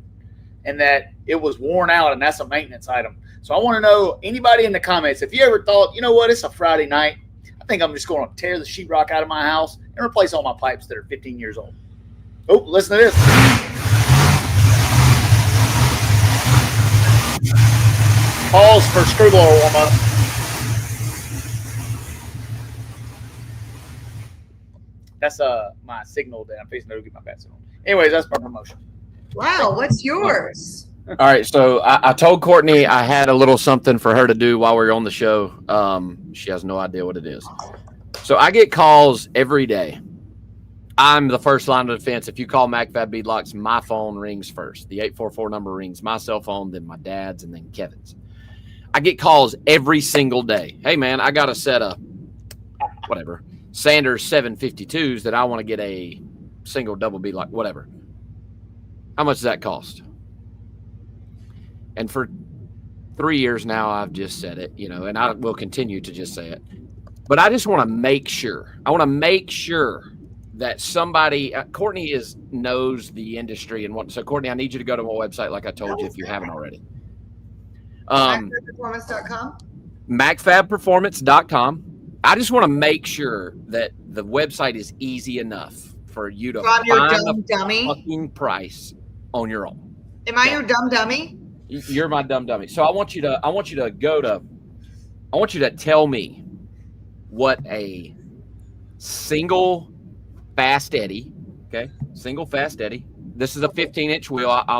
Speaker 2: and that it was worn out, and that's a maintenance item. So I want to know, anybody in the comments, if you ever thought, you know what, it's a Friday night, I think I'm just going to tear the sheetrock out of my house and replace all my pipes that are 15 years old. Oh, listen to this. Pause for screwball warm-up. That's my signal that I'm facing to get my bat signal. Anyways, that's my promotion.
Speaker 4: Wow, what's yours?
Speaker 3: All right, so I told Courtney I had a little something for her to do while we were on the show. She has no idea what it is. So I get calls every day. I'm the first line of defense. If you call MacFab Beadlocks, my phone rings first. The 844 number rings my cell phone, then my dad's, and then Kevin's. I get calls every single day. Hey, man, I got a set of whatever Sanders 752s that I want to get a single double beadlock, whatever. How much does that cost? And for 3 years now, I've just said it, and I will continue to just say it. But I just want to make sure. I want to make sure that somebody, Courtney knows the industry and what. So, Courtney, I need you to go to my website like I told you if you haven't already.
Speaker 4: MacFabperformance.com?
Speaker 3: MacFabperformance.com. I just want to make sure that the website is easy enough for you to find the
Speaker 4: dummy
Speaker 3: fucking price on your own.
Speaker 4: Am I your dumb dummy?
Speaker 3: You're my dumb dummy. So I want you to tell me what a single fast eddy, okay? Single fast eddy. This is a 15-inch wheel. I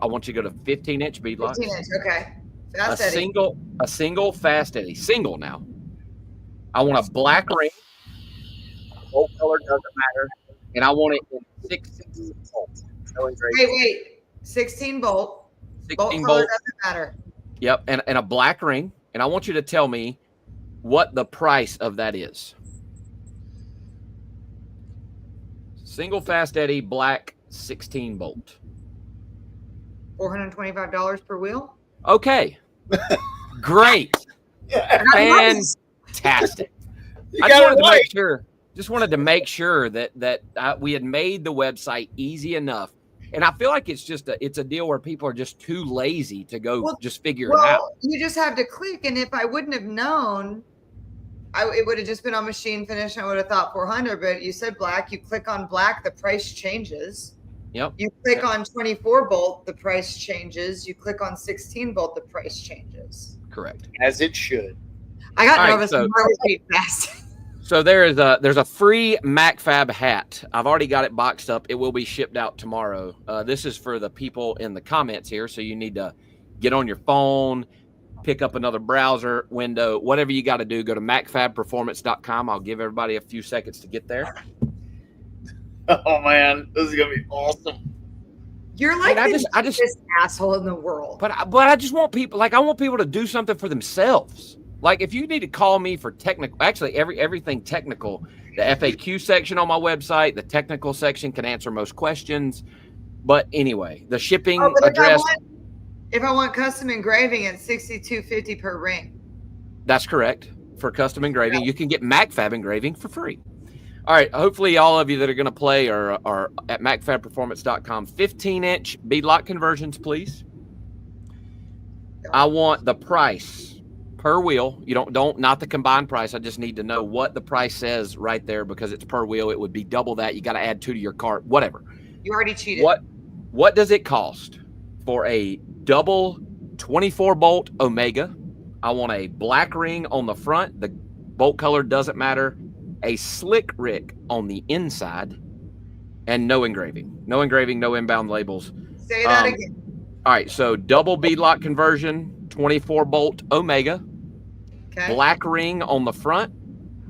Speaker 3: want you to go to 15-inch beadlock.
Speaker 4: 15-inch, okay.
Speaker 3: A single fast eddy. Single now. I want a black ring. Bolt color doesn't matter. And I want it in 16 bolts.
Speaker 4: Wait. 16 bolt.
Speaker 3: 16
Speaker 4: bolt
Speaker 3: bolt.
Speaker 4: color doesn't matter.
Speaker 3: Yep, and a black ring. And I want you to tell me what the price of that is. Single fast eddy, black, 16 bolt.
Speaker 4: $425 per wheel?
Speaker 3: Okay. Great. Fantastic. I just wanted to make sure that we had made the website easy enough. And I feel like it's a deal where people are just too lazy to go just figure it out.
Speaker 4: You just have to click. And if I wouldn't have known, it would have just been on machine finish. I would have thought 400, but you said black. You click on black, the price changes.
Speaker 3: Yep.
Speaker 4: You click on 24 bolt, the price changes. You click on 16 bolt, the price changes.
Speaker 3: Correct.
Speaker 2: As it should.
Speaker 4: I got nervous when I was being fast.
Speaker 3: So there's a free MacFab hat. I've already got it boxed up. It will be shipped out tomorrow. This is for the people in the comments here. So you need to get on your phone, pick up another browser window, whatever you got to do. Go to MacFabperformance.com. I'll give everybody a few seconds to get there.
Speaker 2: Oh man, this is gonna be awesome.
Speaker 4: You're like the biggest asshole in the world.
Speaker 3: But I just want people, I want people to do something for themselves. Like if you need to call me for technical, actually everything technical, the FAQ section on my website, the technical section can answer most questions. But anyway, the shipping address.
Speaker 4: If I want custom engraving, it's $62.50 per ring.
Speaker 3: That's correct. For custom engraving, you can get MacFab engraving for free. All right. Hopefully, all of you that are going to play are at MacFabperformance.com. 15-inch beadlock conversions, please. I want the price per wheel. You don't not the combined price. I just need to know what the price says right there because it's per wheel. It would be double that. You got to add 2 to your cart. Whatever.
Speaker 4: You already cheated.
Speaker 3: What does it cost for a double 24 bolt Omega? I want a black ring on the front. The bolt color doesn't matter. A slick rick on the inside, and no engraving. No engraving, no inbound labels.
Speaker 4: Say that again.
Speaker 3: All right, so double beadlock conversion, 24 bolt Omega. Okay. Black ring on the front.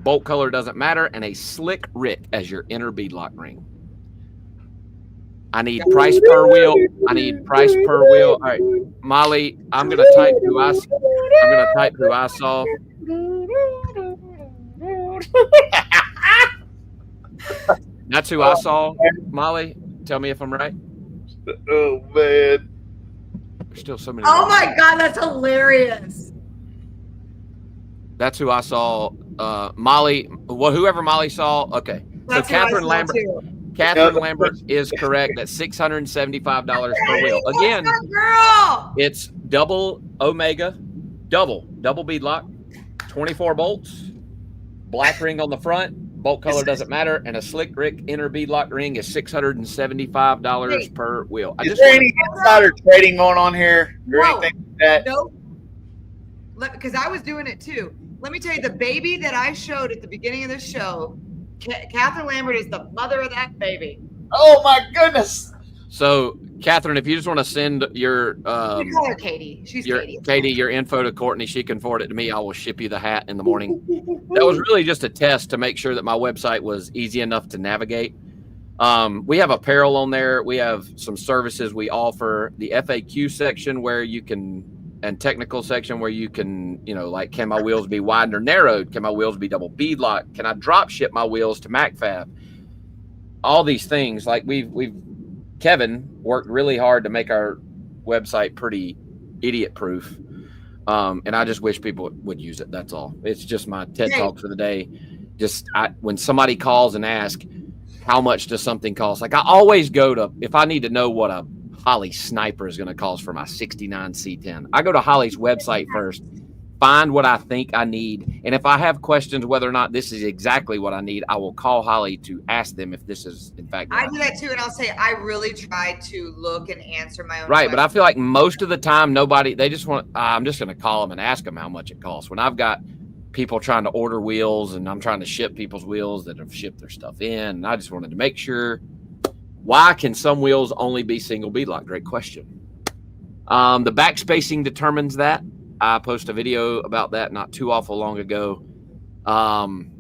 Speaker 3: Bolt color doesn't matter, and a slick rick as your inner beadlock ring. I need price per wheel. All right, Molly, I'm gonna type who I saw. That's who I saw. Molly, tell me if I'm right.
Speaker 2: Oh man,
Speaker 3: there's still so many.
Speaker 4: Oh my god, that's hilarious.
Speaker 3: That's who I saw. Molly, whoever Molly saw. Okay,
Speaker 4: that's
Speaker 3: so Catherine Lambert. Catherine Lambert is correct at $675 per wheel. Again, it's double Omega, double beadlock, 24 bolts, black ring on the front, bolt color doesn't matter, and a slick rick inner beadlock ring is $675 per wheel.
Speaker 2: Is there any insider trading going on here or anything like that?
Speaker 4: Nope. Because I was doing it too. Let me tell you, the baby that I showed at the beginning of the show, Catherine Lambert is the mother of that baby.
Speaker 2: Oh my goodness!
Speaker 3: So, Catherine, if you just want to send your
Speaker 4: We call her Katie. She's Katie.
Speaker 3: Katie, your info to Courtney, she can forward it to me. I will ship you the hat in the morning. That was really just a test to make sure that my website was easy enough to navigate. We have apparel on there. We have some services we offer. The FAQ section where you can, and technical section where you can, like, can my wheels be widened or narrowed? Can my wheels be double beadlocked? Can I drop ship my wheels to MacFab? All these things, like Kevin worked really hard to make our website pretty idiot proof. And I just wish people would use it. That's all. It's just my TED talk for the day. When somebody calls and asks, how much does something cost? Like, I always go to, if I need to know what a Holley Sniper is going to cost for my 69 C10, I go to Holley's website first, find what I think I need. And if I have questions whether or not this is exactly what I need, I will call Holley to ask them if this is in fact what
Speaker 4: I do that too, and I'll say I really try to look and answer my own
Speaker 3: right,
Speaker 4: questions.
Speaker 3: but I feel like most of the time they just want, I'm just going to call them and ask them how much it costs. When I've got people trying to order wheels and I'm trying to ship people's wheels that have shipped their stuff in, and I just wanted to make sure, why can some wheels only be single beadlock? Great question. The back spacing determines that. I posted a video about that not too awful long ago. Kind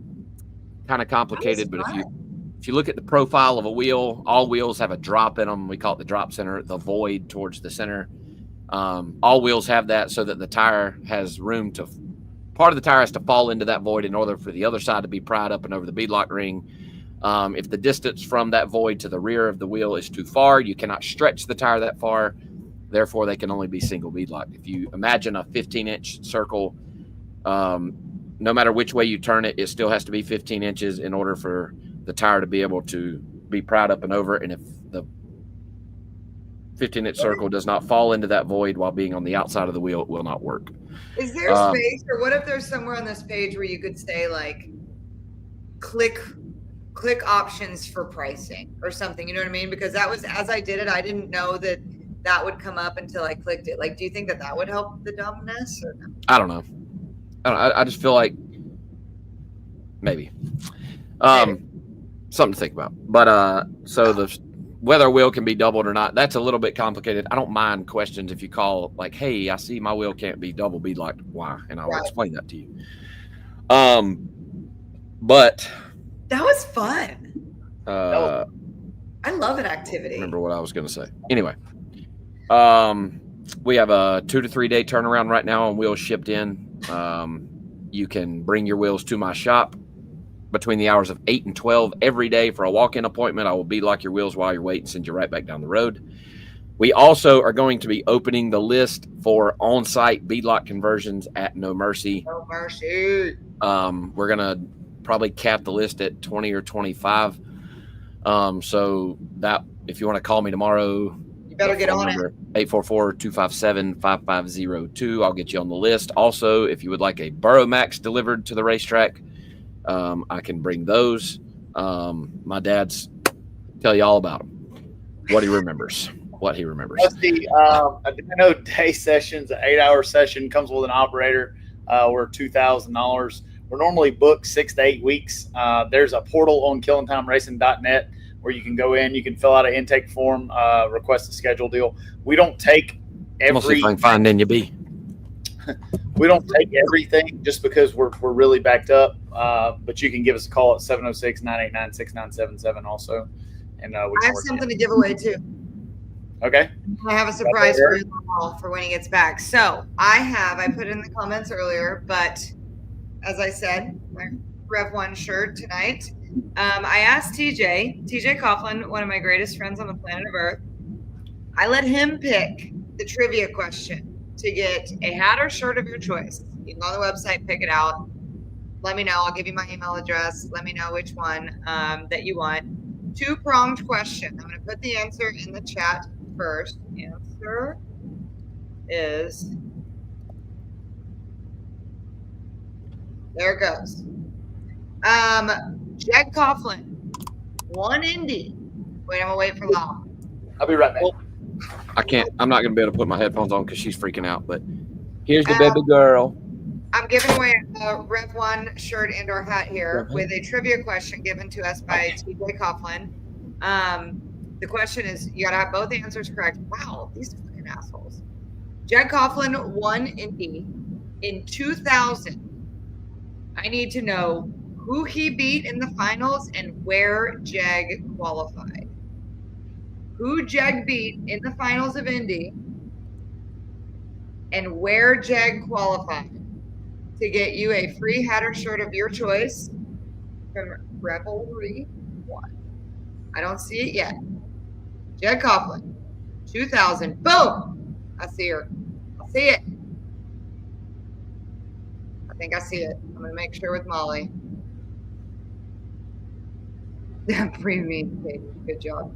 Speaker 3: of complicated, but if you look at the profile of a wheel, all wheels have a drop in them. We call it the drop center, the void towards the center. All wheels have that so that the tire has room to, part of the tire has to fall into that void in order for the other side to be pried up and over the beadlock ring. If the distance from that void to the rear of the wheel is too far, you cannot stretch the tire that far. Therefore, they can only be single beadlock. If you imagine a 15-inch circle, no matter which way you turn it, it still has to be 15 inches in order for the tire to be able to be pried up and over. And if the 15-inch circle does not fall into that void while being on the outside of the wheel, it will not work.
Speaker 4: Is there space, or what if there's somewhere on this page where you could say, like, click options for pricing or something? You know what I mean? Because that was, as I did it, I didn't know that would come up until I clicked it. Like, do you think that would help the dumbness? Or no?
Speaker 3: I don't know. I just feel like maybe. Something to think about. But so whether a wheel can be doubled or not, that's a little bit complicated. I don't mind questions if you call, like, hey, I see my wheel can't be double beadlocked. Why? And I'll explain that to you. But
Speaker 4: that was fun.
Speaker 3: I
Speaker 4: love an activity.
Speaker 3: Remember what I was going to say. Anyway, we have a 2 to 3 day turnaround right now on wheels shipped in. You can bring your wheels to my shop between the hours of 8 and 12 every day for a walk-in appointment. I will beadlock your wheels while you're waiting and send you right back down the road. We also are going to be opening the list for on-site beadlock conversions at No Mercy.
Speaker 4: No Mercy.
Speaker 3: We're going to probably cap the list at 20 or 25. So that, if you want to call me tomorrow,
Speaker 4: you better get on it.
Speaker 3: 844-257-5502. I'll get you on the list. Also, if you would like a Burromax delivered to the racetrack, I can bring those. My dad's tell you all about them. What he remembers.
Speaker 2: I know day sessions, an 8-hour session comes with an operator. We're $2,000. We're normally booked 6 to 8 weeks. There's a portal on KillingTimeRacing.net where you can go in, you can fill out an intake form, request a schedule deal. We don't take every.
Speaker 3: I'm finding you be.
Speaker 2: We don't take everything just because we're really backed up. But you can give us a call at 706-989-6977 also. And I
Speaker 4: have something to give away too.
Speaker 2: Okay.
Speaker 4: I have a surprise for you all for when he gets back. So I put it in the comments earlier, but as I said, my Rev 1 shirt tonight. I asked TJ Coughlin, one of my greatest friends on the planet of Earth. I let him pick the trivia question to get a hat or shirt of your choice. You can go on the website, pick it out. Let me know. I'll give you my email address. Let me know which one that you want. 2-pronged question. I'm going to put the answer in the chat first. Answer is, there it goes. Jack Coughlin, 1 Indy. Wait, I'm gonna wait for long.
Speaker 2: I'll be right back.
Speaker 3: I'm not gonna be able to put my headphones on because she's freaking out. But here's the baby girl.
Speaker 4: I'm giving away a Rev 1 shirt and or hat here with a trivia question given to us by TJ Coughlin. The question is, you gotta have both answers correct. Wow, these fucking assholes. Jag Coughlin won Indy in 2000. I need to know who he beat in the finals and where Jag qualified. Who Jag beat in the finals of Indy and where Jag qualified to get you a free Hatter shirt of your choice from Revelry 1. I don't see it yet. Jag Coughlin, 2000. Boom! I see her. I see it. I think I see it. I'm going to make sure with Molly. Premium, Katie. Good job.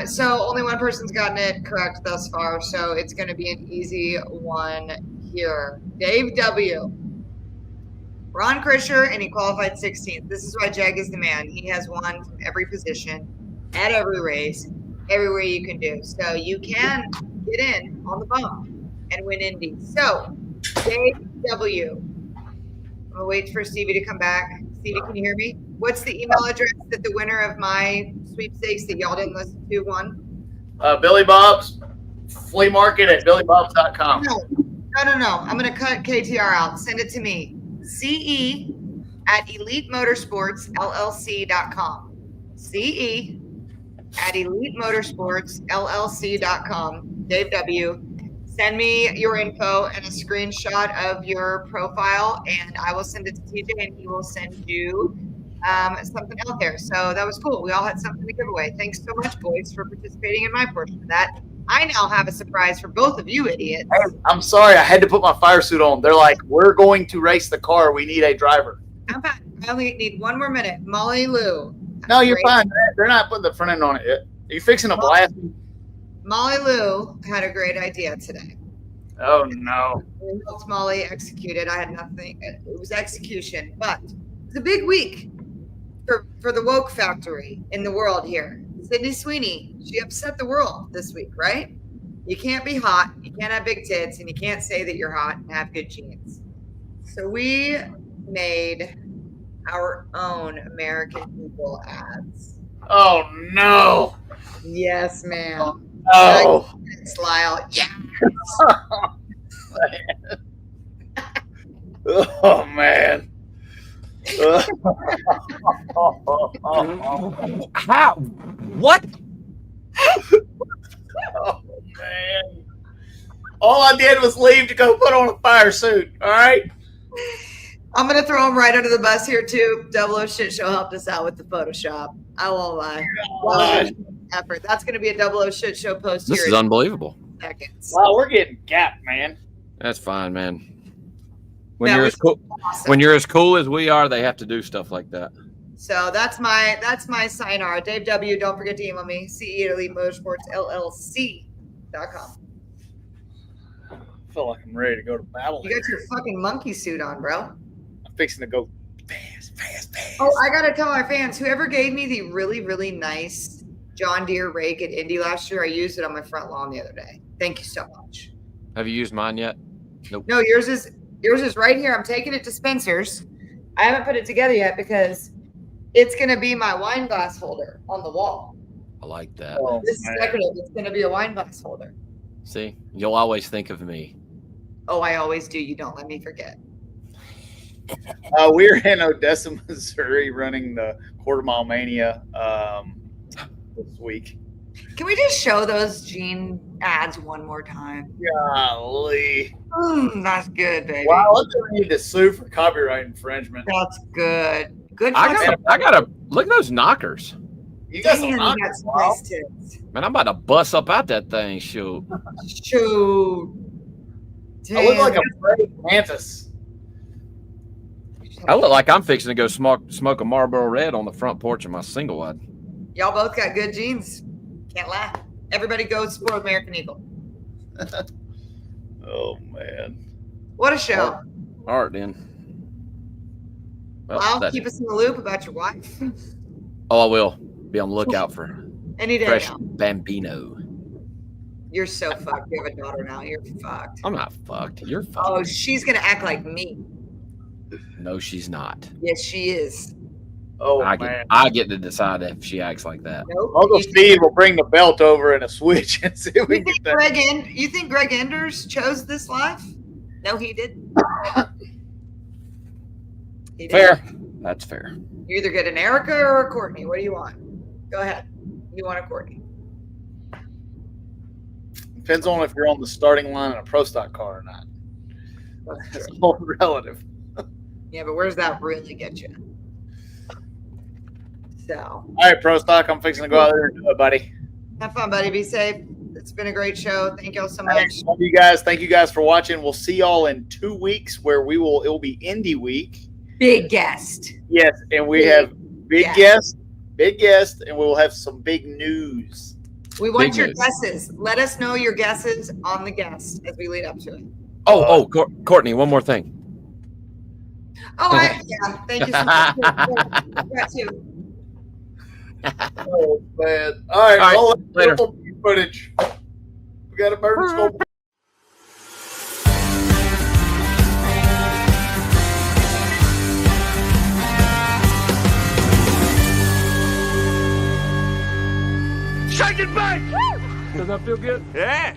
Speaker 4: So only one person's gotten it correct thus far, so it's going to be an easy one here. Dave W. Ron Krischer, and he qualified 16th. This is why Jag is the man. He has won from every position, at every race, everywhere you can do. So you can get in on the bump and win Indy. So, Dave W. I'm going to wait for Stevie to come back. Stevie, can you hear me? What's the email address that the winner of my sweepstakes that y'all didn't listen to won?
Speaker 2: Billy Bob's flea market at billybobs.com.
Speaker 4: No. I'm going to cut KTR out. Send it to me. CE at elitemotorsportsllc.com. CE at elitemotorsportsllc.com. Dave W. Send me your info and a screenshot of your profile, and I will send it to TJ, and he will send you something out there. So that was cool. We all had something to give away. Thanks so much, boys, for participating in my portion of that. I now have a surprise for both of you idiots.
Speaker 2: I'm sorry. I had to put my fire suit on. They're like, we're going to race the car. We need a driver.
Speaker 4: I'm fine. I only need one more minute. Molly Lou.
Speaker 2: No, you're fine. They're not putting the front end on it yet. Are you fixing a blast?
Speaker 4: Molly Lou had a great idea today.
Speaker 2: Oh, no.
Speaker 4: We helped Molly execute it. I had nothing. It was execution. But it's a big week for the woke factory in the world here. Sydney Sweeney, she upset the world this week, right? You can't be hot, you can't have big tits, and you can't say that you're hot and have good genes. So we made our own American Eagle ads.
Speaker 2: Oh, no.
Speaker 4: Yes, ma'am.
Speaker 2: Oh.
Speaker 4: Lyle. Yeah.
Speaker 2: Oh, man.
Speaker 3: How? What?
Speaker 2: Oh, man. All I did was leave to go put on a fire suit. All right.
Speaker 4: I'm going to throw him right under the bus here, too. Double O Shit Show helped us out with the Photoshop. I won't lie. Effort. That's going to be a Double O Shit Show post
Speaker 3: This
Speaker 4: here
Speaker 3: is unbelievable.
Speaker 4: in seconds.
Speaker 2: Wow, we're getting gapped, man.
Speaker 3: That's fine, man. When
Speaker 4: That
Speaker 3: you're
Speaker 4: was
Speaker 3: as cool,
Speaker 4: awesome.
Speaker 3: when you're as cool as we are, they have to do stuff like that.
Speaker 4: So that's my sign-off. Dave W., don't forget to email me, CE at elitemotorsportsllc.com.
Speaker 2: I feel like I'm ready to go to battle.
Speaker 4: You got your fucking monkey suit on, bro.
Speaker 2: I'm fixing to go fast.
Speaker 4: Oh, I got to tell our fans, whoever gave me the really, really nice John Deere rake at Indy last year, I used it on my front lawn the other day. Thank you so much.
Speaker 3: Have you used mine yet? Nope.
Speaker 4: No, yours is right here. I'm taking it to Spencer's. I haven't put it together yet because it's going to be my wine glass holder on the wall.
Speaker 3: I like that.
Speaker 2: Oh,
Speaker 4: This is
Speaker 2: man.
Speaker 4: decorative. It's going to be a wine glass holder.
Speaker 3: See, you'll always think of me.
Speaker 4: Oh, I always do. You don't let me forget.
Speaker 2: We're in Odessa, Missouri, running the Quarter Mile Mania this week.
Speaker 4: Can we just show those jean ads one more time?
Speaker 2: Golly.
Speaker 4: That's good, baby.
Speaker 2: Wow, let's need to sue for copyright infringement.
Speaker 4: That's good. Good.
Speaker 3: I gotta look at those knockers.
Speaker 2: You got
Speaker 4: Damn,
Speaker 2: some
Speaker 4: you got
Speaker 2: knockers,
Speaker 4: some
Speaker 2: wow.
Speaker 4: nice tits.
Speaker 3: Man, I'm about to bust up out that thing. Shoot.
Speaker 4: Shoot.
Speaker 2: I look like
Speaker 4: Damn.
Speaker 2: a Freddy Mantis.
Speaker 3: I look like I'm fixing to go smoke a Marlboro Red on the front porch of my single wide.
Speaker 4: Y'all both got good jeans. Can't lie. Everybody go support American Eagle.
Speaker 2: Oh, man.
Speaker 4: What a show.
Speaker 3: All right, then. Well,
Speaker 4: Wow, keep us in the loop about your wife.
Speaker 3: I will. Be on the lookout for
Speaker 4: Any day
Speaker 3: fresh
Speaker 4: now.
Speaker 3: Bambino.
Speaker 4: You're so fucked. You have a daughter now. You're fucked.
Speaker 3: I'm not fucked. You're fucked.
Speaker 4: Oh, she's going to act like me.
Speaker 3: No, she's not.
Speaker 4: Yes, she is.
Speaker 2: Oh,
Speaker 3: I
Speaker 2: man.
Speaker 3: get to decide if she acts like that.
Speaker 4: Nope.
Speaker 2: Uncle
Speaker 4: You
Speaker 2: Steve will bring the belt over and a switch and see if we
Speaker 4: You
Speaker 2: can
Speaker 4: think
Speaker 2: get that.
Speaker 4: you think Greg Enders chose this life? No, he didn't. He didn't.
Speaker 3: Fair. That's fair.
Speaker 4: You either get an Erica or a Courtney. What do you want? Go ahead. You want a Courtney?
Speaker 2: Depends on if you're on the starting line in a pro stock car or not. It's all relative.
Speaker 4: Yeah, but where's that really get you? So,
Speaker 2: All right, pro stock. I'm fixing to go out there and do it, buddy.
Speaker 4: have fun, buddy. Be safe. It's been a great show. Thank y'all so much.
Speaker 2: Love you guys. Thank you guys for watching. We'll see y'all in 2 weeks where it will be Indie Week.
Speaker 4: Big guest.
Speaker 2: Yes, and we have big guests, and we will have some big news.
Speaker 4: We want
Speaker 3: Big
Speaker 4: your
Speaker 3: news.
Speaker 4: guesses. Let us know your guesses on the guest as we lead up to it.
Speaker 3: Courtney, one more thing.
Speaker 4: Oh, yeah. Thank you so much. That too.
Speaker 2: Oh, man. All right,
Speaker 3: All right,
Speaker 2: roll that
Speaker 3: later.
Speaker 2: beautiful footage. We got a bird skull.
Speaker 7: Shake it back! Does that feel good? Yeah.